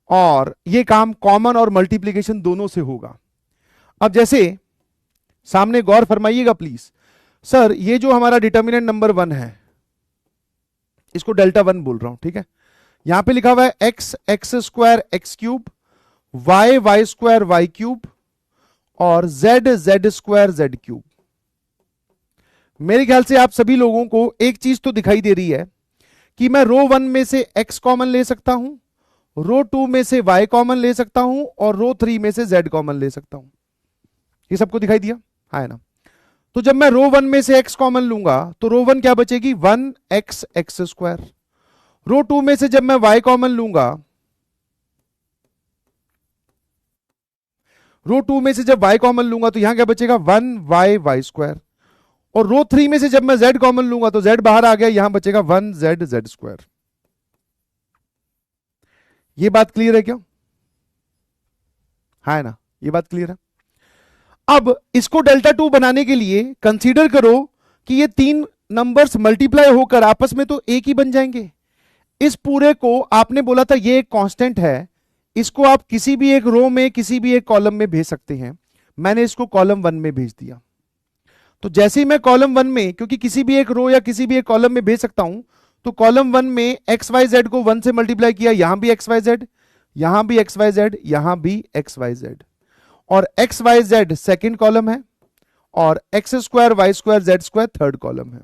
और यह काम कॉमन और मल्टीप्लीकेशन दोनों से होगा। अब जैसे सामने गौर फरमाइएगा प्लीज। सर ये जो हमारा डिटर्मिनेंट नंबर 1 है, इसको डेल्टा 1 बोल रहा हूं, ठीक है। यहां पे लिखा हुआ है x x square x cube, y y square y cube और z z square z cube. मेरे ख्याल से आप सभी लोगों को एक चीज तो दिखाई दे रही है कि मैं रो 1 में से x कॉमन ले सकता हूं, रो 2 में से y कॉमन ले सकता हूं और रो 3 में से z कॉमन ले सकता हूं। ये सबको दिखाई दिया है ना। तो जब मैं रो 1 में से x कॉमन लूंगा तो रो 1 क्या बचेगी, 1x x स्क्वायर। रो 2 में से जब मैं y कॉमन लूंगा, रो 2 में से जब y कॉमन लूंगा तो यहां क्या बचेगा, 1y y स्क्वायर। और रो 3 में से जब मैं z कॉमन लूंगा तो z बाहर आ गया, यहां बचेगा 1z z स्क्वायर। ये बात क्लियर है क्या? है ना, ये बात क्लियर है। अब इसको डेल्टा 2 बनाने के लिए कंसीडर करो कि ये तीन नंबर्स मल्टीप्लाई होकर आपस में तो एक ही बन जाएंगे। इस पूरे को आपने बोला था ये एक कांस्टेंट है, इसको आप किसी भी एक रो में किसी भी एक कॉलम में भेज सकते हैं। मैंने इसको कॉलम 1 में भेज दिया। तो जैसे ही मैं कॉलम 1 में, क्योंकि किसी भी एक रो या किसी भी एक कॉलम में भेज सकता हूं, तो कॉलम 1 में एक्स वाई जेड को 1 से मल्टीप्लाई किया, यहां भी एक्स वाई जेड, यहां भी एक्स वाई जेड, यहां भी एक्स वाई जेड, और X Y Z second column है और X square Y square Z square third column है।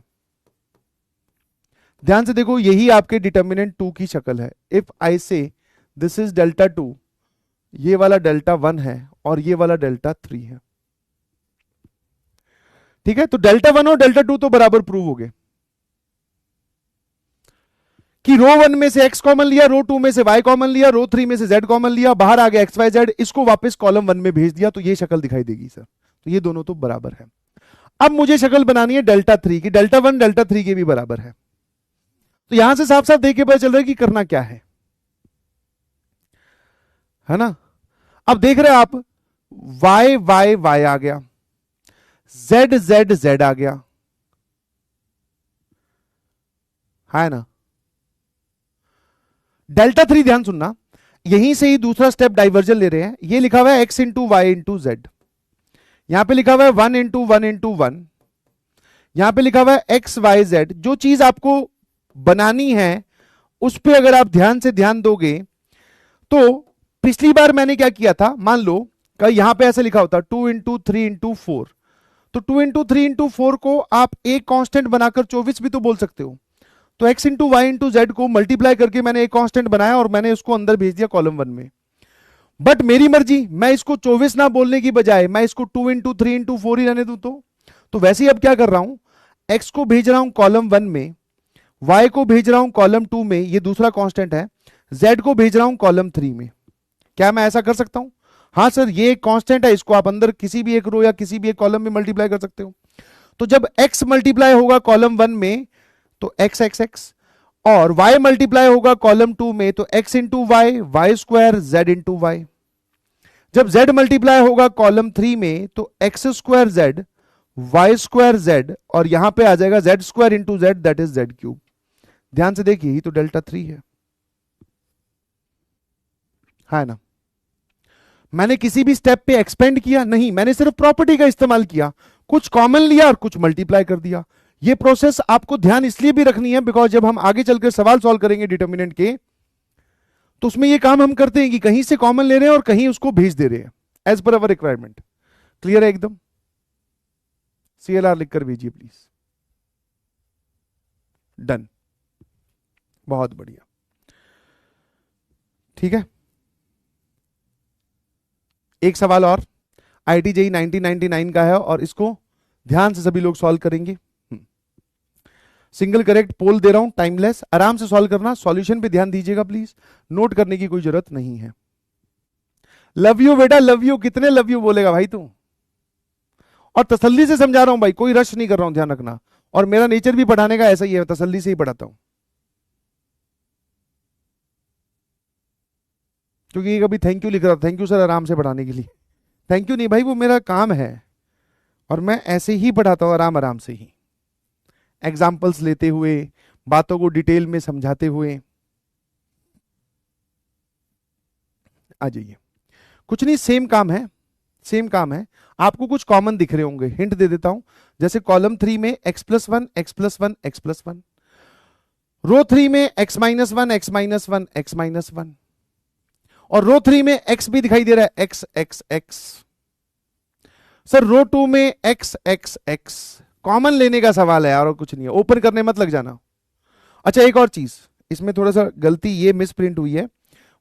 ध्यान से देखो, यही आपके डिटर्मिनेंट 2 की शक्ल है। इफ आई से दिस इज डेल्टा 2, ये वाला डेल्टा 1 है और ये वाला डेल्टा 3 है। ठीक है, तो डेल्टा 1 और डेल्टा 2 तो बराबर प्रूव हो गए कि रो 1 में से x कॉमन लिया, रो 2 में से y कॉमन लिया, रो 3 में से z कॉमन लिया, बाहर आ गया एक्स वाई जेड, इसको वापस कॉलम 1 में भेज दिया, तो ये शक्ल दिखाई देगी सर। तो ये दोनों तो बराबर है। अब मुझे शक्ल बनानी है डेल्टा 3 की, डेल्टा 1 डेल्टा 3 के भी बराबर है। तो यहां से साफ साफ देख के पता चल रहा है कि करना क्या है ना। अब देख रहे हैं आप, y y y आ गया, z z z आ गया, है ना। डेल्टा 3 ध्यान सुनना, यहीं से ही दूसरा स्टेप डाइवर्जन ले रहे हैं। ये लिखा हुआ है x into Y into Z, यहां पे लिखा हुआ है 1 इंटू 1 इंटू 1, यहां पे लिखा हुआ है एक्स वाई जेड। जो चीज आपको बनानी है उस पर अगर आप ध्यान से ध्यान दोगे तो पिछली बार मैंने क्या किया था, मान लो यहां पे ऐसे लिखा होता 2 × 3 × 4, तो 2 × 3 × 4 को आप एक कांस्टेंट बनाकर 24 भी तो बोल सकते हो। तो x × y × z को मल्टीप्लाई करके मैंने एक कांस्टेंट बनाया और मैंने उसको अंदर भेज दिया कॉलम 1 में। बट मेरी मर्जी, मैं इसको 24 ना बोलने की बजाय मैं इसको 2 × 3 × 4 ही रहने दूं तो वैसे ही अब क्या कर रहा हूं, x को भेज रहा हूं कॉलम 1 में, y को भेज रहा हूं कॉलम 2 में, ये दूसरा कांस्टेंट है, z को भेज रहा हूं कॉलम 3 में। क्या मैं ऐसा कर सकता हूं? हाँ सर, ये एक कांस्टेंट है, इसको आप अंदर किसी भी एक रो या किसी भी एक कॉलम में मल्टीप्लाई कर सकते हो। तो जब x मल्टीप्लाई होगा कॉलम 1 में तो x x x, और y मल्टीप्लाई होगा कॉलम 2 में तो x × y, y square z × y। जब z मल्टीप्लाई होगा कॉलम 3 में तो x square z, y square z, और यहां पे आ जाएगा z square × z, that is z cube. ध्यान से देखिए, ये तो डेल्टा 3 है ना। मैंने किसी भी स्टेप पे एक्सपेंड किया नहीं, मैंने सिर्फ प्रॉपर्टी का इस्तेमाल किया, कुछ कॉमन लिया और कुछ मल्टीप्लाई कर दिया। ये प्रोसेस आपको ध्यान इसलिए भी रखनी है बिकॉज जब हम आगे चलकर सवाल सॉल्व करेंगे डिटर्मिनेंट के, तो उसमें ये काम हम करते हैं कि कहीं से कॉमन ले रहे हैं और कहीं उसको भेज दे रहे हैं एज पर अवर रिक्वायरमेंट। क्लियर है एकदम? CLR लिखकर भेजिए प्लीज। डन, बहुत बढ़िया, ठीक है। एक सवाल और, IIT JEE 1999 का है और इसको ध्यान से सभी लोग सॉल्व करेंगे। सिंगल करेक्ट पोल दे रहा हूं, टाइमलेस, आराम से सॉल्व करना, सॉल्यूशन पे ध्यान दीजिएगा प्लीज, नोट करने की कोई जरूरत नहीं है। लव यू बेटा, लव यू, कितने लव यू बोलेगा भाई तू? और तसल्ली से समझा रहा हूं भाई, कोई रश नहीं कर रहा हूं, ध्यान रखना। और मेरा नेचर भी पढ़ाने का ऐसा ही है, तसल्ली से ही पढ़ाता हूं, क्योंकि कभी थैंक यू लिख रहा था, थैंक यू सर आराम से पढ़ाने के लिए। थैंक यू नहीं भाई, वो मेरा काम है और मैं ऐसे ही पढ़ाता हूं, आराम आराम से ही, एग्जाम्पल्स लेते हुए, बातों को डिटेल में समझाते हुए। आ जाइए, कुछ नहीं, सेम काम है, सेम काम है। आपको कुछ कॉमन दिख रहे होंगे, हिंट दे देता हूं, जैसे कॉलम 3 में x+1 x+1 x+1, रो 3 में x-1 x-1 x-1, और रो 3 में x भी दिखाई दे रहा है, x x x। सर रो 2 में x x x, कॉमन लेने का सवाल है और कुछ नहीं है, ओपन करने मत लग जाना। अच्छा एक और चीज, इसमें थोड़ा सा गलती ये मिस प्रिंट हुई है,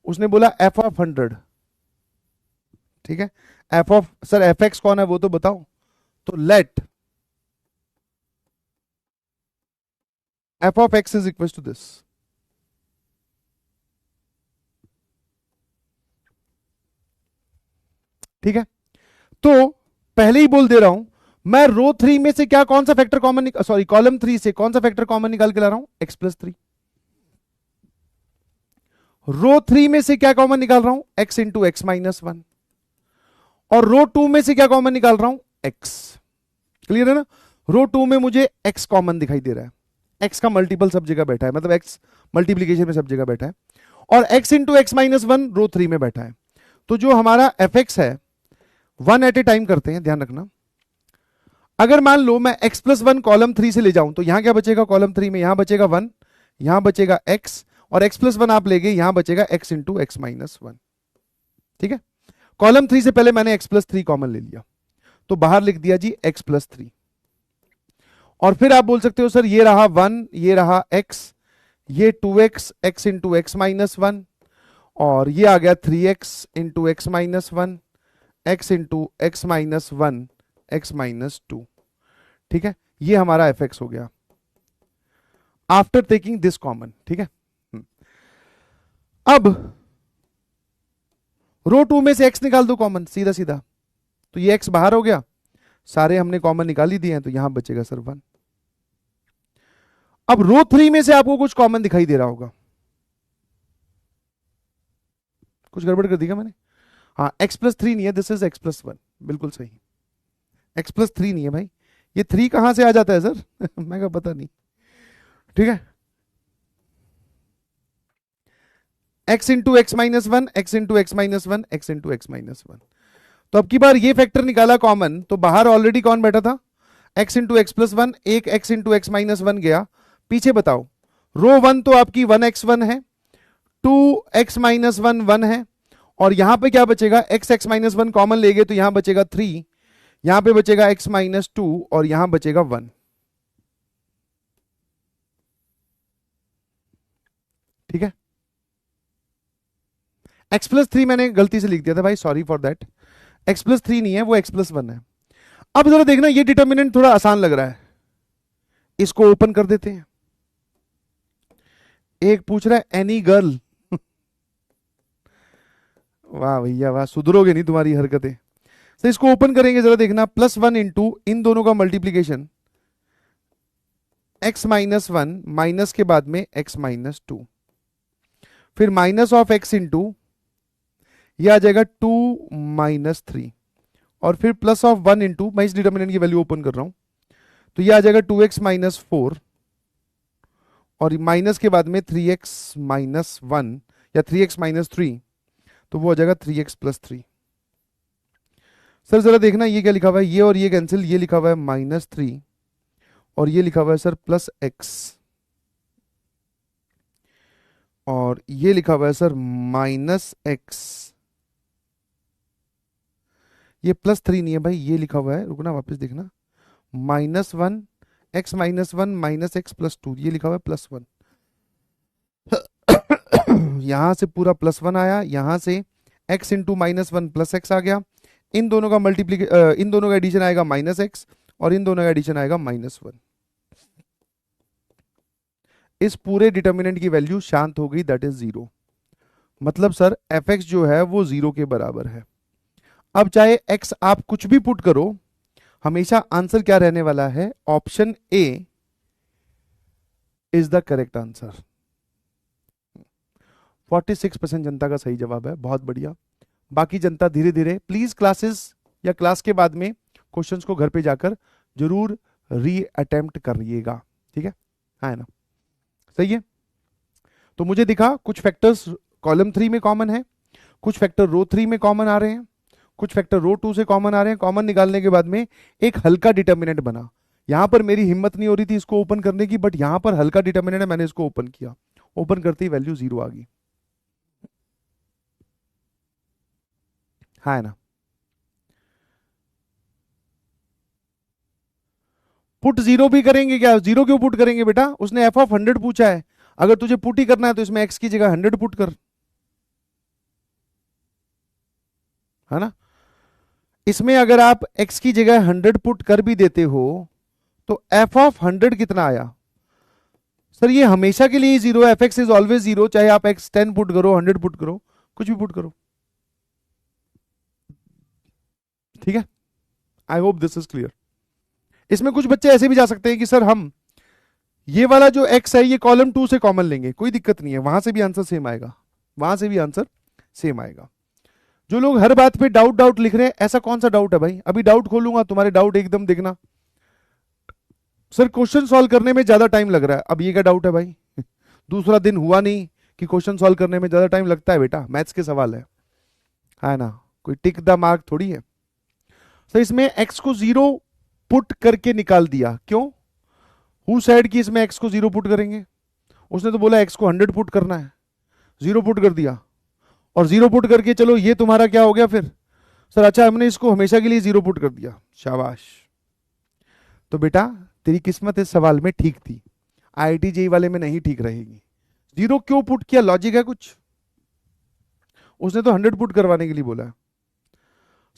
उसने बोला f(100), ठीक है, सर fx कौन है वो तो बताओ, तो let f(x) is equal to this. ठीक है, तो पहले ही बोल दे रहा हूं, मैं रो 3 में से क्या, कौन सा फैक्टर कॉमन, सॉरी कॉलम 3 से कौन सा फैक्टर कॉमन निकाल के ला रहा हूं, x+3। रो 3 में से क्या कॉमन निकाल रहा हूं, x × x-1, और रो 2 में से क्या कॉमन निकाल रहा हूं, x। क्लियर है ना? रो 2 में मुझे x कॉमन दिखाई दे रहा है, x का मल्टीपल सब जगह बैठा है, मतलब x मल्टीप्लीकेशन में सब जगह बैठा है, और x × x-1 रो 3 में बैठा है। तो जो हमारा fx है, 1 एट ए टाइम करते हैं, ध्यान रखना। अगर मान लो मैं x+1 कॉलम 3 से ले जाऊं तो यहां क्या बचेगा, कॉलम 3 में यहां बचेगा 1, यहां बचेगा x, और x+1 आप ले गए, यहां बचेगा x × x-1। ठीक है, कॉलम 3 से पहले मैंने x+3 कॉमन ले लिया, तो बाहर लिख दिया जी x+3। और फिर आप बोल सकते हो सर ये रहा 1, ये रहा x, ये 2x x × x-1, और ये आ गया 3x × x-1, x × x-1 x-2। ठीक है, ये हमारा fx हो गया आफ्टर टेकिंग दिस कॉमन। ठीक है, अब रो 2 में से x निकाल दो कॉमन, सीधा सीधा, तो ये x बाहर हो गया, सारे हमने कॉमन निकाल ही दिए हैं, तो यहां बचेगा सर 1। अब रो 3 में से आपको कुछ कॉमन दिखाई दे रहा होगा, कुछ गड़बड़ कर दिया मैंने, हाँ x+3 नहीं है, दिस इज x+1, बिल्कुल सही, x+3 नहीं है भाई, ये 3 कहां से आ जाता है सर मैं का पता नहीं। ठीक है, x × x-1 x × x-1 x × x-1। तो अब की बार ये फैक्टर निकाला कॉमन, तो बाहर ऑलरेडी कौन बैठा था, x × x+1, एक x × x-1 गया, पीछे बताओ, रो 1 तो आपकी 1x1 है, 2x-1 1 है, और यहां पे क्या बचेगा, x(x-1) कॉमन ले गए तो यहां बचेगा 3, यहां पे बचेगा x-2 और यहां बचेगा 1। ठीक है, x+3 मैंने गलती से लिख दिया था भाई, सॉरी फॉर दैट। x+3 नहीं है, वो x+1 है। अब जरा देखना, ये डिटर्मिनेंट थोड़ा आसान लग रहा है, इसको ओपन कर देते हैं। एक पूछ रहा है एनी गर्ल वाह भैया वाह, सुधरोगे नहीं तुम्हारी हरकतें। तो इसको ओपन करेंगे, जरा देखना, +1 इंटू इन दोनों का मल्टीप्लीकेशन, x-1 माइनस के बाद में x-2, फिर माइनस ऑफ x इंटू, यह आ जाएगा 2 - 3, और फिर प्लस ऑफ 1 इंटू, मैं इस डिटर्मिनेंट की वैल्यू ओपन कर रहा हूं, तो यह आ जाएगा 2x - 4, और माइनस के बाद में 3x - 1 या 3x - 3, तो वो आ जाएगा 3x + 3। सर जरा देखना, ये क्या लिखा हुआ है, ये और ये कैंसिल, ये लिखा हुआ है -3 और ये लिखा हुआ है सर +x, और ये लिखा हुआ है सर -x। ये +3 नहीं है भाई, ये लिखा हुआ है, रुकना वापस देखना, -1 x - 1 -x + 2, ये लिखा हुआ है +1। यहां से पूरा +1 आया, यहां से x इंटू -1 +x आ गया, इन दोनों का इन दोनों का एडिशन आएगा -x, और इन दोनों का एडिशन आएगा -1। इस पूरे डिटर्मिनेंट की वैल्यू शांत हो गई, दैट इज 0। मतलब सर f(x) जो है वो 0 के बराबर है। अब चाहे x आप कुछ भी पुट करो, हमेशा आंसर क्या रहने वाला है, option A is the correct answer. 46% जनता का सही जवाब है, बहुत बढ़िया। बाकी जनता धीरे धीरे प्लीज क्लासेस या क्लास के बाद में क्वेश्चंस को घर पे जाकर जरूर री अटेम्प्ट करिएगा, ठीक है, हाँ है ना, सही है। तो मुझे दिखा कुछ फैक्टर्स कॉलम 3 में कॉमन है, कुछ फैक्टर रो 3 में कॉमन आ रहे हैं, कुछ फैक्टर रो 2 से कॉमन आ रहे हैं। कॉमन निकालने के बाद में एक हल्का डिटर्मिनेंट बना। यहां पर मेरी हिम्मत नहीं हो रही थी इसको ओपन करने की, बट यहां पर हल्का डिटर्मिनेंट है, मैंने इसको ओपन किया, ओपन करते ही वैल्यू 0 आ गई, हाँ है ना। पुट 0 भी करेंगे क्या, 0 क्यों पुट करेंगे बेटा, उसने f(100) पूछा है, अगर तुझे पुट ही करना है तो इसमें x की जगह 100 पुट कर, है ना। इसमें अगर आप x की जगह 100 पुट कर भी देते हो तो f(100) कितना आया, सर ये हमेशा के लिए 0 है, f(x) इज ऑलवेज 0, चाहे आप x 10 पुट करो, 100 पुट करो, कुछ भी पुट करो, ठीक है। आई होप दिस इज क्लियर। इसमें कुछ बच्चे ऐसे भी जा सकते हैं कि सर हम ये वाला जो x है ये कॉलम 2 से कॉमन लेंगे, कोई दिक्कत नहीं है, वहां से भी आंसर सेम आएगा, वहां से भी आंसर सेम आएगा। जो लोग हर बात पे डाउट डाउट लिख रहे हैं, ऐसा कौन सा डाउट है भाई, अभी डाउट खोलूंगा तुम्हारे डाउट एकदम देखना, सर क्वेश्चन सॉल्व करने में ज्यादा टाइम लग रहा है, अब ये क्या डाउट है भाई, दूसरा दिन हुआ नहीं कि क्वेश्चन सॉल्व करने में ज्यादा टाइम लगता है बेटा, मैथ्स के सवाल है ना, कोई टिक द मार्क थोड़ी है। सर इसमें x को 0 पुट करके निकाल दिया, क्यों, हु सेड कि इसमें x को 0 पुट करेंगे, उसने तो बोला x को 100 पुट करना है, 0 पुट कर दिया, और 0 पुट करके चलो ये तुम्हारा क्या हो गया फिर, सर अच्छा हमने इसको हमेशा के लिए 0 पुट कर दिया, शाबाश। तो बेटा तेरी किस्मत इस सवाल में ठीक थी, IIT जेई वाले में नहीं ठीक रहेगी। 0 क्यों पुट किया, लॉजिक है कुछ, उसने तो 100 पुट करवाने के लिए बोला है।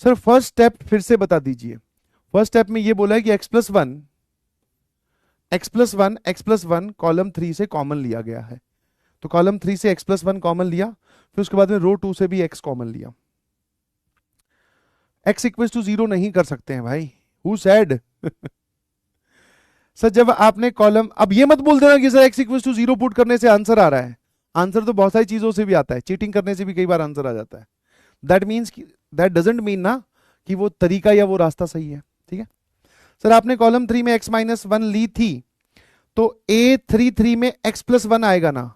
सर फर्स्ट स्टेप फिर से बता दीजिए, फर्स्ट स्टेप में ये बोला है कि x+1 कॉलम 3 से कॉमन लिया गया है, तो कॉलम 3 से x+1 कॉमन लिया, फिर उसके बाद में रो 2 से भी x कॉमन लिया। x = 0 नहीं कर सकते हैं भाई, हु सेड सर जब आपने कॉलम, अब ये मत बोल देना कि सर x = 0 पुट करने से आंसर आ रहा है, आंसर तो बहुत सारी चीजों से भी आता है, चीटिंग करने से भी कई बार आंसर आ जाता है, दैट डजंट मीन ना कि वो तरीका या वो रास्ता सही है, ठीक है। सर आपने कॉलम 3 में x - 1 ली थी, तो A33 में x+1 आएगा ना,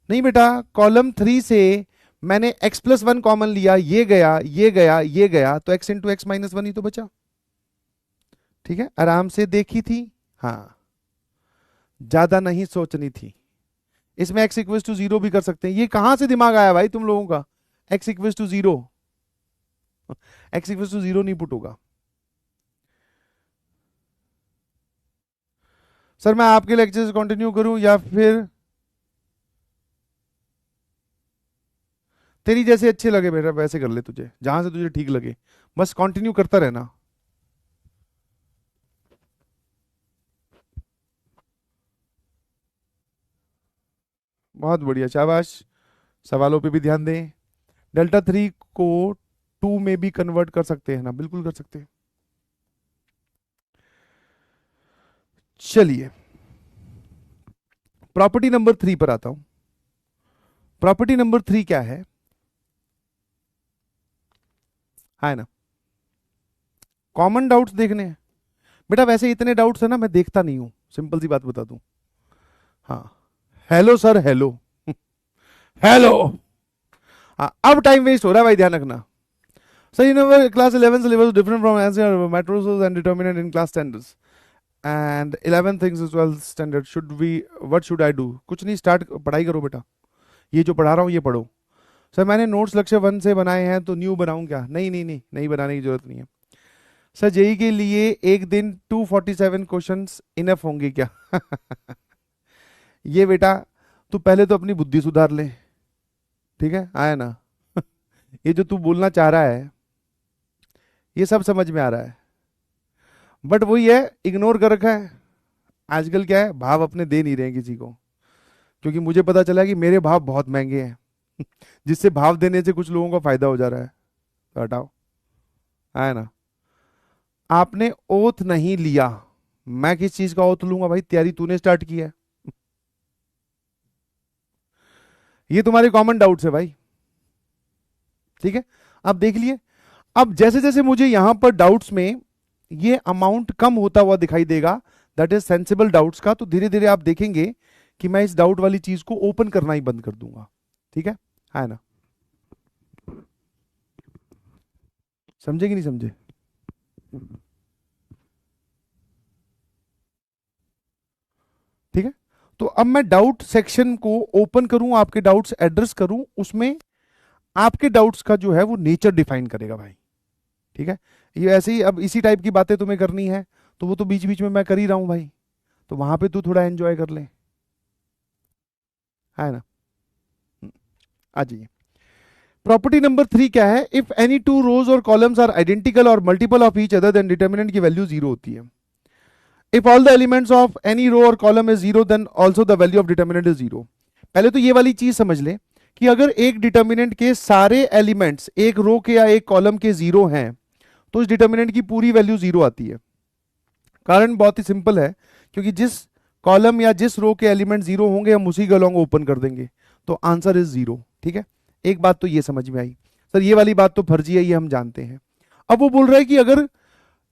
नहीं बेटा, कॉलम 3 से मैंने x+1 कॉमन लिया, ये गया ये गया ये गया, तो x × x - 1 ही तो बचा, ठीक है, आराम से देखी थी, हाँ ज्यादा नहीं सोचनी थी, इसमें x इक्वल टू 0 भी कर सकते हैं। ये कहां से दिमाग आया भाई तुम लोगों का, x equal to 0, x equal to 0 नहीं पुट होगा। सर मैं आपके लेक्चर से कंटिन्यू करूं या फिर तेरी जैसे अच्छे लगे बेटा वैसे कर ले, तुझे जहां से तुझे ठीक लगे, बस कंटिन्यू करता रहना। बहुत बढ़िया, शाबाश। सवालों पे भी ध्यान दें। डेल्टा 3 को 2 में भी कन्वर्ट कर सकते हैं ना, बिल्कुल कर सकते हैं। चलिए प्रॉपर्टी नंबर 3 पर आता हूं। प्रॉपर्टी नंबर 3 क्या है ना, कॉमन डाउट्स देखने हैं बेटा। वैसे इतने डाउट्स है ना, मैं देखता नहीं हूं, सिंपल सी बात बता दूं। हाँ, हेलो सर, हेलो हेलो। हाँ, अब टाइम वेस्ट हो रहा है भाई, ध्यान रखना। Sir in class 11 syllabus different from answer matrices and determinant in class standards and 11 things is 12 standard, should we what should I do? कुछ नहीं, स्टार्ट पढ़ाई करो बेटा, ये जो पढ़ा रहा हूँ ये पढ़ो। सर मैंने नोट्स लक्ष्य 1 से बनाए हैं तो न्यू बनाऊं क्या? नहीं नहीं नहीं, नहीं बनाने की जरूरत नहीं है। सर जेई के लिए एक दिन 247 क्वेश्चंस इनफ होंगे क्या? ये बेटा तू पहले तो अपनी बुद्धि सुधार ले, ठीक है, आया ना? ये जो तू बोलना चाह रहा है ये सब समझ में आ रहा है, बट वही है, इग्नोर कर रखा है। आजकल क्या है, भाव अपने दे नहीं रहे किसी को, क्योंकि मुझे पता चला कि मेरे भाव बहुत महंगे हैं जिससे भाव देने से कुछ लोगों का फायदा हो जा रहा है, तो हटाओ, आया ना? आपने ओथ नहीं लिया, मैं किस चीज का ओथ लूंगा भाई? तैयारी तूने स्टार्ट की है। ये तुम्हारे कॉमन डाउट्स है भाई, ठीक है। अब देख लिए, अब जैसे जैसे मुझे यहां पर डाउट्स में ये अमाउंट कम होता हुआ दिखाई देगा, दैट इज सेंसिबल डाउट्स का, तो धीरे धीरे आप देखेंगे कि मैं इस डाउट वाली चीज को ओपन करना ही बंद कर दूंगा, ठीक है ना? समझे कि नहीं समझे? ठीक है, तो अब मैं डाउट सेक्शन को ओपन करूं, आपके डाउट्स एड्रेस करूं, उसमें आपके डाउट्स का जो है वो नेचर डिफाइन करेगा भाई, ठीक है। ये ऐसे ही, अब इसी टाइप की बातें तुम्हें करनी है तो वो तो बीच बीच में मैं कर ही रहा हूं भाई, तो वहां पे तू थोड़ा एंजॉय कर ले, है ना? आ जाइए। प्रॉपर्टी नंबर 3 क्या है? इफ एनी टू रोज और कॉलम्स आर आइडेंटिकल और multiple of each other, then determinant की वैल्यू 0 होती है। If all the elements of any row और column is 0, then also the value of determinant is 0। पहले तो ये वाली चीज समझ ले कि अगर एक डिटर्मिनेंट के सारे एलिमेंट्स एक रो के या एक कॉलम के 0 हैं तो इस डिटर्मिनेंट की पूरी वैल्यू 0 आती है। कारण बहुत ही सिंपल है, क्योंकि जिस कॉलम या जिस रो के एलिमेंट 0 होंगे हम उसी के अलॉन्ग ओपन कर देंगे, तो आंसर इज 0, ठीक है। एक बात तो ये समझ में आई। सर ये वाली बात तो फर्जी है, ये हम जानते हैं। अब वो बोल रहा है कि अगर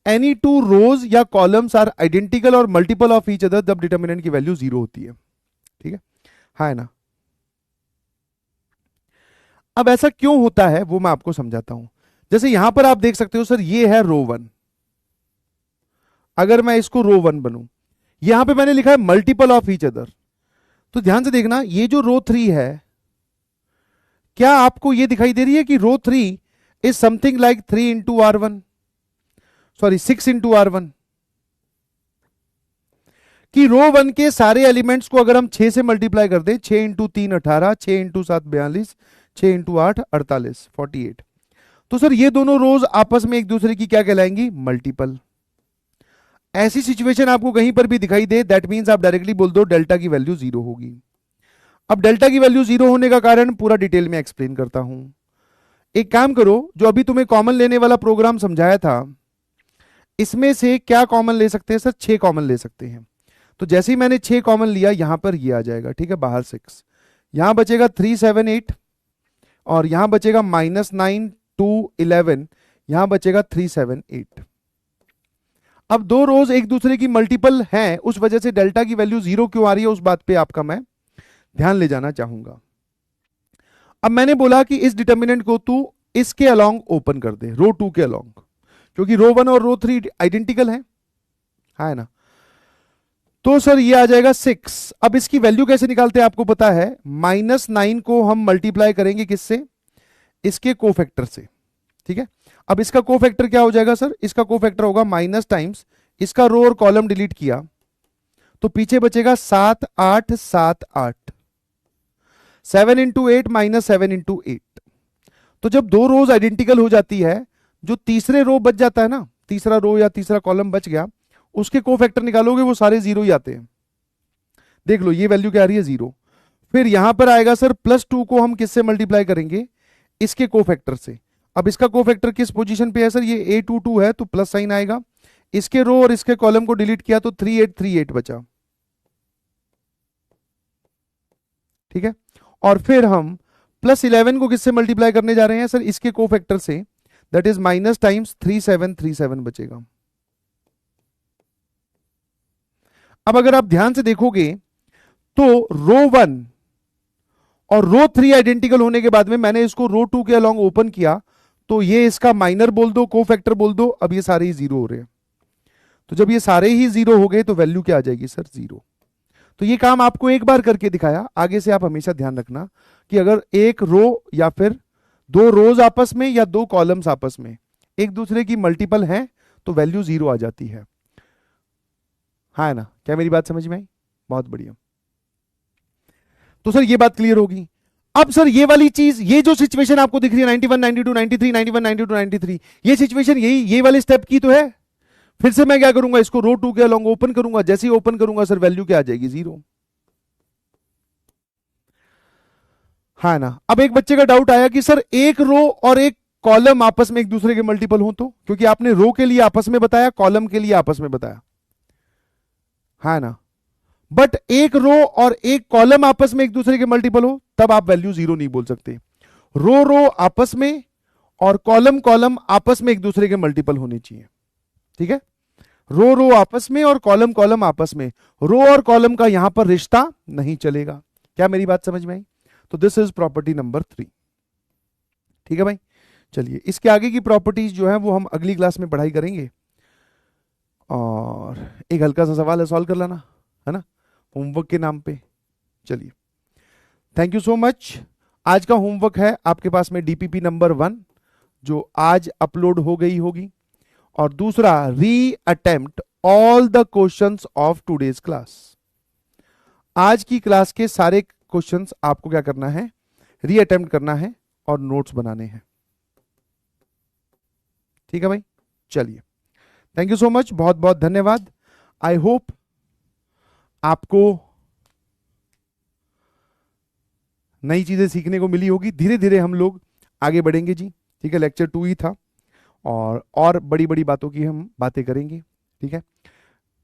एनी टू रोज या कॉलम्स आर आइडेंटिकल और मल्टीपल ऑफ ईच अदर, तब डिटर्मिनेंट की वैल्यू 0 होती है, ठीक है ना? अब ऐसा क्यों होता है वो मैं आपको समझाता हूं। जैसे यहां पर आप देख सकते हो, सर ये है रो 1, अगर मैं इसको रो 1 बनूं, यहां पे मैंने लिखा है मल्टीपल ऑफ ईच अदर, तो ध्यान से देखना, ये जो रो 3 है, क्या आपको ये दिखाई दे रही है कि रो 3 is something like 3 into R1, sorry 6 into R1, कि रो 1 के सारे एलिमेंट्स को अगर हम 6 से मल्टीप्लाई कर दें, 6 इंटू 3 18, 6 इंटू 7 42, 6 इंटू 8 48, 48, तो सर ये दोनों रोज आपस में एक दूसरे की क्या कहलाएंगी? मल्टीपल। ऐसी सिचुएशन आपको कहीं पर भी दिखाई दे, दैट मींस आप डायरेक्टली बोल दो डेल्टा की वैल्यू 0 होगी। अब डेल्टा की वैल्यू 0 होने का कारण पूरा डिटेल में एक्सप्लेन करता हूं। एक काम करो, जो अभी तुम्हें कॉमन लेने वाला प्रोग्राम समझाया था, इसमें से क्या कॉमन ले सकते हैं? सर 6 कॉमन ले सकते हैं। तो जैसे ही मैंने 6 कॉमन लिया, यहां पर ये आ जाएगा, ठीक है, बाहर 6, यहां बचेगा 3 7 8, और यहां बचेगा -9 2 11, यहां बचेगा 3 7 8। अब दो रोज एक दूसरे की मल्टीपल हैं, उस वजह से डेल्टा की वैल्यू 0 क्यों आ रही है, उस बात पे आपका मैं ध्यान ले जाना चाहूंगा। अब मैंने बोला कि इस डिटर्मिनेंट को तू इसके अलोंग ओपन कर दे, रो 2 के अलोंग, क्योंकि रो 1 और रो 3 आइडेंटिकल है ना? तो सर ये आ जाएगा 6। अब इसकी वैल्यू कैसे निकालते हैं आपको पता है, -9 को हम मल्टीप्लाई करेंगे किससे, इसके कोफैक्टर से, ठीक है। अब इसका कोफैक्टर क्या हो जाएगा सर, इसका कोफैक्टर होगा माइनस टाइम्स इसका रो और कॉलम डिलीट किया तो पीछे बचेगा 7 8 7 8, 7 इंटू 8 -7 इंटू 8। तो जब दो रोज आइडेंटिकल हो जाती है, जो तीसरे रो बच जाता है ना, तीसरा रो या तीसरा कॉलम बच गया, उसके कोफैक्टर निकालोगे वो सारे जीरो ही आते हैं। देख लो ये वैल्यू क्या आ रही है, 0। फिर यहां पर आएगा सर +2 को हम किससे मल्टीप्लाई करेंगे, इसके कोफैक्टर से। अब इसका कोफैक्टर किस पोजीशन पे है सर, ये A22 है तो प्लस साइन आएगा, इसके रो और इसके कॉलम को डिलीट किया तो 3838 बचा, ठीक है। और फिर हम +11 को किससे मल्टीप्लाई करने जा रहे हैं सर, इसके कोफैक्टर से, दैट इज माइनस टाइम्स 3737 बचेगा। अब अगर आप ध्यान से देखोगे तो रो 1 और रो 3 आइडेंटिकल होने के बाद में मैंने इसको रो 2 के अलोंग ओपन किया, तो ये इसका माइनर बोल दो, कोफैक्टर बोल दो, अब ये सारे ही जीरो हो रहे हैं। तो जब ये सारे ही जीरो हो गए तो वैल्यू क्या आ जाएगी सर, 0। तो ये काम आपको एक बार करके दिखाया, आगे से आप हमेशा ध्यान रखना कि अगर एक रो या फिर दो रोज आपस में या दो कॉलम्स आपस में एक दूसरे की मल्टीपल हैं तो वैल्यू 0 आ जाती है। हाँ है ना, क्या मेरी बात समझ में आई, बहुत बढ़िया। तो सर ये बात क्लियर होगी। अब सर ये वाली चीज, ये जो सिचुएशन आपको दिख रही है 91 92 93 91 92 93, ये सिचुएशन यही ये वाले स्टेप की तो है। फिर से मैं क्या करूंगा, इसको रो 2 के अलोंग ओपन करूंगा, जैसे ही ओपन करूंगा सर वैल्यू क्या आ जाएगी, 0। हाँ ना। अब एक बच्चे का डाउट आया कि सर एक रो और एक कॉलम आपस में एक दूसरे के मल्टीपल हो तो, क्योंकि आपने रो के लिए आपस में बताया, कॉलम के लिए आपस में बताया, हाँ ना। बट एक रो और एक कॉलम आपस में एक दूसरे के मल्टीपल हो तब आप वैल्यू 0 नहीं बोल सकते। रो रो आपस में और कॉलम कॉलम आपस में एक दूसरे के मल्टीपल होने चाहिए, ठीक है। रो रो आपस में और कॉलम कॉलम आपस में, रो और कॉलम का यहां पर रिश्ता नहीं चलेगा। क्या मेरी बात समझ में आई? तो दिस इज प्रॉपर्टी नंबर 3, ठीक है भाई। चलिए इसके आगे की प्रॉपर्टीज जो है वो हम अगली क्लास में पढ़ाई करेंगे। और एक हल्का सा सवाल है, सॉल्व कर लेना, है ना, होमवर्क के नाम पे। चलिए थैंक यू सो मच। आज का होमवर्क है आपके पास में डीपीपी नंबर 1 जो आज अपलोड हो गई होगी, और दूसरा री attempt all the questions of today's class. आज की क्लास के सारे क्वेश्चंस आपको क्या करना है, री अटेम्प्ट करना है और नोट्स बनाने हैं, ठीक है भाई। चलिए थैंक यू सो मच, बहुत बहुत धन्यवाद। आई होप आपको नई चीजें सीखने को मिली होगी। धीरे धीरे हम लोग आगे बढ़ेंगे जी, ठीक है। लेक्चर 2 ही था और बड़ी बड़ी बातों की हम बातें करेंगे, ठीक है।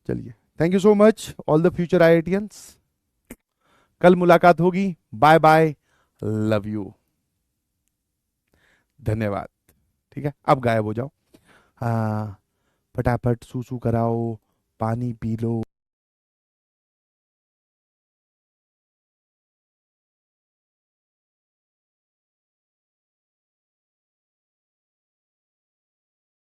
चलिए thank you so much all the future IITians। कल मुलाकात होगी, बाय बाय, लव यू, धन्यवाद, ठीक है। अब गायब हो जाओ, हाँ फटाफट सूसू कराओ, पानी पी लो।